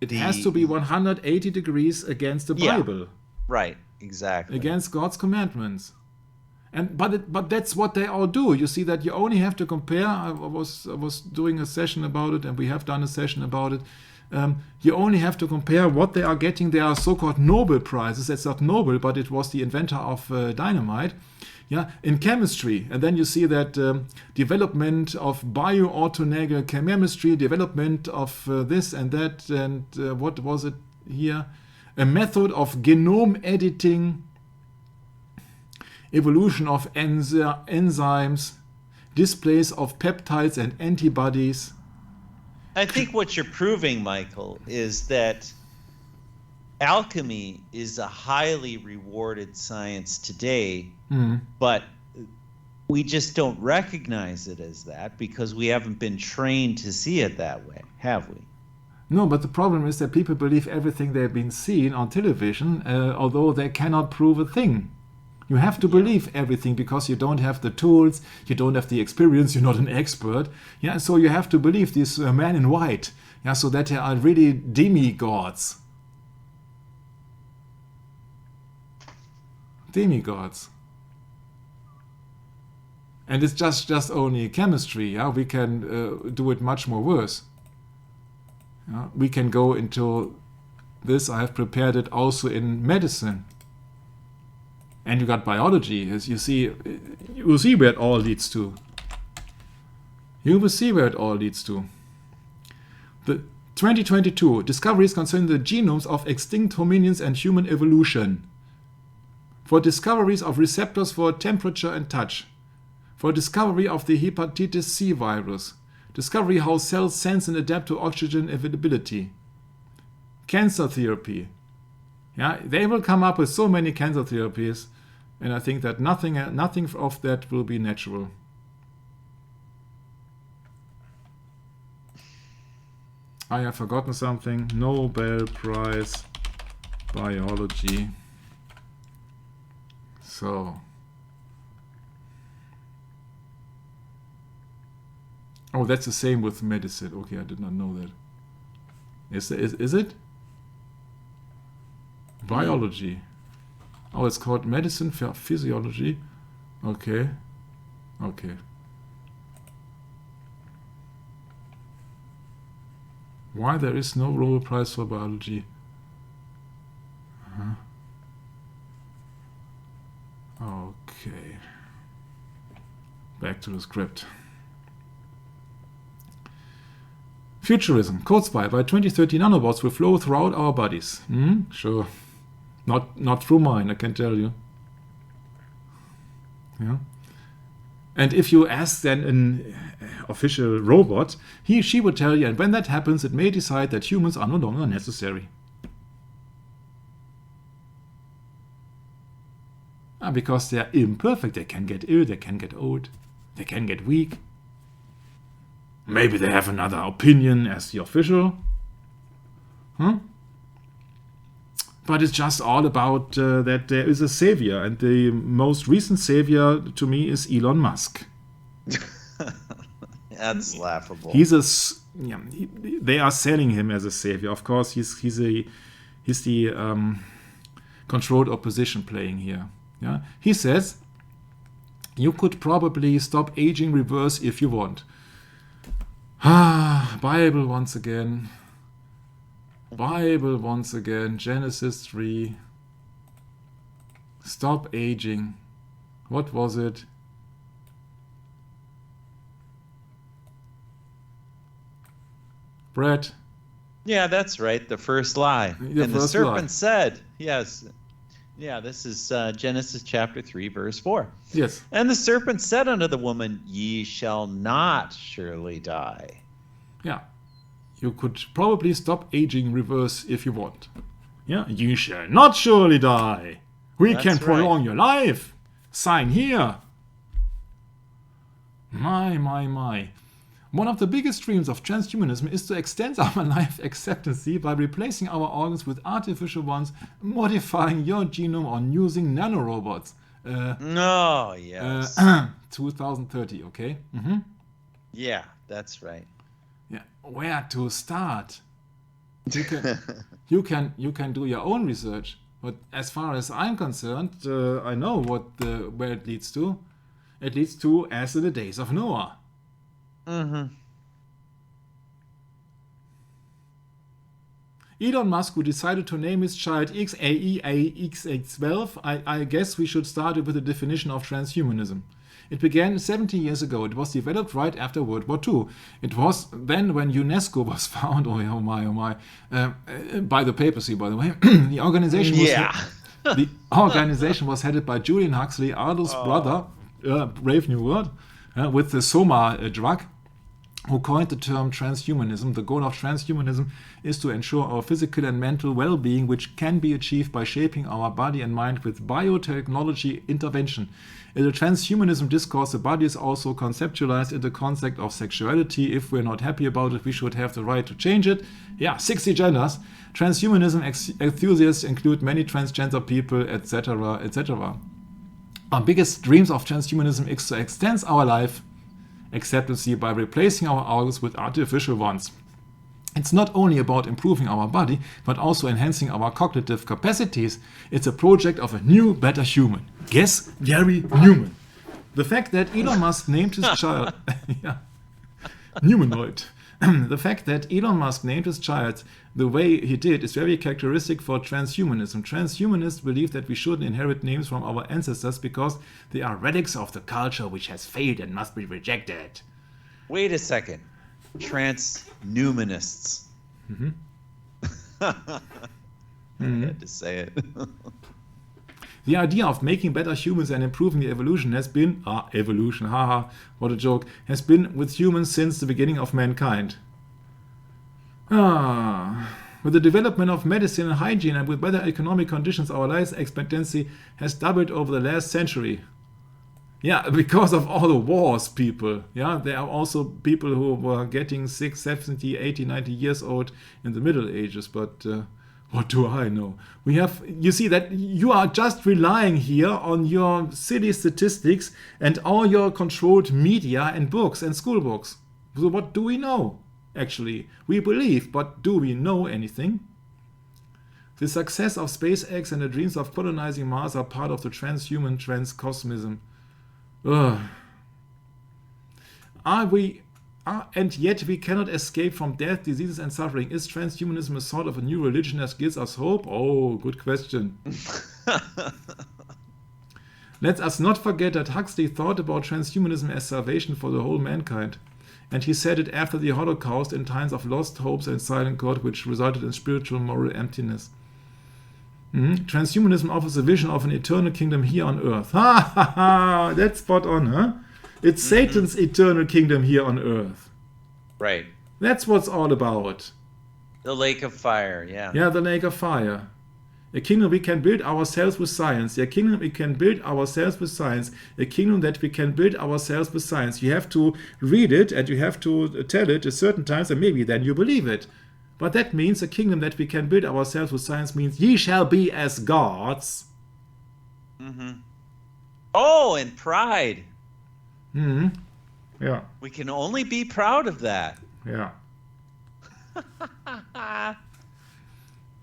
It has to be 180 degrees against the Bible. Right, exactly. Against God's commandments. But that's what they all do. You see that you only have to compare. I was doing a session about it, and we have done a session about it. You only have to compare what they are getting. They are so-called Nobel prizes. That's not Nobel, but it was the inventor of dynamite. Yeah, in chemistry. And then you see that development of bioorthogonal chemistry, development of this and that, and what was it here? A method of genome editing, evolution of enzymes, displays of peptides and antibodies. I think what you're proving, Michael, is that alchemy is a highly rewarded science today, but we just don't recognize it as that because we haven't been trained to see it that way, have we? No, but the problem is that people believe everything they've been seeing on television, although they cannot prove a thing. You have to believe everything because you don't have the tools, you don't have the experience, you're not an expert. Yeah, so you have to believe these men in white. Yeah, so that they are really demigods. Demigods. And it's just only chemistry. Yeah, we can do it much more worse. Yeah, we can go into this. I have prepared it also in medicine. And you got biology, as you will see where it all leads to. You will see where it all leads to. The 2022 discoveries concerning the genomes of extinct hominids and human evolution. For discoveries of receptors for temperature and touch. For discovery of the hepatitis C virus. Discovery how cells sense and adapt to oxygen availability. Cancer therapy. Yeah, they will come up with so many cancer therapies. And I think that nothing of that will be natural. I have forgotten something. Nobel Prize Biology. So. Oh, that's the same with medicine. Okay, I did not know that. Is it? Biology. Oh, it's called medicine for physiology. Okay. Okay. Why there is no Nobel Prize for biology? Okay. Back to the script. Futurism. Code 2. By 2030, nanobots will flow throughout our bodies. Sure. Not through mine, I can tell you. Yeah. And if you ask then an official robot, she would tell you, and when that happens, it may decide that humans are no longer necessary. Because they are imperfect. They can get ill, they can get old, they can get weak. Maybe they have another opinion as the official. But it's just all about that there is a savior. And the most recent savior to me is Elon Musk. That's laughable. They are selling him as a savior. Of course, he's the controlled opposition playing here. Yeah, he says You could probably stop aging, reverse if you want. Bible once again. Bible once again. Genesis 3. Stop aging. What was it? Brett? Yeah, that's right. The first lie. And the serpent said, yes. Yeah, this is Genesis chapter 3, verse 4. Yes. And the serpent said unto the woman, Ye shall not surely die. Yeah. You could probably stop aging, reverse if you want. Yeah. You shall not surely die. We can prolong your life. Sign here. My. One of the biggest dreams of transhumanism is to extend our life expectancy by replacing our organs with artificial ones, modifying your genome, or using nanorobots. Yes. 2030, okay? Yeah, that's right. Yeah, where to start? You can do your own research, but as far as I'm concerned, I know where it leads to. It leads to as in the days of Noah. Elon Musk, who decided to name his child XXL, I guess we should start with the definition of transhumanism. It began 70 years ago. It was developed right after World War II. It was then when UNESCO was found, oh my, by the papacy, by the way. The organization was headed by Julian Huxley, Aldous' brother, brave new word, with the Soma drug, who coined the term transhumanism. The goal of transhumanism is to ensure our physical and mental well-being, which can be achieved by shaping our body and mind with biotechnology intervention. In the transhumanism discourse, the body is also conceptualized in the concept of sexuality. If we're not happy about it, we should have the right to change it. Yeah, 60 genders. Transhumanism enthusiasts include many transgender people, etc., etc. Our biggest dreams of transhumanism is to extend our life expectancy by replacing our organs with artificial ones. It's not only about improving our body, but also enhancing our cognitive capacities. It's a project of a new, better human. Guess Gary Newman. The fact that Elon Musk named his child... Newmanoid. The fact that Elon Musk named his child the way he did is very characteristic for transhumanism. Transhumanists believe that we shouldn't inherit names from our ancestors because they are relics of the culture which has failed and must be rejected. Wait a second. Transhumanists. I had to say it. The idea of making better humans and improving the evolution has been... evolution, haha, what a joke. Has been with humans since the beginning of mankind. With the development of medicine and hygiene and with better economic conditions, our life expectancy has doubled over the last century. Yeah, because of all the wars, people. Yeah, there are also people who were getting 6, 70, 80, 90 years old in the Middle Ages, but... what do I know? You see that you are just relying here on your silly statistics and all your controlled media and books and school books. So what do we know? Actually, we believe, but do we know anything? The success of SpaceX and the dreams of colonizing Mars are part of the transhuman transcosmism. And yet we cannot escape from death, diseases, and suffering. Is transhumanism a sort of a new religion that gives us hope? Oh, good question. Let us not forget that Huxley thought about transhumanism as salvation for the whole mankind. And he said it after the Holocaust in times of lost hopes and silent God, which resulted in spiritual moral emptiness. Transhumanism offers a vision of an eternal kingdom here on earth. Ha ha ha! That's spot on, huh? It's Satan's eternal kingdom here on earth. Right. That's what's all about. The lake of fire, yeah. Yeah, the lake of fire. A kingdom we can build ourselves with science. A kingdom we can build ourselves with science. A kingdom that we can build ourselves with science. You have to read it and you have to tell it a certain times and maybe then you believe it. But that means a kingdom that we can build ourselves with science means ye shall be as gods. Oh, and pride. Yeah. We can only be proud of that. Yeah.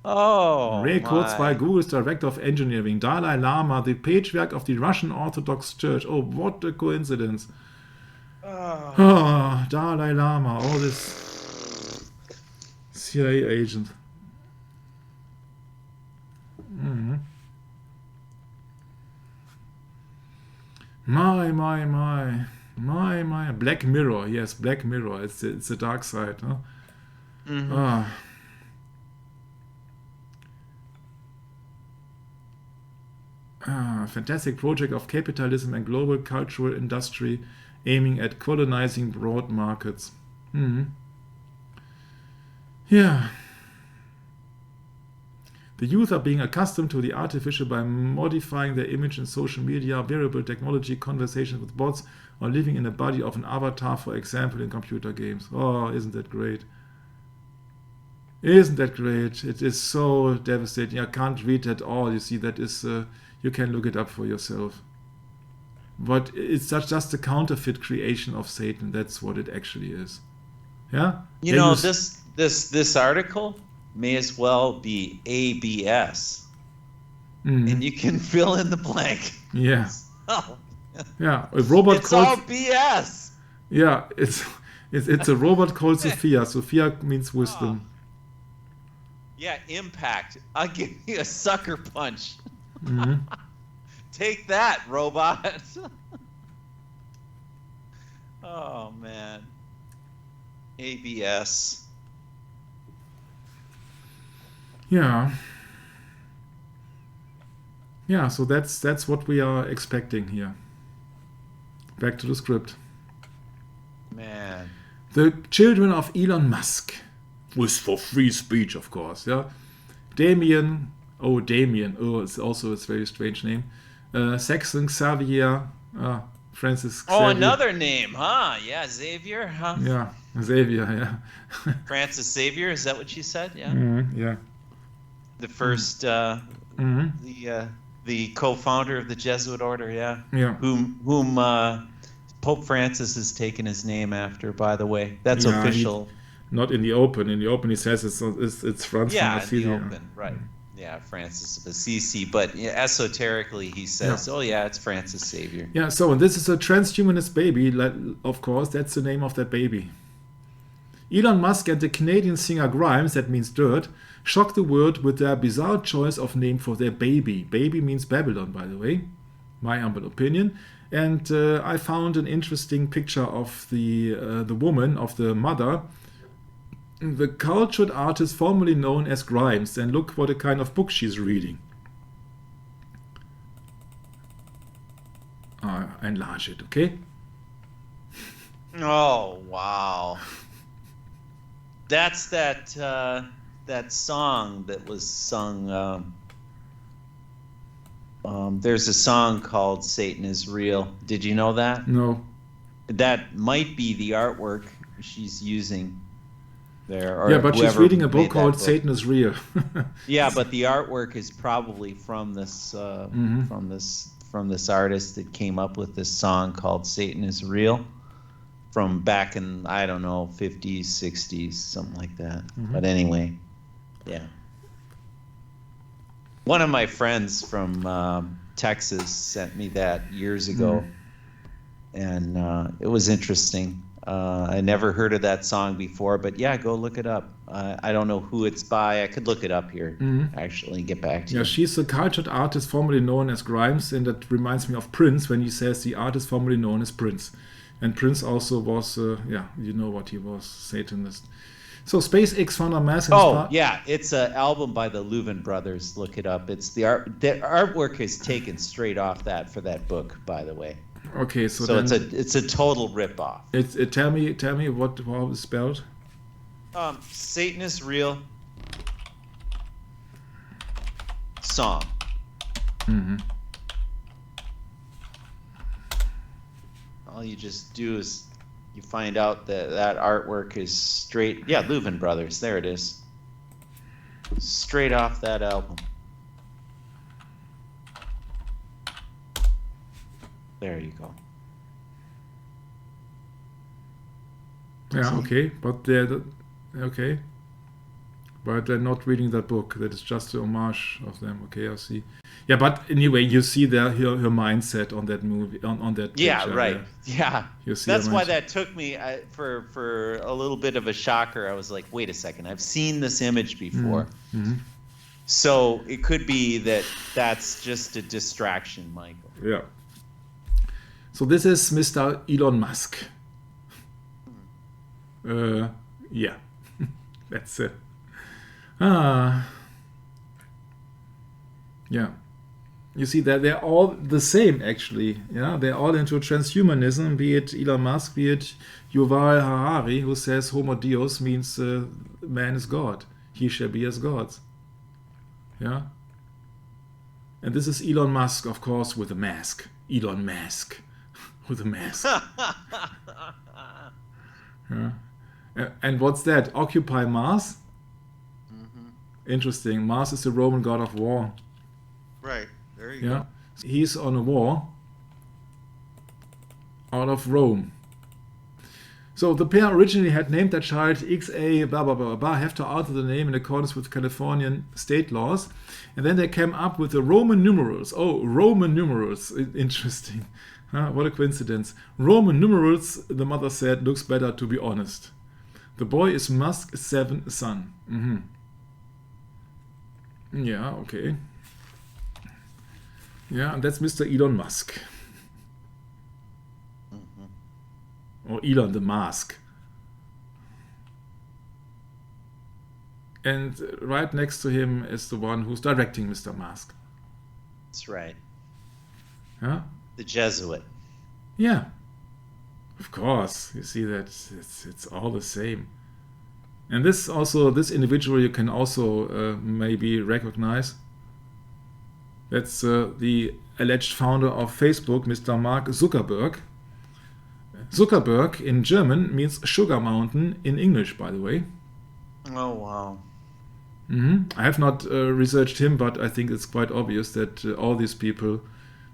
Oh, Ray Kurzweil, my. Google's Director of Engineering. Dalai Lama, the patriarch of the Russian Orthodox Church. Oh, what a coincidence. Oh. Oh, Dalai Lama, all this CIA agent. Mhm. My. Black Mirror, yes, Black Mirror. It's the dark side. Huh? Ah. Fantastic project of capitalism and global cultural industry aiming at colonizing broad markets. Yeah. The youth are being accustomed to the artificial by modifying their image in social media, wearable technology, conversations with bots, or living in the body of an avatar, for example, in computer games. Oh, isn't that great? Isn't that great? It is so devastating. I can't read at all. You see, that is, you can look it up for yourself. But it's just a counterfeit creation of Satan. That's what it actually is. Yeah? You know, this article may as well be ABS. And you can fill in the blank. Yeah. Oh. Yeah. A robot it's called... all BS. Yeah, it's a robot called Sophia. Sophia means wisdom. Oh. Yeah, impact. I'll give you a sucker punch. Take that, robot. Oh, man. ABS. Yeah. Yeah, so that's what we are expecting here. Back to the script. Man. The children of Elon Musk. Was for free speech, of course. Yeah. Damien. Oh, it's also a very strange name. Saxon Xavier. Francis Xavier. Oh, another name, huh? Yeah, Xavier, huh? Yeah, Xavier, yeah. Francis Xavier, is that what you said? Yeah. Yeah. The first, the co-founder of the Jesuit order, yeah. Yeah. Whom Pope Francis has taken his name after, by the way. That's official. Not in the open. In the open, he says it's Francis from Assisi. Yeah, in the open, right. Yeah, Francis of Assisi, but esoterically he says, "Oh yeah, it's Francis Xavier." Yeah, so and this is a transhumanist baby. Of course, that's the name of that baby. Elon Musk and the Canadian singer Grimes, that means dirt, shocked the world with their bizarre choice of name for their baby. Baby means Babylon, by the way. My humble opinion. And I found an interesting picture of the woman, of the mother. The cultured artist formerly known as Grimes, and look what a kind of book she's reading. Enlarge it, okay? Oh wow, that's that song that was sung. There's a song called "Satan is Real." Did you know that? No. That might be the artwork she's using. There, yeah, but she's reading a book called "Satan is Real." Yeah, but the artwork is probably from this from this artist that came up with this song called "Satan is Real," from back in, I don't know, 50s, 60s, something like that. But anyway, yeah. One of my friends from Texas sent me that years ago, and it was interesting. I never heard of that song before, but yeah, go look it up. I don't know who it's by. I could look it up here, actually, and get back to you. Yeah, she's a cultured artist formerly known as Grimes, and that reminds me of Prince when he says the artist formerly known as Prince. And Prince also was, you know what he was, Satanist. So SpaceX found a mass. Yeah, it's an album by the Leuven brothers. Look it up. It's the artwork is taken straight off that for that book, by the way. Okay, so then, it's a total ripoff. Tell me how it's spelled. Satan is Real song. All you just do is you find out that artwork is straight. Yeah, Leuven brothers. There it is. Straight off that album. There you go. Yeah, okay, but okay. but I'm not reading that book. That is just a homage of them. Okay, I see. Yeah, but anyway, you see there her mindset on that movie, on that picture. Yeah, right. Yeah. You see That's her why mindset. that took me for a little bit of a shocker. I was like, wait a second, I've seen this image before. So it could be that that's just a distraction, Michael. Yeah. So this is Mr. Elon Musk. Yeah, that's it. Yeah. You see that they're all the same, actually. Yeah, they're all into transhumanism, be it Elon Musk, be it Yuval Harari, who says Homo Deus means man is God. He shall be as gods. Yeah. And this is Elon Musk, of course, with a mask. Elon Musk with a mask. Yeah. And what's that? Occupy Mars? Interesting. Mars is the Roman god of war. Right. There you Yeah. He's on a war out of Rome. So the pair originally had named their child XA blah blah blah blah, have to alter the name in accordance with Californian state laws. And then they came up with the Roman numerals. Oh, Roman numerals. Interesting. Huh? What a coincidence. Roman numerals, the mother said, looks better, to be honest. The boy is Musk 7 son. Yeah, okay. Yeah, and that's Mr. Elon Musk. Or Elon the Mask. And right next to him is the one who's directing Mr. Musk. That's right. Huh? The Jesuit. Yeah. Of course. You see that it's all the same. And this individual you can also maybe recognize. That's the alleged founder of Facebook, Mr. Mark Zuckerberg. Zuckerberg in German means sugar mountain in English, by the way. Oh, wow. I have not researched him, but I think it's quite obvious that all these people,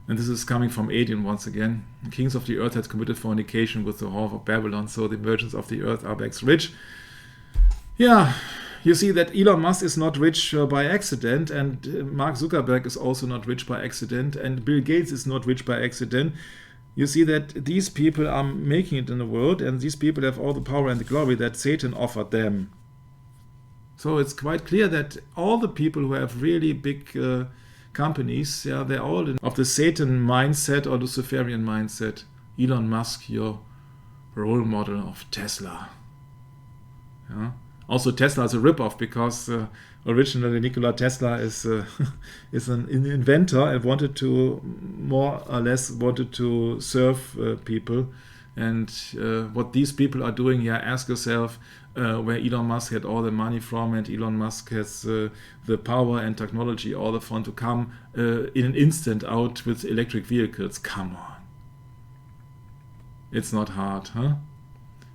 and this is coming from Adrian once again, the kings of the earth had committed fornication with the whore of Babylon, so the merchants of the earth are back rich. Yeah, you see that Elon Musk is not rich by accident, and Mark Zuckerberg is also not rich by accident, and Bill Gates is not rich by accident. You see that these people are making it in the world, and these people have all the power and the glory that Satan offered them. So it's quite clear that all the people who have really big companies, yeah, they're all of the Satan mindset or Luciferian mindset. Elon Musk, your role model of Tesla. Yeah. Also, Tesla is a ripoff because originally Nikola Tesla is an inventor and wanted to more or less serve people. And what these people are doing, yeah, ask yourself where Elon Musk had all the money from, and Elon Musk has the power and technology, all the fun to come in an instant out with electric vehicles. Come on. It's not hard, huh?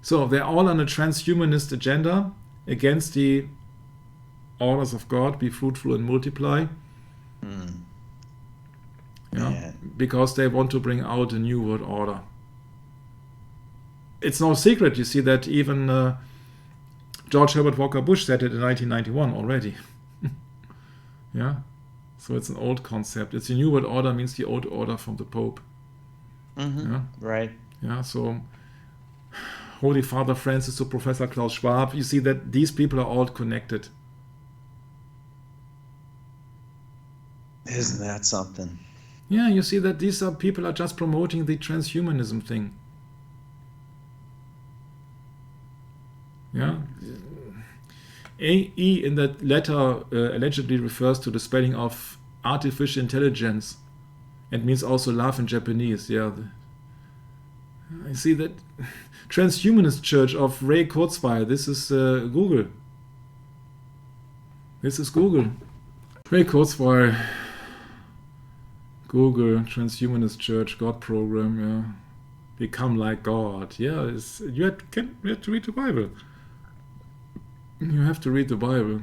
So they're all on a transhumanist agenda against the orders of God, be fruitful and multiply. Yeah, because they want to bring out a new world order. It's no secret, you see, that even George Herbert Walker Bush said it in 1991 already. Yeah, so it's an old concept. It's a new world order means the old order from the Pope. Yeah? Right. Yeah, so Holy Father Francis to Professor Klaus Schwab, you see that these people are all connected. Isn't that something? Yeah, you see that these people are just promoting the transhumanism thing. Yeah. AE in that letter allegedly refers to the spelling of artificial intelligence and means also love in Japanese. Yeah. I see that transhumanist church of Ray Kurzweil. This is Google. This is Google. Ray Kurzweil. Google transhumanist church God program. Yeah. Become like God. Yeah. You have to read the Bible. You have to read the Bible.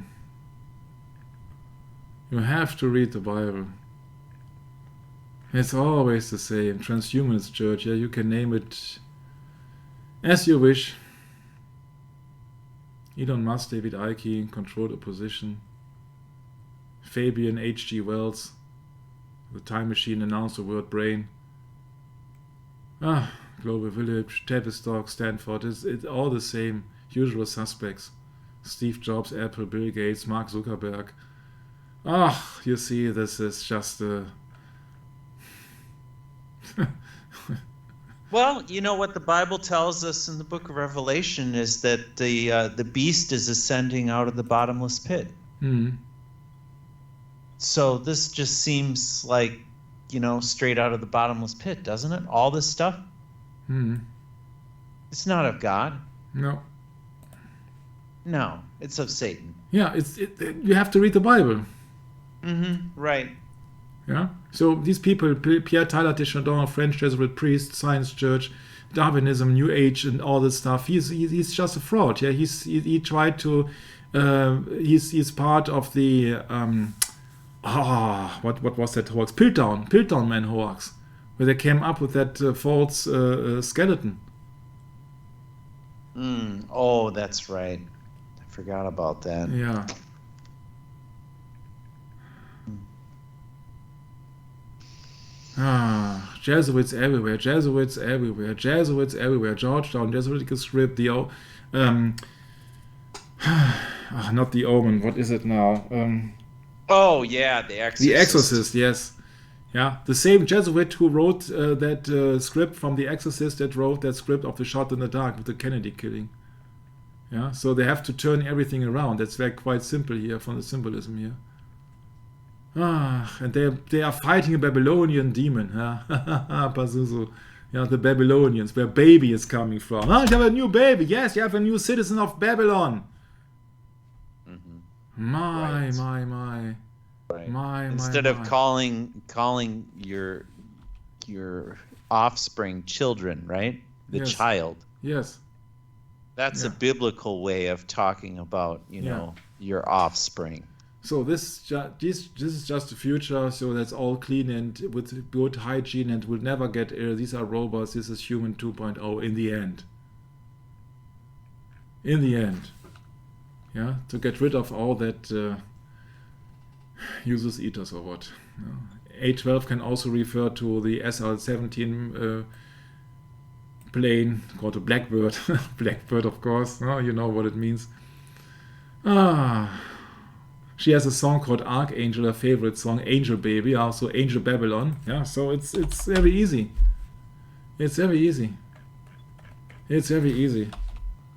You have to read the Bible. It's always the same. Transhumanist church, yeah, you can name it as you wish. Elon Musk, David Icke, controlled opposition. Fabian H.G. Wells, The Time Machine announced the word brain. Global Village, Tavistock, Stanford, it's all the same. Usual suspects. Steve Jobs, Apple, Bill Gates, Mark Zuckerberg. You see, this is just a... Well, you know what the Bible tells us in the book of Revelation is that the beast is ascending out of the bottomless pit. So this just seems like, straight out of the bottomless pit, doesn't it? All this stuff. It's not of God. No, it's of Satan. Yeah, you have to read the Bible. Right. Yeah. So these people, Pierre Tyler de Chardin, French Jesuit priest, Science Church, Darwinism, New Age, and all this stuff. He's just a fraud. Yeah. He tried to. He's part of the. What was that hoax? Piltdown Man hoax, where they came up with that false skeleton. Oh, that's right. I forgot about that. Yeah. Jesuits everywhere. Georgetown, Jesuitical script, not the Omen, what is it now? Oh, yeah, The Exorcist. The Exorcist, yes. Yeah, the same Jesuit who wrote that script from The Exorcist that wrote that script of The Shot in the Dark with the Kennedy killing. Yeah, so they have to turn everything around. That's quite simple here from the symbolism here. And they are fighting a Babylonian demon. Pazuzu. Yeah, the Babylonians, where baby is coming from. You have a new baby. Yes, you have a new citizen of Babylon. My. Instead of calling your offspring children, right? The child. Yes. That's a biblical way of talking about, your offspring. So this is just the future. So that's all clean and with good hygiene and will never get ill. These are robots. This is human 2.0 in the end. Yeah, to get rid of all that uses ethos or what. A12 can also refer to the SL-17 plane called a Blackbird. Blackbird, of course. You know what it means. She has a song called Archangel, her favorite song, Angel Baby, also Angel Babylon. Yeah, so it's very easy.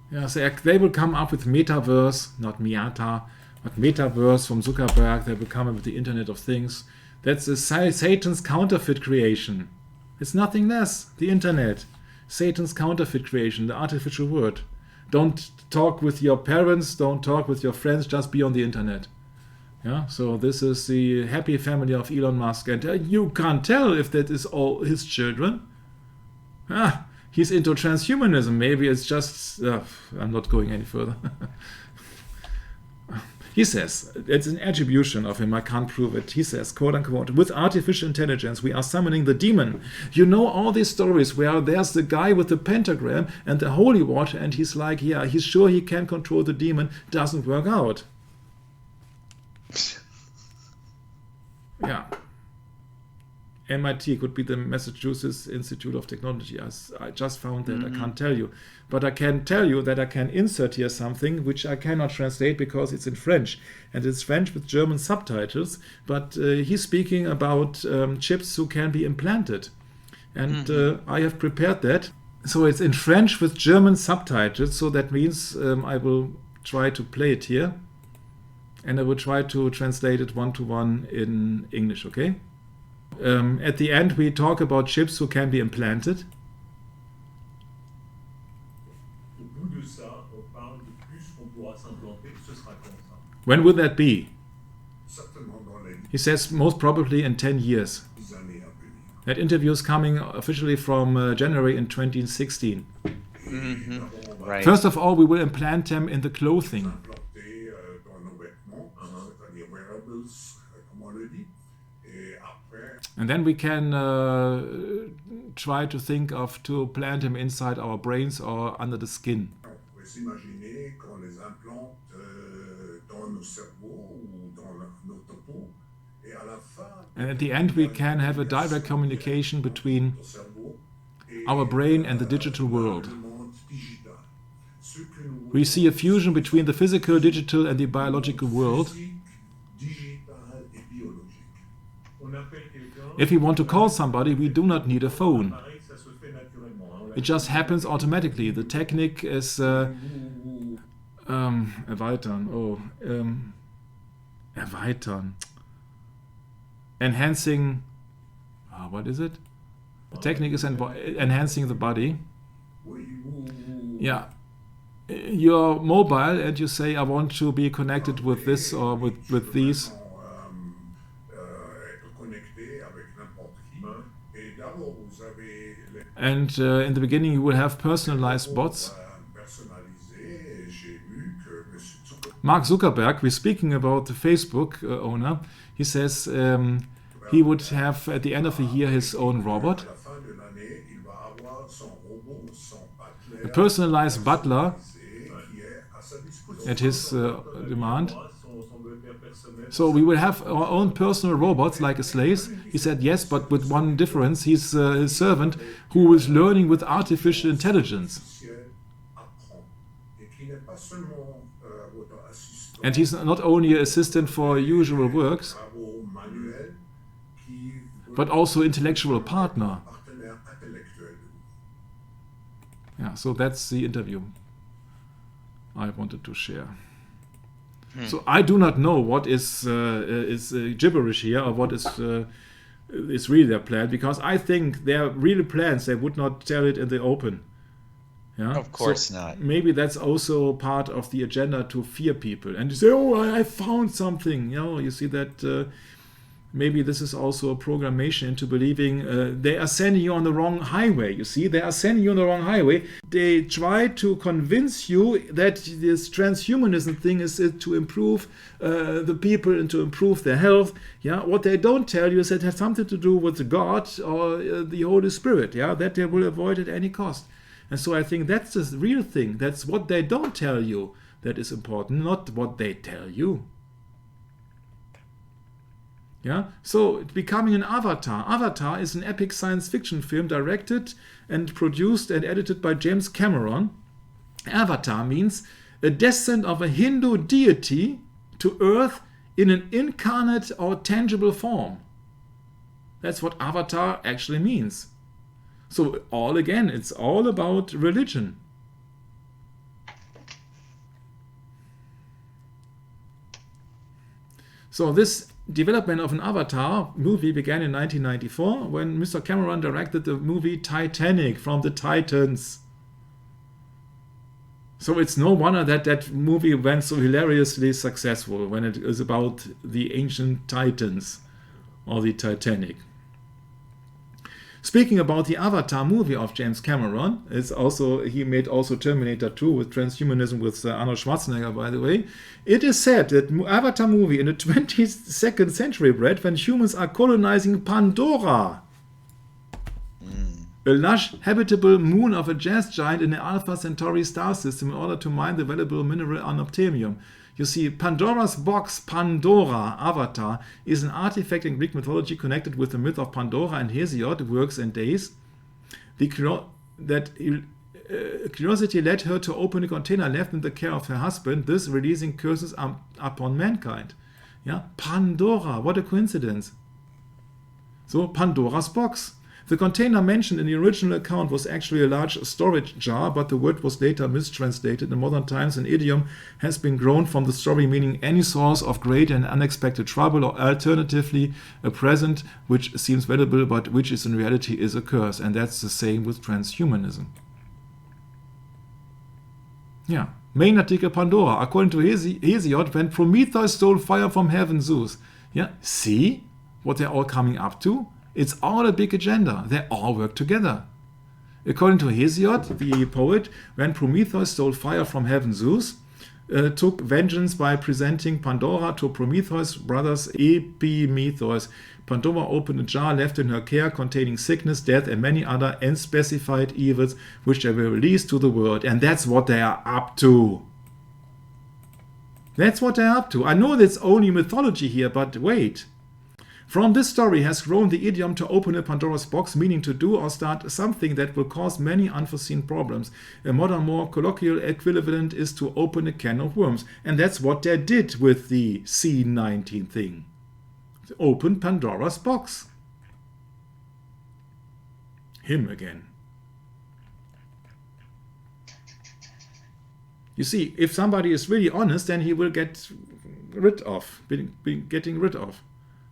Yeah, so they will come up with metaverse, not Miata, but metaverse from Zuckerberg. They will come up with the Internet of Things. That's Satan's counterfeit creation. It's nothing less. The Internet, Satan's counterfeit creation, the artificial word. Don't talk with your parents. Don't talk with your friends. Just be on the Internet. Yeah, so this is the happy family of Elon Musk, and you can't tell if that is all his children. He's into transhumanism. Maybe it's just... I'm not going any further. He says, it's an attribution of him, I can't prove it. He says, quote unquote, with artificial intelligence we are summoning the demon. You know all these stories where there's the guy with the pentagram and the holy water, and he's like, yeah, he's sure he can control the demon. Doesn't work out. Yeah. MIT could be the Massachusetts Institute of Technology. I just found that. I can't tell you. But I can tell you that I can insert here something which I cannot translate because it's in French. And it's French with German subtitles. But he's speaking about chips who can be implanted. And I have prepared that. So it's in French with German subtitles. So that means I will try to play it here. And I will try to translate it one-to-one in English, okay? At the end, we talk about chips who can be implanted. When will that be? He says most probably in 10 years. That interview is coming officially from January in 2016. Right. First of all, we will implant them in the clothing. And then we can try to think of to plant him inside our brains or under the skin. s'imaginer qu'on les implante dans nos cerveaux ou dans nos topos. Et à la fin, And at the end, we can have a direct communication between our brain and the digital world. We see a fusion between the physical, digital, and the biological world. If we want to call somebody, we do not need a phone. It just happens automatically. The technique is erweitern. Erweitern. Enhancing. What is it? The technique is enhancing the body. Yeah. You're mobile and you say, I want to be connected with this or with these. And in the beginning you will have personalized bots. Mark Zuckerberg, we're speaking about the Facebook owner, he says he would have at the end of the year his own robot. A personalized butler at his demand. So we will have our own personal robots like a slave. He said yes, but with one difference. He's a servant who is learning with artificial intelligence. And he's not only an assistant for usual works, but also intellectual partner. Yeah, so that's the interview I wanted to share. So I do not know what is gibberish here or what is really their plan, because I think their real plans, they would not tell it in the open. Yeah? Of course not. Maybe that's also part of the agenda to fear people. And you say, oh, I found something. You know, you see that maybe this is also a programmation into believing they are sending you on the wrong highway. You see, they are sending you on the wrong highway. They try to convince you that this transhumanism thing is to improve the people and to improve their health. Yeah, what they don't tell you is that it has something to do with the God or the Holy Spirit. Yeah, that they will avoid at any cost. And so I think that's the real thing. That's what they don't tell you that is important, not what they tell you. Yeah, so becoming an avatar. Avatar is an epic science fiction film directed and produced and edited by James Cameron. Avatar means a descent of a Hindu deity to Earth in an incarnate or tangible form. That's what avatar actually means. So it's all about religion. So this development of an Avatar movie began in 1994 when Mr. Cameron directed the movie Titanic from the Titans. So it's no wonder that that movie went so hilariously successful when it is about the ancient Titans or the Titanic. Speaking about the Avatar movie of James Cameron, he made also Terminator 2 with transhumanism with Arnold Schwarzenegger, by the way. It is said that Avatar movie in the 22nd century bred when humans are colonizing Pandora, a lush habitable moon of a gas giant in the Alpha Centauri star system, in order to mine the valuable mineral unobtainium. You see, Pandora's box, Pandora, Avatar, is an artifact in Greek mythology connected with the myth of Pandora and Hesiod, works and days. Curiosity led her to open a container left in the care of her husband, thus releasing curses upon mankind. Yeah, Pandora, what a coincidence. So, Pandora's box. The container mentioned in the original account was actually a large storage jar, but the word was later mistranslated. In modern times, an idiom has been grown from the story meaning any source of great and unexpected trouble, or alternatively, a present which seems valuable but which is in reality is a curse. And that's the same with transhumanism. Yeah. Main article Pandora. According to Hesiod, when Prometheus stole fire from heaven, Zeus. Yeah. See what they're all coming up to? It's all a big agenda. They all work together. According to Hesiod, the poet, when Prometheus stole fire from heaven, Zeus, took vengeance by presenting Pandora to Prometheus' brothers Epimetheus. Pandora opened a jar left in her care containing sickness, death, and many other unspecified evils which they will release to the world. And that's what they are up to. That's what they're up to. I know that's only mythology here, but wait. From this story has grown the idiom to open a Pandora's box, meaning to do or start something that will cause many unforeseen problems. A modern, more colloquial equivalent is to open a can of worms. And that's what they did with the C19 thing. Open Pandora's box. Him again. You see, if somebody is really honest, then he will get rid of, getting rid of.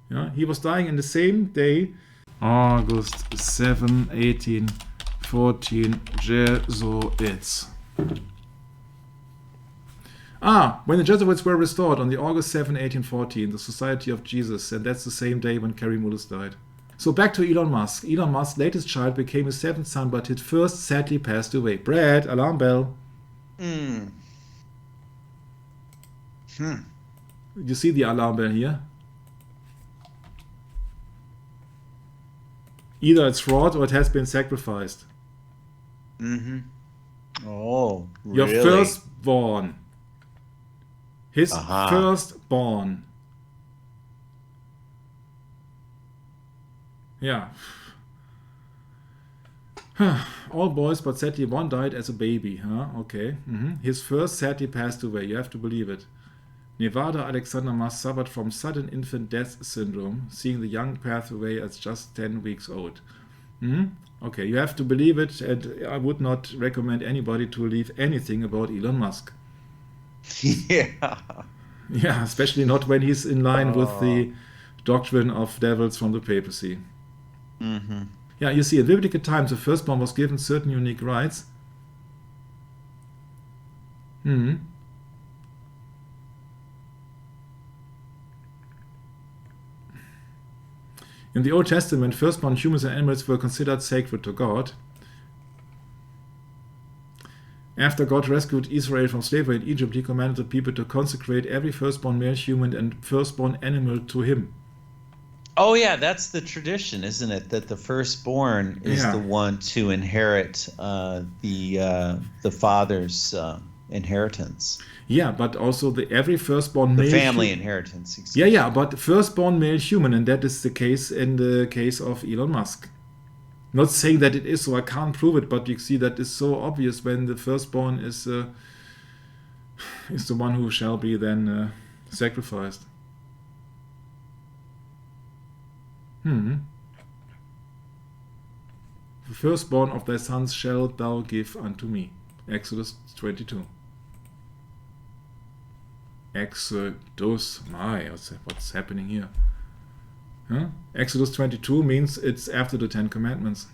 Yeah, he was dying in the same day, August 7, 1814, Jesuits. When the Jesuits were restored on the August 7, 1814, the Society of Jesus, and that's the same day when Carrie Mullis died. So back to Elon Musk. Elon Musk's latest child became his seventh son, but his first sadly passed away. Brad, alarm bell. You see the alarm bell here? Either it's fraud or it has been sacrificed. Oh, Your really? firstborn. His firstborn. Yeah. All boys, but sadly one died as a baby. Okay. His first sadly passed away. You have to believe it. Nevada Alexander Musk suffered from sudden infant death syndrome, seeing the young pass away as just 10 weeks old. Okay, you have to believe it, and I would not recommend anybody to believe anything about Elon Musk. Yeah. Yeah, especially not when he's in line with the doctrine of devils from the papacy. Yeah, you see, in biblical times, the firstborn was given certain unique rights. In the Old Testament, firstborn humans and animals were considered sacred to God. After God rescued Israel from slavery in Egypt, he commanded the people to consecrate every firstborn male human and firstborn animal to him. Oh yeah, that's the tradition, isn't it? That the firstborn is the one to inherit the father's inheritance. Yeah, but also every firstborn male... The family inheritance. Yeah, but firstborn male human, and that is the case in the case of Elon Musk. Not saying that it is, so I can't prove it, but you see that is so obvious when the firstborn is the one who shall be then sacrificed. The firstborn of thy sons shalt thou give unto me. Exodus 22. Exodus, what's happening here? Exodus 22 means it's after the Ten Commandments.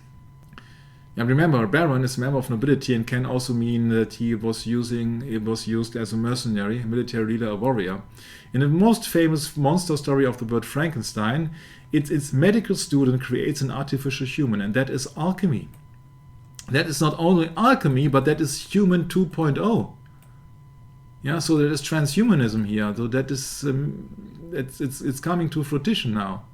And remember, a baron is a member of nobility and can also mean that he was used as a mercenary, a military leader, a warrior. In the most famous monster story of the bird Frankenstein, its medical student creates an artificial human, and that is alchemy. That is not only alchemy, but that is human 2.0. Yeah, so there is transhumanism here. So that is it's coming to fruition now.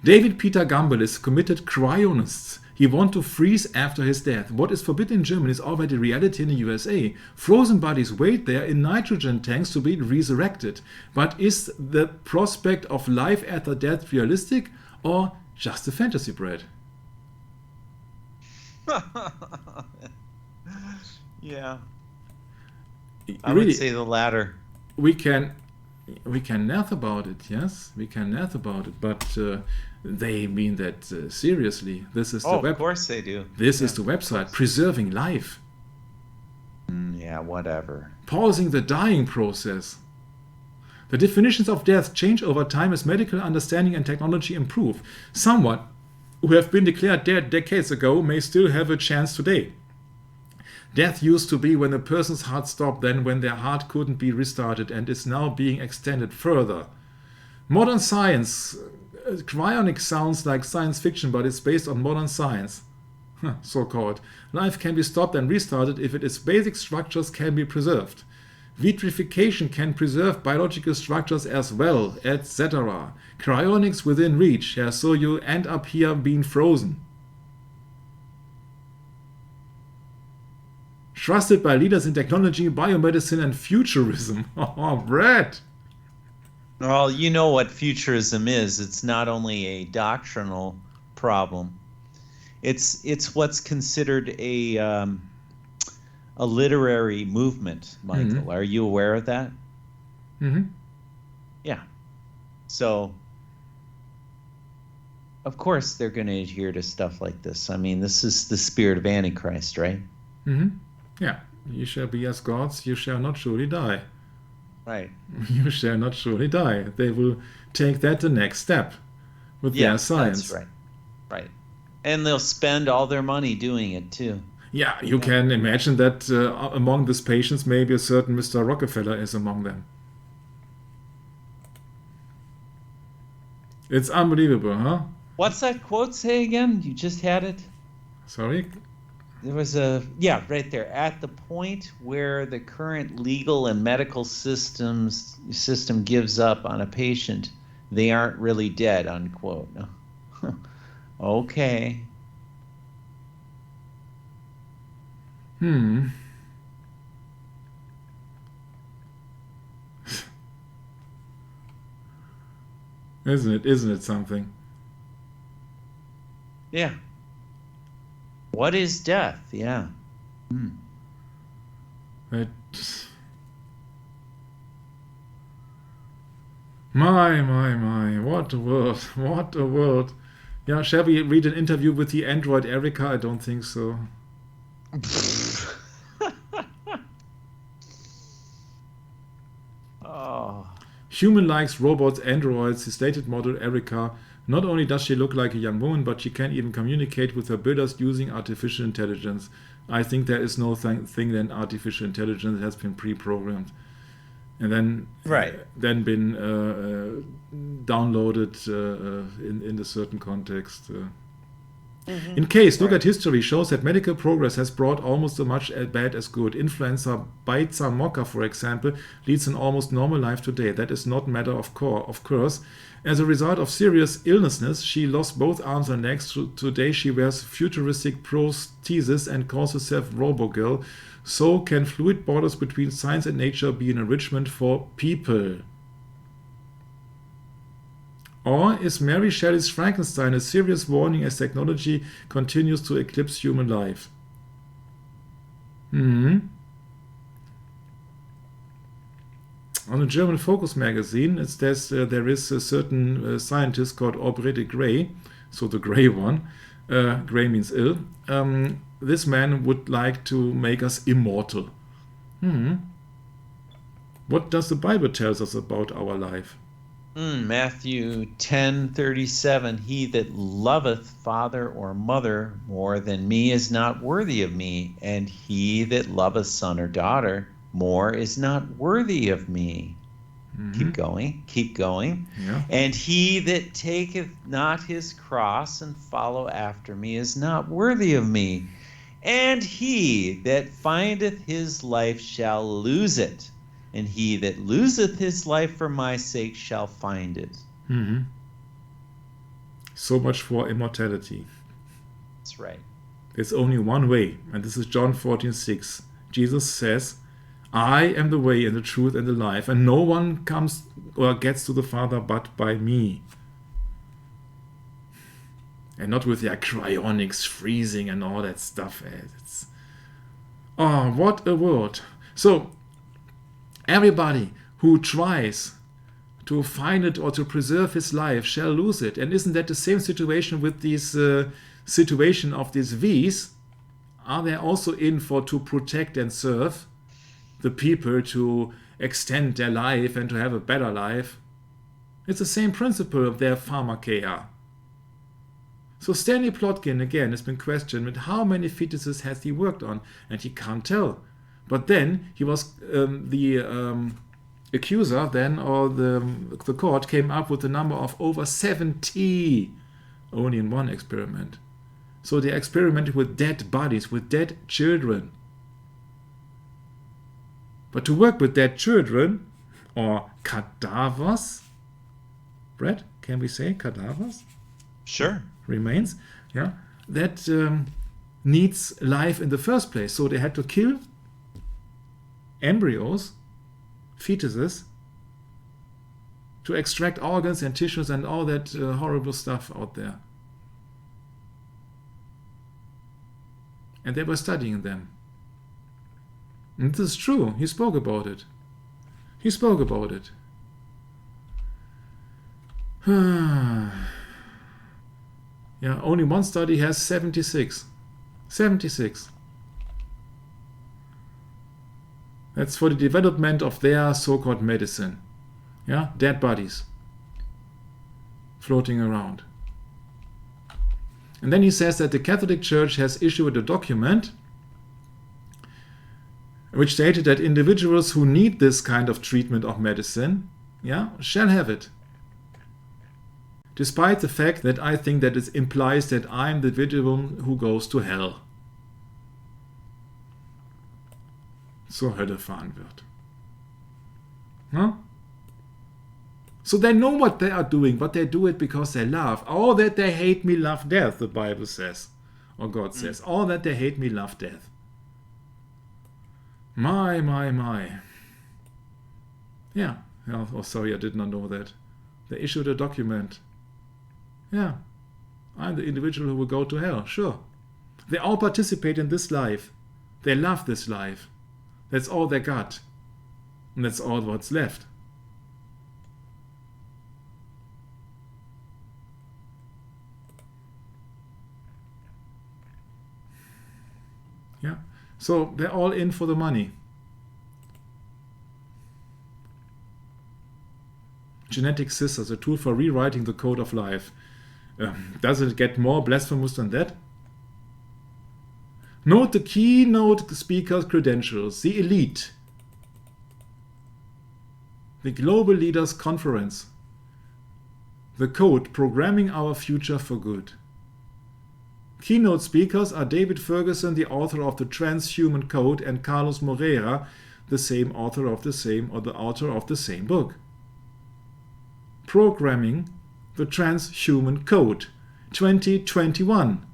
David Peter Gamble is committed cryonist. He wants to freeze after his death. What is forbidden in Germany is already reality in the USA. Frozen bodies wait there in nitrogen tanks to be resurrected. But is the prospect of life after death realistic or just a fantasy, Brad? Yeah. I would say the latter. We can laugh about it, yes, we can laugh about it, but they mean that seriously. This is of course they do. This is the website, preserving life. Yeah, whatever. Pausing the dying process. The definitions of death change over time as medical understanding and technology improve. Someone who have been declared dead decades ago may still have a chance today. Death used to be when a person's heart stopped, then when their heart couldn't be restarted, and is now being extended further. Modern science, cryonic sounds like science fiction, but it's based on modern science. so-called. Life can be stopped and restarted if its basic structures can be preserved. Vitrification can preserve biological structures as well, etc. Cryonics within reach, yeah, so you end up here being frozen. Trusted by leaders in technology, biomedicine, and futurism. Oh, Brett! Well, you know what futurism is. It's not only a doctrinal problem. It's what's considered a literary movement, Michael. Mm-hmm. Are you aware of that? Mm-hmm. Yeah. So, of course, they're going to adhere to stuff like this. I mean, this is the spirit of Antichrist, right? Mm-hmm. Yeah. You shall be as gods, you shall not surely die. Right. You shall not surely die. They will take that the next step with their science. That's right. Right. And they'll spend all their money doing it, too. Yeah, you can imagine that among these patients, maybe a certain Mr. Rockefeller is among them. It's unbelievable, huh? What's that quote say again? You just had it? Sorry? There was right there. At the point where the current legal and medical system gives up on a patient, they aren't really dead, unquote. Okay. Isn't it something? Yeah. What is death? Yeah. My, what a world, what a world. Yeah, shall we read an interview with the android Erica? I don't think so. Oh. Human likes robots, androids. The stated model Erica. Not only does she look like a young woman, but she can even communicate with her builders using artificial intelligence. I think there is no thing than artificial intelligence. It has been pre-programmed. And then been downloaded in a certain context. In case, look at history, shows that medical progress has brought almost as much bad as good. Influenza Beiza Mocca, for example, leads an almost normal life today. That is not matter of course. As a result of serious illnesses, she lost both arms and legs. Today she wears futuristic prostheses and calls herself Robogirl. So can fluid borders between science and nature be an enrichment for people? Or is Mary Shelley's Frankenstein a serious warning as technology continues to eclipse human life? On a German Focus magazine, it says there is a certain scientist called Aubrey de Grey, so the grey one. Grey means ill. This man would like to make us immortal. What does the Bible tell us about our life? Matthew 10:37, he that loveth father or mother more than me is not worthy of me, and he that loveth son or daughter more is not worthy of me. Keep going. Yeah. And he that taketh not his cross and follow after me is not worthy of me. And he that findeth his life shall lose it, and he that loseth his life for my sake shall find it. So much for immortality. That's right. There's only one way, and this is John 14:6. Jesus says, I am the way and the truth and the life, and no one comes or gets to the Father but by me. And not with their cryonics, freezing and all that stuff. What a world. So, everybody who tries to find it or to preserve his life shall lose it. And isn't that the same situation with this situation of these V's? Are they also in for to protect and serve the people, to extend their life and to have a better life? It's the same principle of their pharmakeia. So Stanley Plotkin, again, has been questioned with how many fetuses has he worked on, and he can't tell. But then he was the accuser then, or the court came up with a number of over 70 only in one experiment. So they experimented with dead bodies, with dead children. But to work with dead children, or cadavers, Brett, can we say cadavers? Sure. Remains, yeah, that needs life in the first place. So they had to kill embryos, fetuses, to extract organs and tissues and all that horrible stuff out there. And they were studying them. And this is true. He spoke about it. He spoke about it. Yeah, only one study has 76. 76. That's for the development of their so-called medicine. Yeah, dead bodies floating around. And then he says that the Catholic Church has issued a document which stated that individuals who need this kind of treatment of medicine, yeah, shall have it. Despite the fact that I think that it implies that I'm the individual who goes to hell. Zur Hölle fahren wird. Huh? So they know what they are doing, but they do it because they love. All that they hate me, love death, the Bible says. Or God says. All that they hate me, love death. My. Yeah. Oh, sorry, I did not know that. They issued a document. Yeah. I'm the individual who will go to hell. Sure. They all participate in this life. They love this life. That's all they got. And that's all what's left. Yeah. So they're all in for the money. Genetic scissors, a tool for rewriting the code of life. Does it get more blasphemous than that? Note the keynote speaker's credentials. The elite. The Global Leaders Conference. The code, Programming Our Future for Good. Keynote speakers are David Ferguson, the author of the Transhuman Code, and Carlos Moreira, the same author of the same, or the author of the same book. Programming the Transhuman Code, 2021.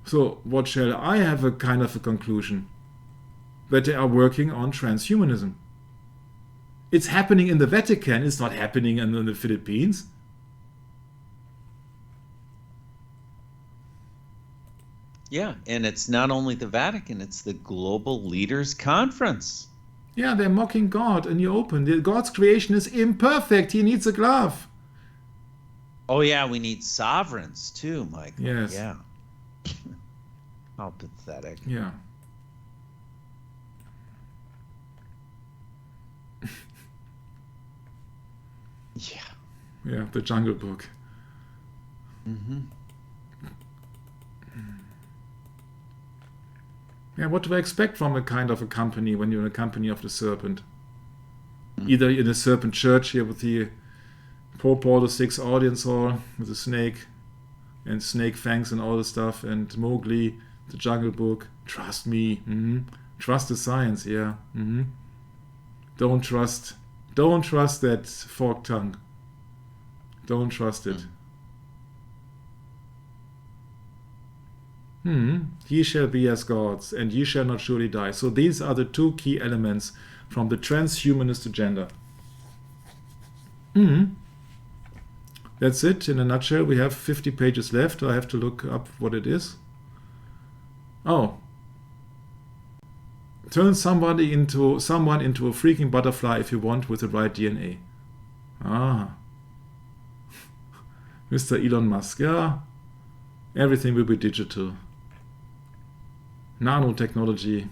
So what shall I have a kind of a conclusion? That they are working on transhumanism. It's happening in the Vatican, it's not happening in the Philippines. Yeah, and it's not only the Vatican, it's the Global Leaders Conference. Yeah, they're mocking God in the open. God's creation is imperfect. He needs a glove. Oh yeah, we need sovereigns too, Michael. Yes. Yeah. How pathetic. Yeah. Yeah. Yeah, the Jungle Book. Mm-hmm. Yeah, what do I expect from a kind of a company when you're in a company of the serpent? Either in a serpent church here with the Pope Paul VI audience hall with the snake and snake fangs and all the stuff, and Mowgli, the Jungle Book. Trust me. Trust the science. Yeah. Don't trust that forked tongue. Don't trust it. Ye shall be as gods, and ye shall not surely die. So these are the two key elements from the transhumanist agenda. That's it in a nutshell. We have 50 pages left. I have to look up what it is. Oh. Turn someone into a freaking butterfly if you want with the right DNA. Ah. Mr. Elon Musk, yeah. Everything will be digital. Nanotechnology,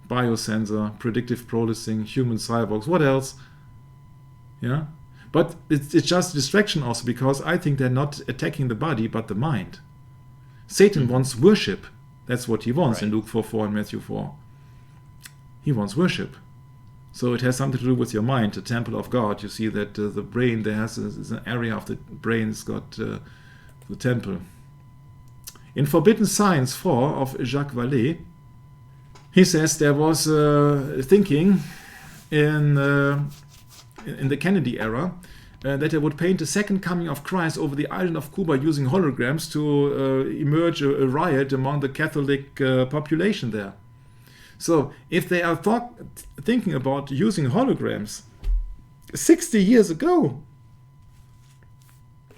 biosensor, predictive processing, human cyborgs, what else? Yeah? But it's just a distraction also, because I think they're not attacking the body but the mind. Satan wants worship. That's what he wants in Luke 4:4 and Matthew 4. He wants worship. So it has something to do with your mind, the temple of God. You see that the brain, is an area of the brain has got the temple. In Forbidden Science 4 of Jacques Vallée, he says there was thinking in the Kennedy era that they would paint the second coming of Christ over the island of Cuba using holograms to emerge a riot among the Catholic population there. So if they are thinking about using holograms 60 years ago,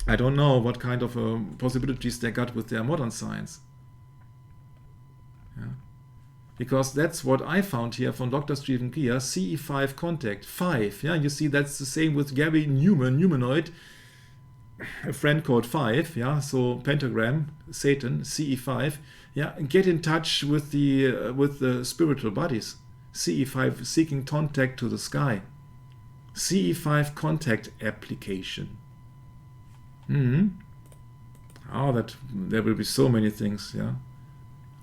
I don't know what kind of possibilities they got with their modern science. Yeah. Because that's what I found here from Dr. Stephen Greer, CE5 contact, 5. Yeah, you see that's the same with Gary Newman, humanoid, a friend called 5. Yeah, so pentagram, Satan, CE5. Yeah, get in touch with the spiritual bodies. CE5 seeking contact to the sky. CE5 contact application. Oh, that there will be so many things, yeah.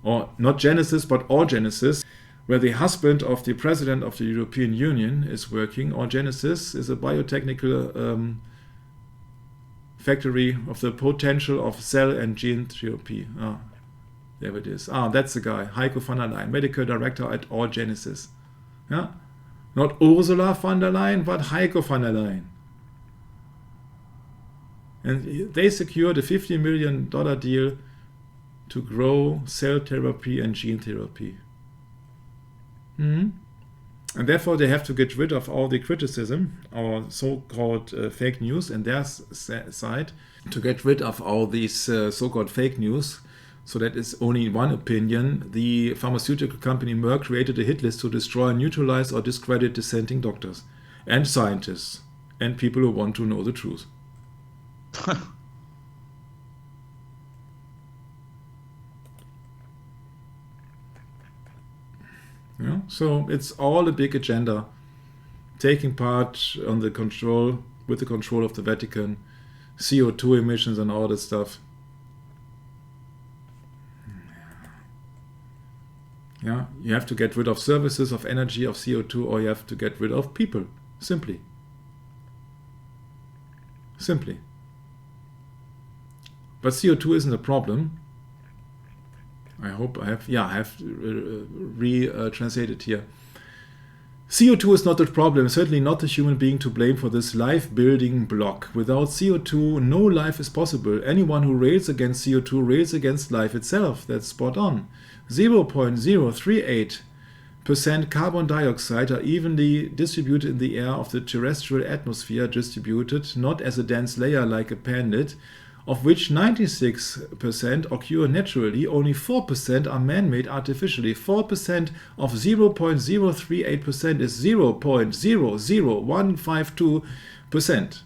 Or not Genesis, but All Genesis, where the husband of the president of the European Union is working. All Genesis is a biotechnical factory of the potential of cell and gene therapy. Ah, there it is. Ah, that's the guy, Heiko van der Leyen, medical director at All Genesis. Yeah, not Ursula von der Leyen, but Heiko van der Leyen. And they secured a $50 million deal to grow cell therapy and gene therapy. And therefore they have to get rid of all the criticism, or so-called fake news, and their side, to get rid of all these so-called fake news. So that is only one opinion. The pharmaceutical company Merck created a hit list to destroy, neutralize, or discredit dissenting doctors and scientists and people who want to know the truth. Yeah, so it's all a big agenda, taking part on the control, with the control of the Vatican, CO2 emissions and all that stuff. Yeah, you have to get rid of services, of energy, of CO2, or you have to get rid of people, simply. Simply. But CO2 isn't a problem. I hope I have, yeah, I have translated here. CO2 is not the problem, certainly not the human being to blame for this life-building block. Without CO2, no life is possible. Anyone who rails against CO2 rails against life itself. That's spot on. 0.038% carbon dioxide are evenly distributed in the air of the terrestrial atmosphere, distributed not as a dense layer like a pan lid, of which 96% occur naturally, only 4% are man-made artificially. 4% of 0.038% is 0.00152%.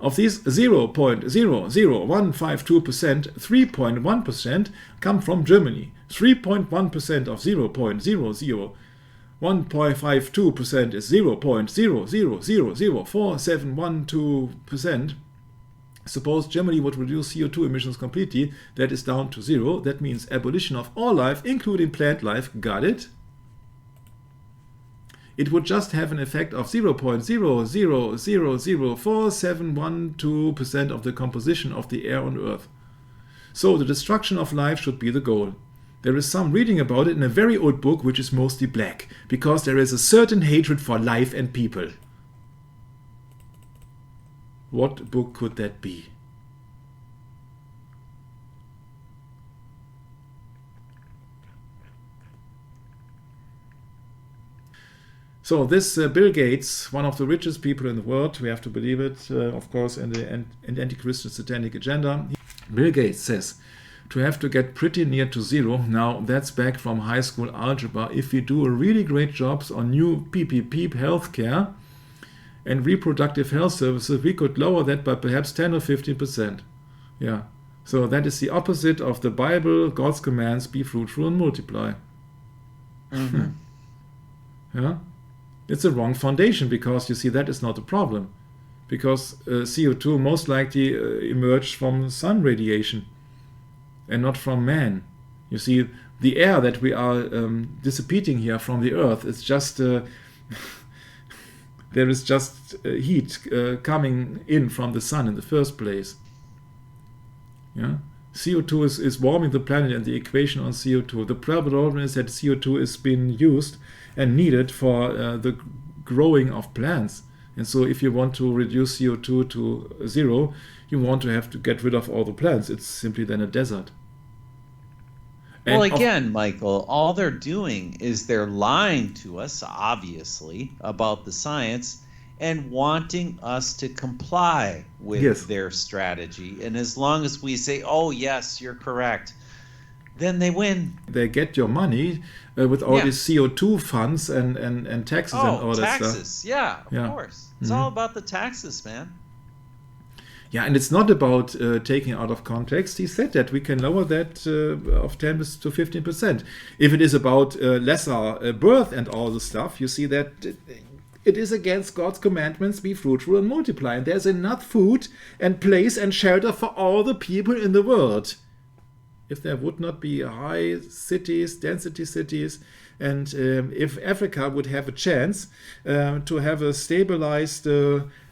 Of these 0.00152%, 3.1% come from Germany. 3.1% of 0.00152% is 0.0000471%. Suppose Germany would reduce CO2 emissions completely, that is down to 0. That means abolition of all life, including plant life. Got it? It would just have an effect of 0.0000471% of the composition of the air on Earth. So the destruction of life should be the goal. There is some reading about it in a very old book, which is mostly black, because there is a certain hatred for life and people. What book could that be? So this Bill Gates, one of the richest people in the world, we have to believe it, of course, in the anti-Christian satanic agenda. Bill Gates says to have to get pretty near to 0. Now that's back from high school algebra. If we do a really great jobs on new PPP healthcare and reproductive health services, we could lower that by perhaps 10 or 15%. Yeah. So that is the opposite of the Bible, God's commands, be fruitful and multiply. Yeah. It's a wrong foundation, because you see that is not a problem. Because CO2 most likely emerged from sun radiation and not from man. You see, the air that we are dissipating here from the earth is just there is just heat coming in from the sun in the first place. Yeah, CO2 is warming the planet, and the equation on CO2. The problem is that CO2 is being used and needed for the growing of plants. And so if you want to reduce CO2 to zero, you want to have to get rid of all the plants. It's simply then a desert. And well, again, Michael, all they're doing is they're lying to us, obviously, about the science and wanting us to comply with their strategy. And as long as we say, oh, yes, you're correct, then they win. They get your money with all these CO2 funds and taxes and all that stuff. Taxes, of course. It's all about the taxes, man. Yeah, and it's not about taking out of context. He said that we can lower that of 10 to 15%. If it is about lesser birth and all the stuff, you see that it is against God's commandments, be fruitful and multiply. And there's enough food and place and shelter for all the people in the world. If there would not be high cities, density cities, and if Africa would have a chance to have a stabilized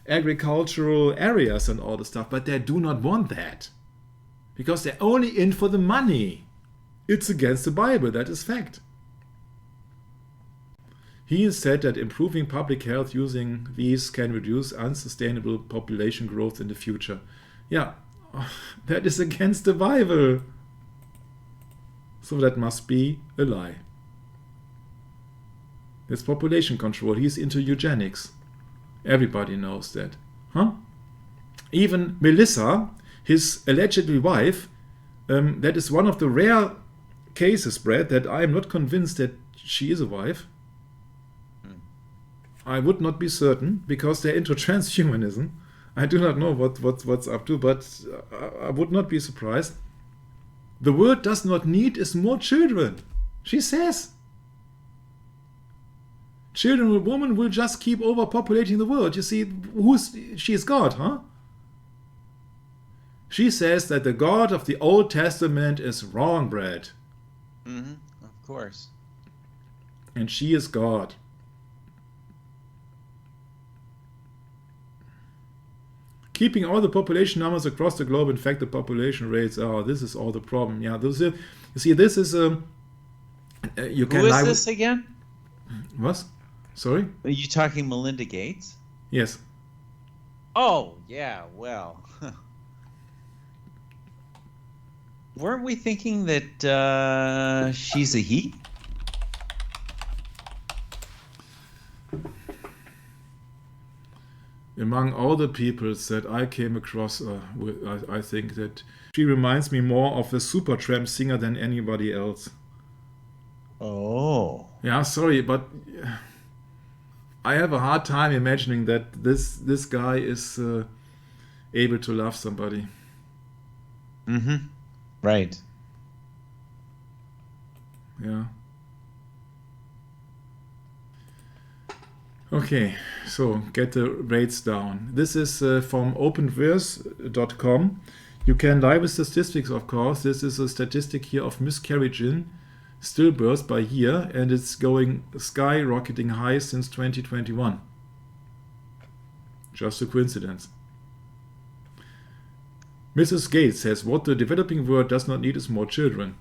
agricultural areas and all the stuff, but they do not want that because they're only in for the money. It's against the Bible, that is fact. He said that improving public health using these can reduce unsustainable population growth in the future. Yeah, that is against the Bible. So that must be a lie. It's population control. He's into eugenics. Everybody knows that. Huh? Even Melissa, his allegedly wife, that is one of the rare cases, Brad, that I am not convinced that she is a wife. I would not be certain because they're into transhumanism. I do not know what's up to, but I would not be surprised. The world does not need is more children, she says. Children and women will just keep overpopulating the world. You see, she is God, huh? She says that the God of the Old Testament is wrong, Brad. Of course. And she is God. Keeping all the population numbers across the globe, in fact, the population rates, this is all the problem. Yeah, you see, this is you can. Who is this again? What? Sorry? Are you talking Melinda Gates? Yes. Oh, yeah, well. Weren't we thinking that she's a he? Among all the peoples that I came across, I think that she reminds me more of a Supertramp singer than anybody else. Oh. Yeah, sorry, but I have a hard time imagining that this guy is able to love somebody. Right. Yeah. Okay, so get the rates down. This is from openverse.com. You can lie with statistics, of course. This is a statistic here of miscarriage, stillbirths by year, and it's going skyrocketing high since 2021. Just a coincidence. Mrs. Gates says, what the developing world does not need is more children.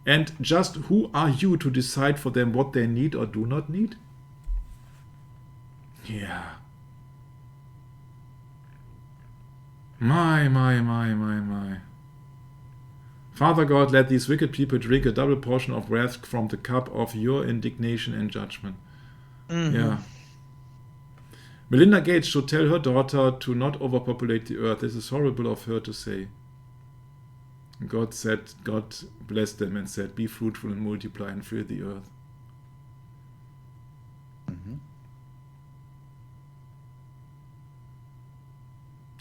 And just who are you to decide for them what they need or do not need? Yeah. My. Father God, let these wicked people drink a double portion of wrath from the cup of your indignation and judgment. Yeah. Melinda Gates should tell her daughter to not overpopulate the earth. This is horrible of her to say. God blessed them and said, be fruitful and multiply and fill the earth.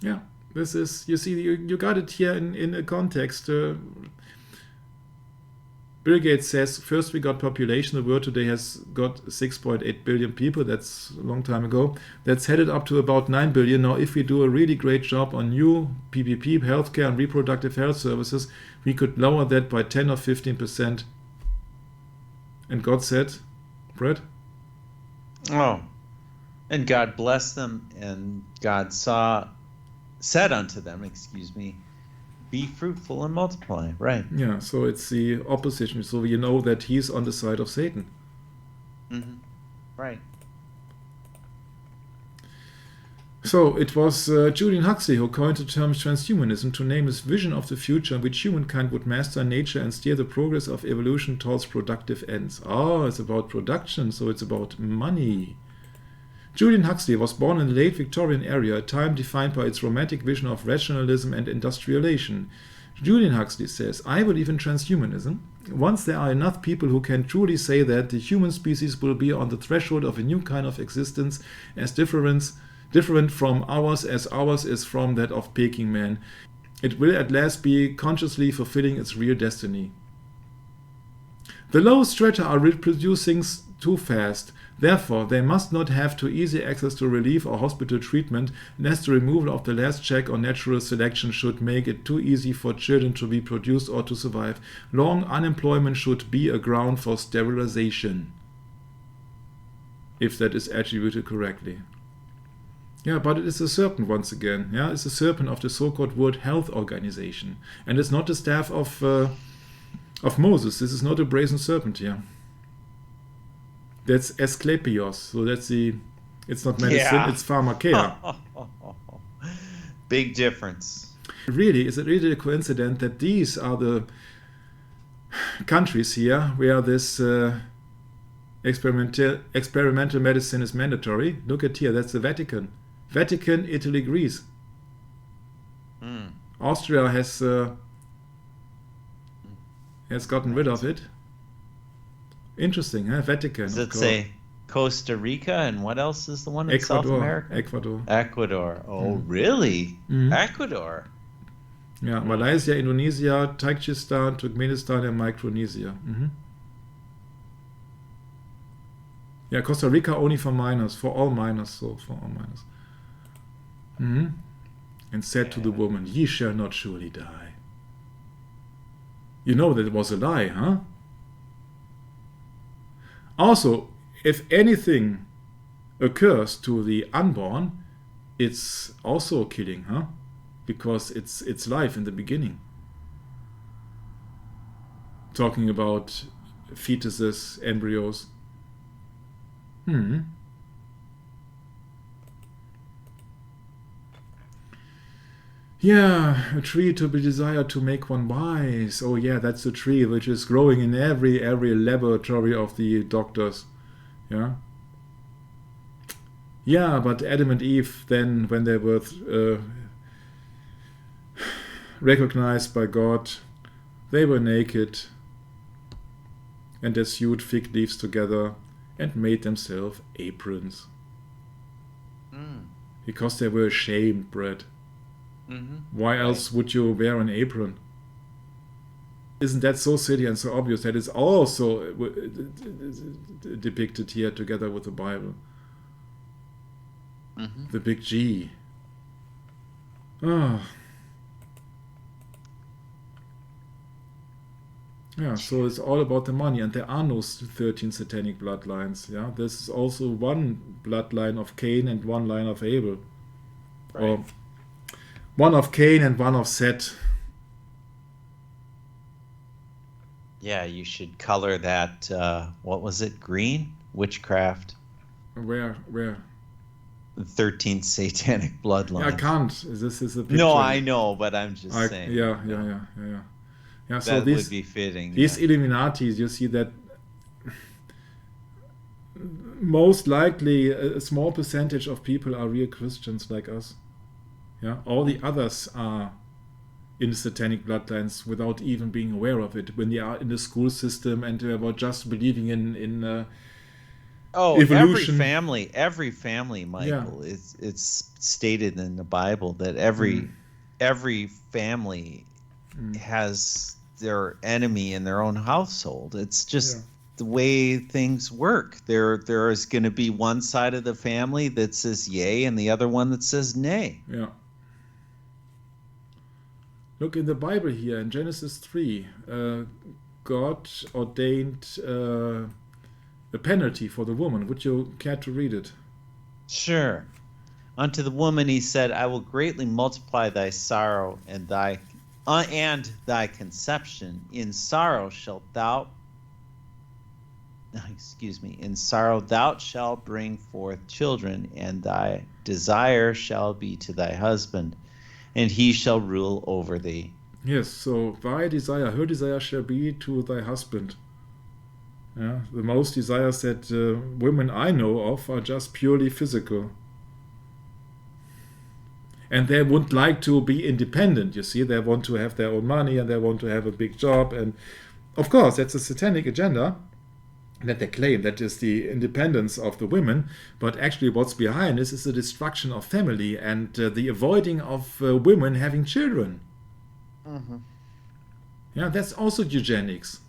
Yeah, this is, you see, you got it here in a context. Bill Gates says, first we got population. The world today has got 6.8 billion people. That's a long time ago. That's headed up to about 9 billion. Now, if we do a really great job on new PPP, healthcare and reproductive health services, we could lower that by 10 or 15%. And God said, Brett? Oh, and God blessed them, and God said unto them, Be fruitful and multiply, right. Yeah, so it's the opposition. So you know that he's on the side of Satan. Mm-hmm. Right. So it was Julian Huxley who coined the term transhumanism to name his vision of the future in which humankind would master nature and steer the progress of evolution towards productive ends. Oh, it's about production, so it's about money. Julian Huxley was born in the late Victorian era, a time defined by its romantic vision of rationalism and industrialization. Julian Huxley says, I believe in transhumanism. Once there are enough people who can truly say that, the human species will be on the threshold of a new kind of existence as different from ours as ours is from that of Peking man. It will at last be consciously fulfilling its real destiny. The low strata are reproducing too fast. Therefore, they must not have too easy access to relief or hospital treatment, lest the removal of the last check on natural selection should make it too easy for children to be produced or to survive. Long unemployment should be a ground for sterilization, if that is attributed correctly. Yeah, but it is a serpent once again. Yeah, it's a serpent of the so-called World Health Organization, and it's not the staff of Moses. This is not a brazen serpent here. That's Asclepios. So that's the. It's not medicine. Yeah. It's pharmakeia. Big difference. Really, is it really a coincidence that these are the countries here where this experimental medicine is mandatory? Look at here. That's the Vatican. Vatican, Italy, Greece. Austria has gotten rid of it. Interesting, huh? Vatican. Does it say Costa Rica, and what else is the one in South America? Ecuador. Oh, really? Ecuador. Yeah, Malaysia, Indonesia, Tajikistan, Turkmenistan, and Micronesia. Yeah, Costa Rica only for minors, for all minors. And said to the woman, ye shall not surely die. You know that it was a lie, huh? Also, if anything occurs to the unborn, it's also killing, huh? Because it's life in the beginning. Talking about fetuses, embryos. Yeah, a tree to be desired to make one wise. Oh yeah, that's the tree which is growing in every laboratory of the doctors. Yeah. Yeah, but Adam and Eve then, when they were recognized by God, they were naked and they sewed fig leaves together and made themselves aprons. Because they were ashamed, Brett. Why else would you wear an apron? Isn't that so silly and so obvious that it's also depicted here together with the Bible? The big G. Oh. Yeah, so it's all about the money, and there are no 13 satanic bloodlines. Yeah, this is also one bloodline of Cain and one line of Abel. Right. Or one of Cain and one of Seth. Yeah, you should color that, what was it, green? Witchcraft. Where? 13 satanic bloodlines. I can't. This is a picture. No, I know, but I'm just saying. Yeah. So That would be fitting. These Illuminatis, you see that most likely a small percentage of people are real Christians like us. Yeah, all the others are in the satanic bloodlines without even being aware of it. When they are in the school system and they were just believing in evolution. Every family, Michael. Yeah. It's stated in the Bible that every family has their enemy in their own household. It's just the way things work. There is going to be one side of the family that says yay and the other one that says nay. Yeah. Look in the Bible here in Genesis 3, God ordained a penalty for the woman. Would you care to read it? Sure. Unto the woman he said, I will greatly multiply thy sorrow and thy and thy conception. In sorrow shalt thou, in sorrow thou shalt bring forth children, and thy desire shall be to thy husband, and he shall rule over thee. Yes, so thy desire, her desire shall be to thy husband. Yeah, the most desires that women I know of are just purely physical. And they wouldn't like to be independent, you see. They want to have their own money and they want to have a big job. And of course, that's a satanic agenda that they claim, that is the independence of the women. But actually what's behind this is the destruction of family and the avoiding of women having children. Mm-hmm. Yeah, that's also eugenics.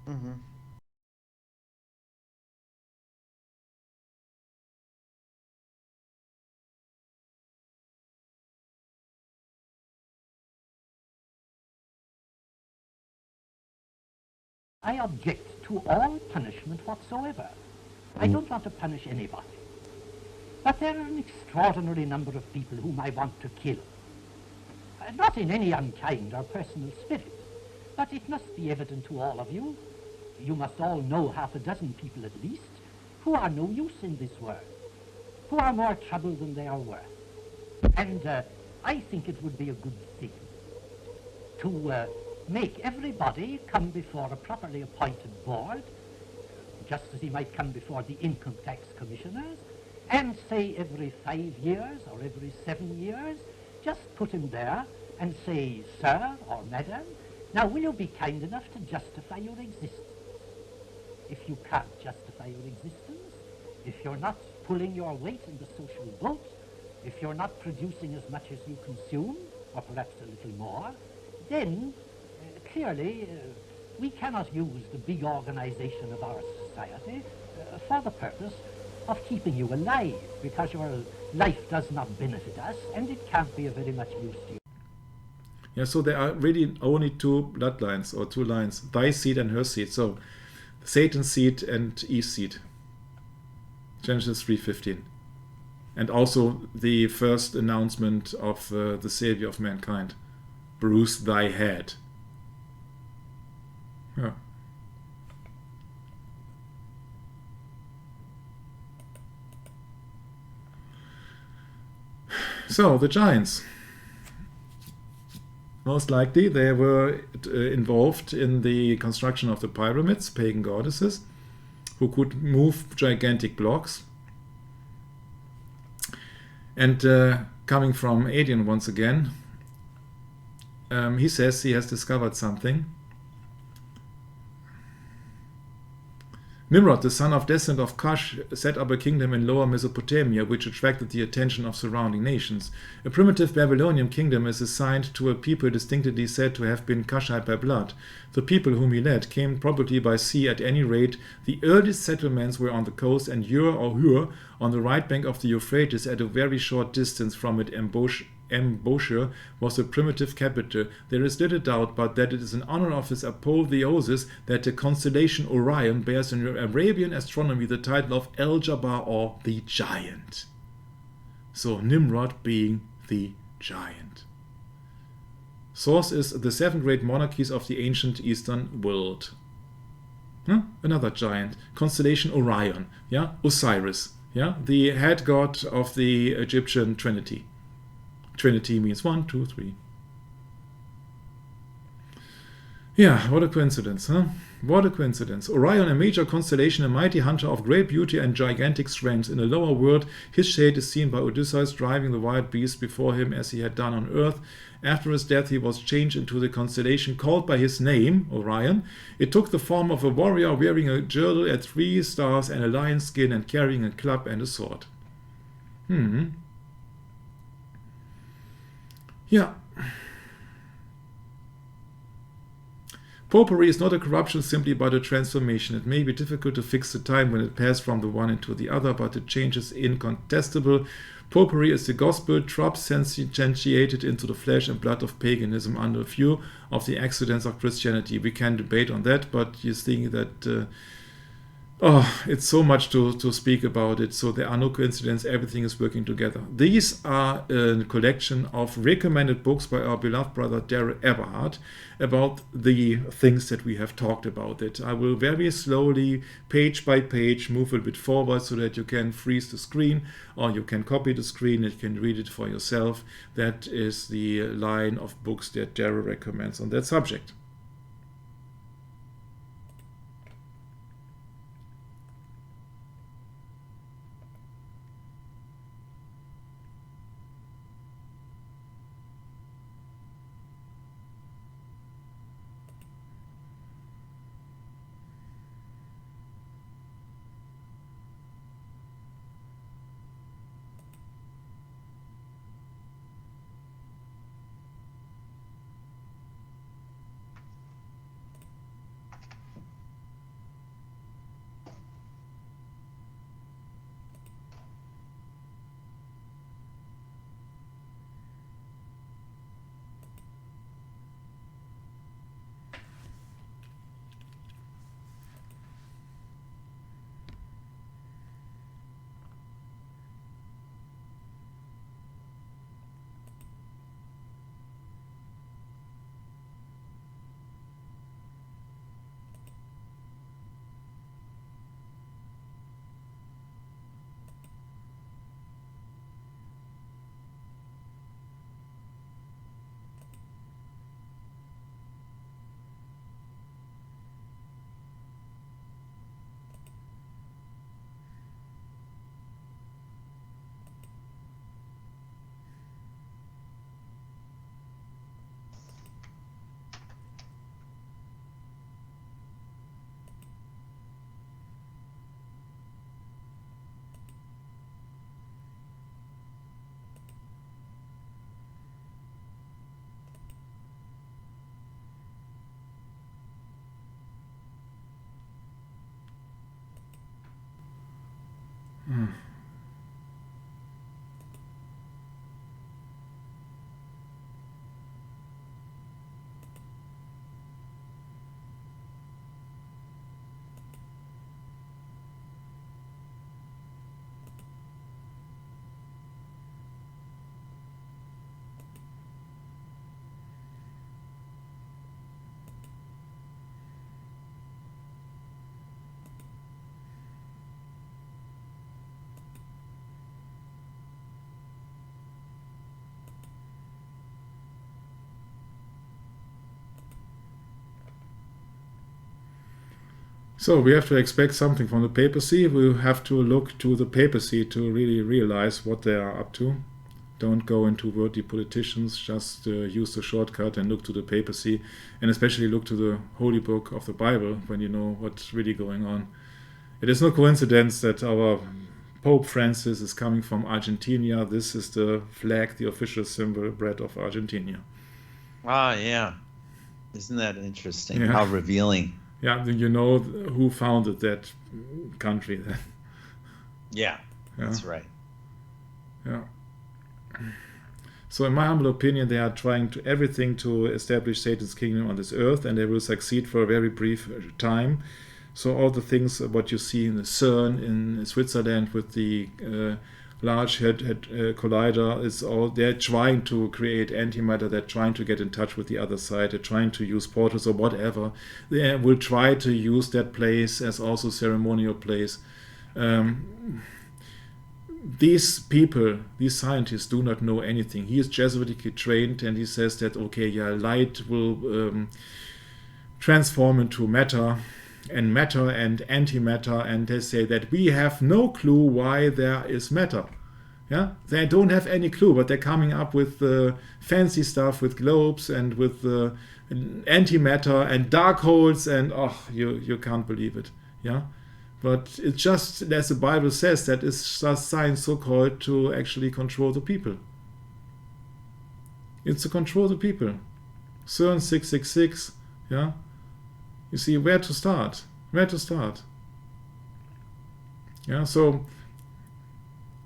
Mm-hmm. I object to all punishment whatsoever. I don't want to punish anybody. But there are an extraordinary number of people whom I want to kill. Not in any unkind or personal spirit, but it must be evident to all of you. You must all know half a dozen people at least who are no use in this world, who are more trouble than they are worth. And I think it would be a good thing to make everybody come before a properly appointed board, just as he might come before the income tax commissioners, and say every 5 years or every 7 years, just put him there and say, sir or madam, now will you be kind enough to justify your existence? If you can't justify your existence, if you're not pulling your weight in the social boat, if you're not producing as much as you consume, or perhaps a little more, then clearly we cannot use the big organization of our society for the purpose of keeping you alive, because your life does not benefit us and it can't be of very much use to you. Yeah, so there are really only two bloodlines, or two lines, thy seed and her seed. So Satan's seed and Eve's seed. Genesis 3:15. And also the first announcement of the Savior of mankind. Bruise thy head. Yeah. So, the giants. Most likely they were involved in the construction of the pyramids, pagan goddesses, who could move gigantic blocks. And coming from Adrian once again, he says he has discovered something. Nimrod, the son of descendant of Cush, set up a kingdom in Lower Mesopotamia which attracted the attention of surrounding nations. A primitive Babylonian kingdom is assigned to a people distinctly said to have been Cushite by blood. The people whom he led came probably by sea. At any rate, the earliest settlements were on the coast, and Ur or Hur, on the right bank of the Euphrates, at a very short distance from it. Embouchure was the primitive capital. There is little doubt but that it is in honor of his apotheosis that the constellation Orion bears in Arabian astronomy the title of El Jabbar, or the Giant. So Nimrod being the giant. Source is the 7 great monarchies of the ancient Eastern world. Another giant. Constellation Orion. Yeah, Osiris. Yeah, the head god of the Egyptian Trinity. Trinity means 1, 2, 3. Yeah, what a coincidence, huh? What a coincidence. Orion, a major constellation, a mighty hunter of great beauty and gigantic strength. In the lower world, his shade is seen by Odysseus driving the wild beasts before him as he had done on earth. After his death, he was changed into the constellation called by his name, Orion. It took the form of a warrior wearing a girdle at 3 stars and a lion's skin and carrying a club and a sword. Yeah. Popery is not a corruption simply but a transformation. It may be difficult to fix the time when it passed from the one into the other, but the change is incontestable. Popery is the gospel transubstantiated into the flesh and blood of paganism under view of the accidents of Christianity. We can debate on that, but you think that Oh, it's so much to speak about it. So there are no coincidences. Everything is working together. These are a collection of recommended books by our beloved brother Daryl Eberhard about the things that we have talked about. It. I will very slowly, page by page, move a bit forward so that you can freeze the screen or you can copy the screen and you can read it for yourself. That is the line of books that Daryl recommends on that subject. So we have to expect something from the papacy. We have to look to the papacy to really realize what they are up to. Don't go into worldly politicians, just use the shortcut and look to the papacy, and especially look to the holy book of the Bible when you know what's really going on. It is no coincidence that our Pope Francis is coming from Argentina. This is the flag, the official symbol bread of Argentina. Ah, yeah. Isn't that interesting? Yeah. How revealing. Yeah, you know who founded that country then. Yeah, that's right. Yeah. So in my humble opinion, they are trying to everything to establish Satan's kingdom on this earth, and they will succeed for a very brief time. So all the things what you see in the CERN in Switzerland with the Large Hadron Collider is all, they're trying to create antimatter, they're trying to get in touch with the other side, they're trying to use portals or whatever. They will try to use that place as also ceremonial place. These people, these scientists do not know anything. He is Jesuitically trained and he says that, okay, yeah, light will transform into matter and antimatter, and they say that we have no clue why there is matter. Yeah, they don't have any clue, but they're coming up with fancy stuff, with globes and with antimatter and dark holes, and you can't believe it. Yeah, but it's just as the Bible says that it's just science so-called to actually control the people. It's to control the people. CERN 666. Yeah. You see, where to start? Yeah, so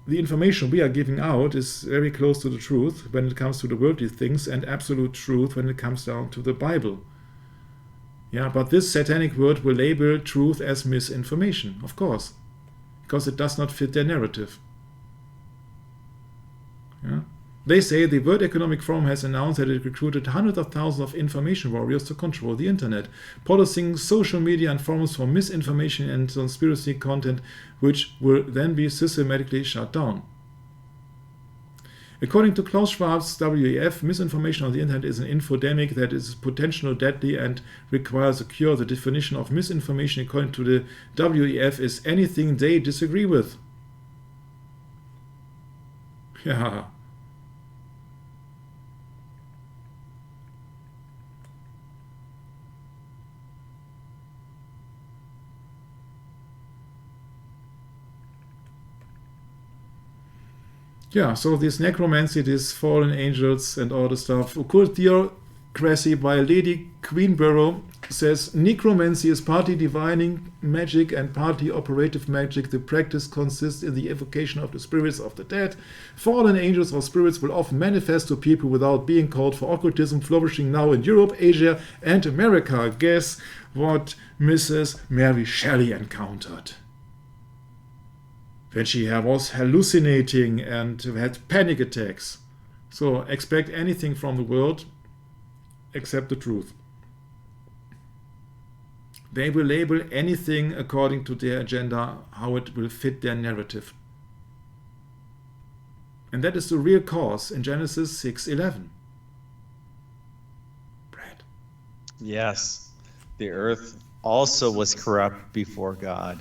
the information we are giving out is very close to the truth when it comes to the worldly things, and absolute truth when it comes down to the Bible. Yeah, but this satanic word will label truth as misinformation, of course, because it does not fit their narrative. Yeah? They say the World Economic Forum has announced that it recruited hundreds of thousands of information warriors to control the internet, policing social media and forums for misinformation and conspiracy content, which will then be systematically shut down. According to Klaus Schwab's WEF, misinformation on the internet is an infodemic that is potentially deadly and requires a cure. The definition of misinformation, according to the WEF, is anything they disagree with. Yeah. Yeah, so this necromancy, these fallen angels and all the stuff. Occult Theocracy by Lady Queenborough says, necromancy is partly divining magic and partly operative magic. The practice consists in the evocation of the spirits of the dead. Fallen angels or spirits will often manifest to people without being called for. Occultism flourishing now in Europe, Asia and America. Guess what Mrs. Mary Shelley encountered when she was hallucinating and had panic attacks. So expect anything from the world except the truth. They will label anything according to their agenda, how it will fit their narrative. And that is the real cause in Genesis 6:11. Brad. Yes, the earth also was corrupt before God.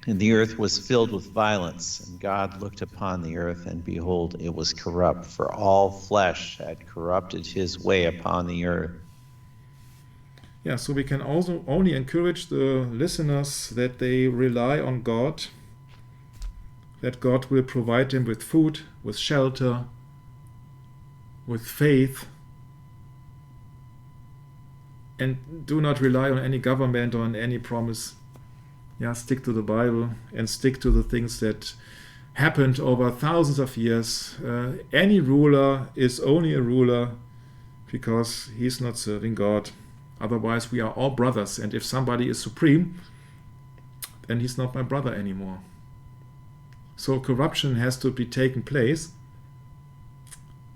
And the earth was filled with violence, and God looked upon the earth, and behold, it was corrupt, for all flesh had corrupted his way upon the earth. Yeah, so we can also only encourage the listeners that they rely on God, that God will provide them with food, with shelter, with faith, and do not rely on any government or on any promise. Yeah, stick to the Bible and stick to the things that happened over thousands of years. Any ruler is only a ruler because he's not serving God. Otherwise, we are all brothers. And if somebody is supreme, then he's not my brother anymore. So corruption has to be taken place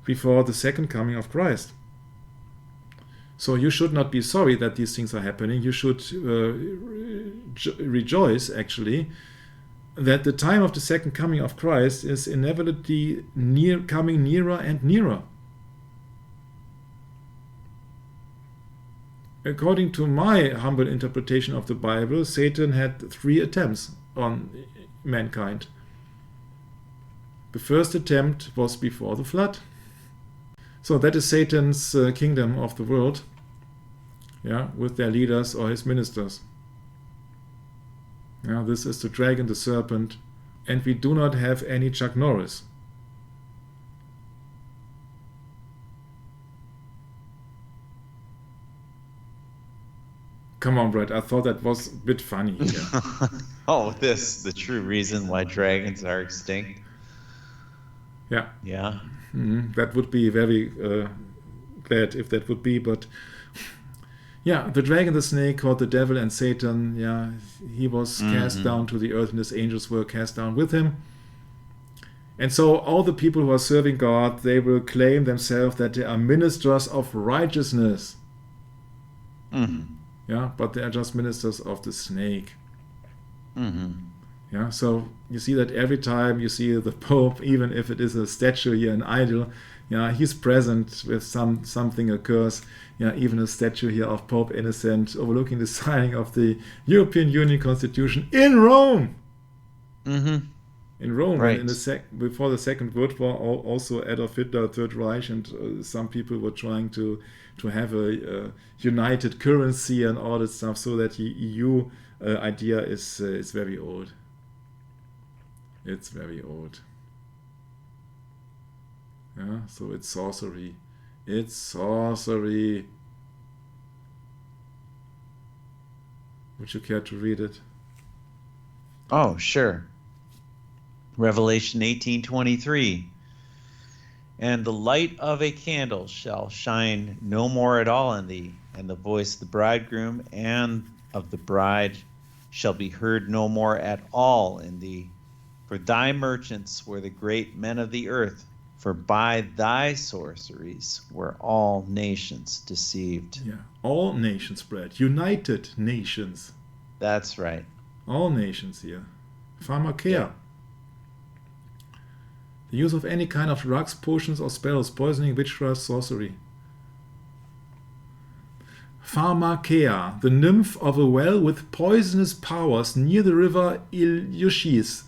before the second coming of Christ. So you should not be sorry that these things are happening. You should rejoice, actually, that the time of the second coming of Christ is inevitably coming nearer and nearer. According to my humble interpretation of the Bible, Satan had 3 attempts on mankind. The first attempt was before the flood. So that is Satan's kingdom of the world, yeah, with their leaders or his ministers. Yeah, this is the dragon, the serpent, and we do not have any Chuck Norris. Come on, Brett, I thought that was a bit funny. Yeah. Oh, the true reason why dragons are extinct. Yeah. Yeah. That would be very glad if that would be, but yeah, the dragon, the snake, called the devil and Satan, yeah, he was cast down to the earth and his angels were cast down with him. And so all the people who are serving God, they will claim themselves that they are ministers of righteousness. Yeah, but they are just ministers of the snake. Yeah, so you see that every time you see the Pope, even if it is a statue here, an idol, yeah, he's present with something occurs. Yeah, even a statue here of Pope Innocent overlooking the signing of the European Union Constitution in Rome. In Rome, right. And before the Second World War, also Adolf Hitler, Third Reich, and some people were trying to have a united currency and all that stuff. So that the EU idea is very old. It's very old. Yeah, so it's sorcery. It's sorcery. Would you care to read it? Oh, sure. Revelation 18:23. And the light of a candle shall shine no more at all in thee, and the voice of the bridegroom and of the bride shall be heard no more at all in thee. For thy merchants were the great men of the earth, for by thy sorceries were all nations deceived. Yeah, all nations spread. United nations. That's right. All nations here. Pharmakeia. Yeah. The use of any kind of drugs, potions, or spells, poisoning, witchcraft, sorcery. Pharmakeia, the nymph of a well with poisonous powers near the river Ilissus,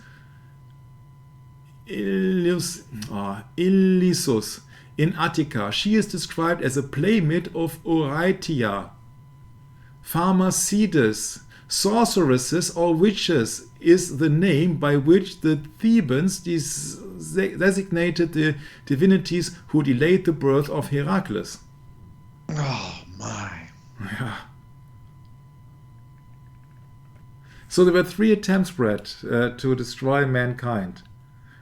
in Attica. She is described as a playmate of Eurytia. Pharmacides, sorceresses or witches, is the name by which the Thebans designated the divinities who delayed the birth of Heracles. Oh, my. Yeah. So there were 3 attempts, Brett, to destroy mankind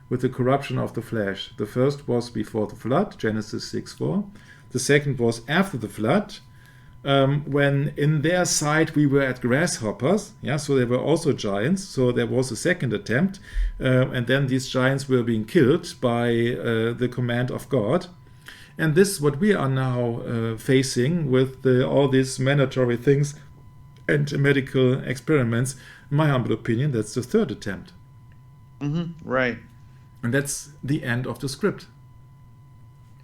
with the corruption of the flesh. The first was before the flood, Genesis 6:4. The second was after the flood, when in their sight we were at grasshoppers. Yeah, so there were also giants. So there was a second attempt, and then these giants were being killed by the command of God. And this is what we are now facing with all these mandatory things and medical experiments. In my humble opinion, that's the third attempt. Mm-hmm. Right. And that's the end of the script.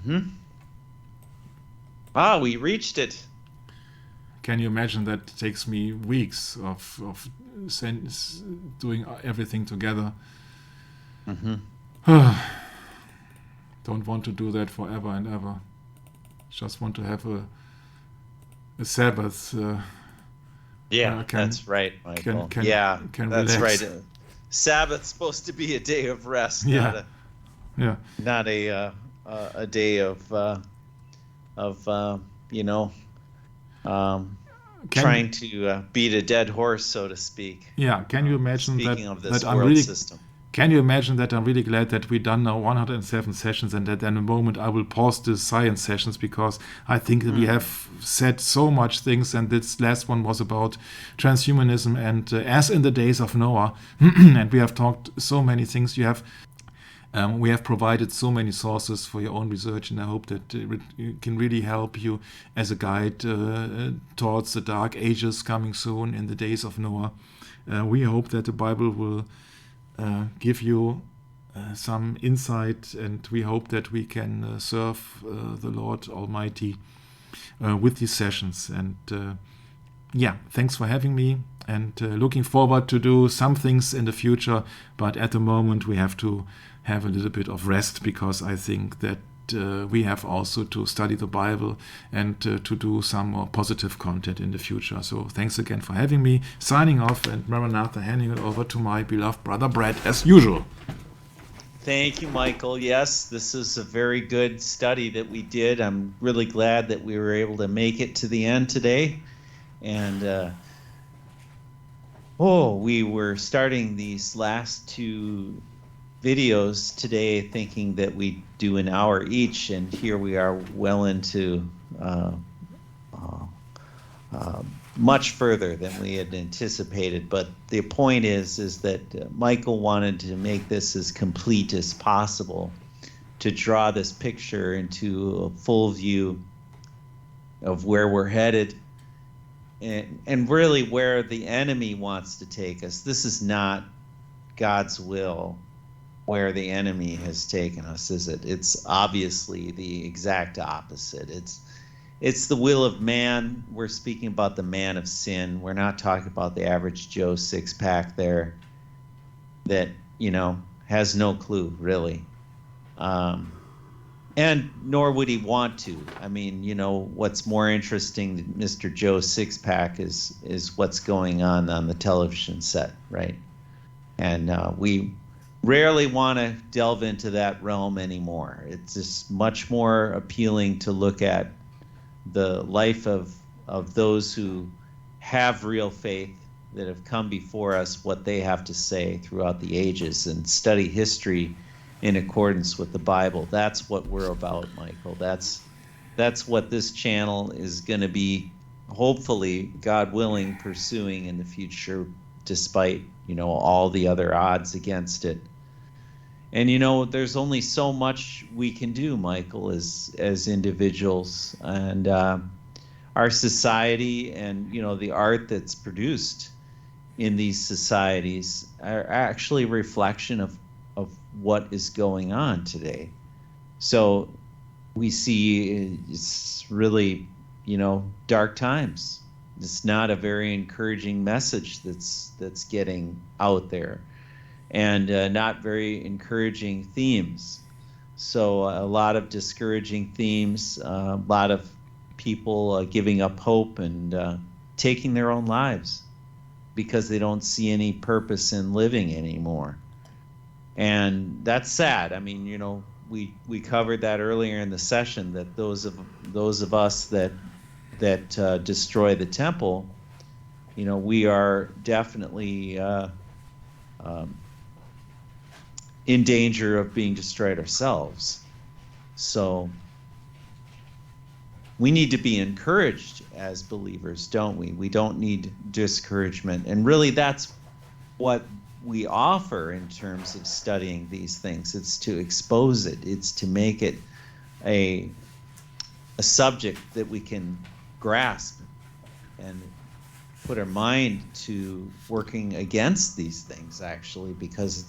Mm-hmm. Ah, we reached it. Can you imagine that takes me weeks of doing everything together? Mm-hmm. Don't want to do that forever and ever. Just want to have a Sabbath. That's right, Michael. Can that's relax. right. Sabbath's supposed to be a day of rest, Yeah. not a day of trying to beat a dead horse, so to speak. Yeah. Can you imagine Speaking of this that world system? Can you imagine that I'm really glad that we've done now 107 sessions, and that in a moment I will pause the science sessions, because I think that we have said so much things, and this last one was about transhumanism and as in the days of Noah, and we have talked so many things. We have provided so many sources for your own research, and I hope that it can really help you as a guide towards the dark ages coming soon in the days of Noah. We hope that the Bible will give you some insight, and we hope that we can serve the Lord Almighty with these sessions. And thanks for having me, and looking forward to do some things in the future, but at the moment we have to have a little bit of rest, because I think that we have also to study the Bible and to do some more positive content in the future. So thanks again for having me. Signing off, and Maranatha, handing it over to my beloved brother Brett as usual. Thank you, Michael. Yes, this is a very good study that we did. I'm really glad that we were able to make it to the end today. And we were starting these last 2 videos today thinking that we'd do an hour each, and here we are well into much further than we had anticipated. But the point is that Michael wanted to make this as complete as possible, to draw this picture into a full view of where we're headed, and really where the enemy wants to take us. This is not God's will where the enemy has taken us, is it? It's obviously the exact opposite. It's the will of man. We're speaking about the man of sin. We're not talking about the average Joe six-pack there that, has no clue, really. And nor would he want to. I mean, what's more interesting than Mr. Joe six-pack is what's going on the television set, right? And we rarely want to delve into that realm anymore. It's just much more appealing to look at the life of those who have real faith, that have come before us, what they have to say throughout the ages, and study history in accordance with the Bible. That's what we're about, Michael. That's what this channel is going to be hopefully, God willing, pursuing in the future, despite, all the other odds against it. And, there's only so much we can do, Michael, as individuals. And our society and, the art that's produced in these societies are actually a reflection of what is going on today. So we see it's really, dark times. It's not a very encouraging message that's getting out there, and not very encouraging themes. So a lot of discouraging themes, a lot of people giving up hope and taking their own lives because they don't see any purpose in living anymore. And that's sad. I mean, we covered that earlier in the session, that those of us that destroy the temple, we are definitely in danger of being destroyed ourselves. So we need to be encouraged as believers, don't we? We don't need discouragement. And really, that's what we offer in terms of studying these things. It's to expose it. It's to make it a subject that we can grasp and put our mind to working against these things, actually, because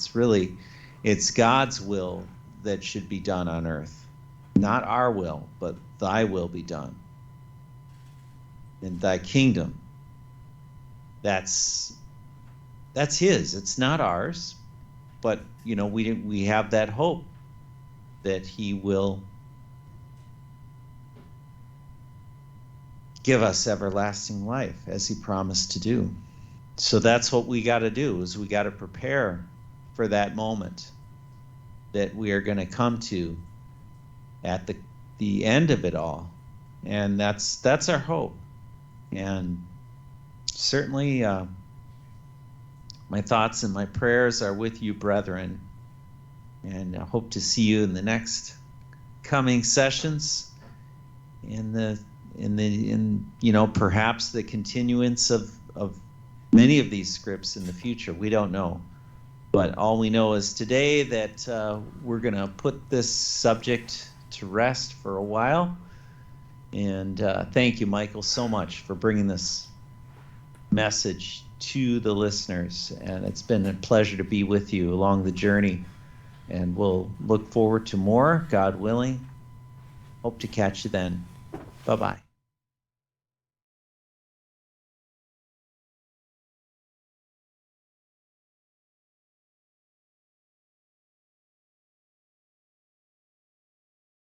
it's God's will that should be done on earth. Not our will, but thy will be done. In thy kingdom. That's his. It's not ours. But, we have that hope that he will give us everlasting life, as he promised to do. So that's what we got to do, is we got to prepare for that moment that we are going to come to at the end of it all. And that's our hope. And certainly my thoughts and my prayers are with you, brethren, and I hope to see you in the next coming sessions, in perhaps the continuance of many of these scripts in the future. We don't know. But all we know is today that we're going to put this subject to rest for a while. And thank you, Michael, so much for bringing this message to the listeners. And it's been a pleasure to be with you along the journey. And we'll look forward to more, God willing. Hope to catch you then. Bye-bye.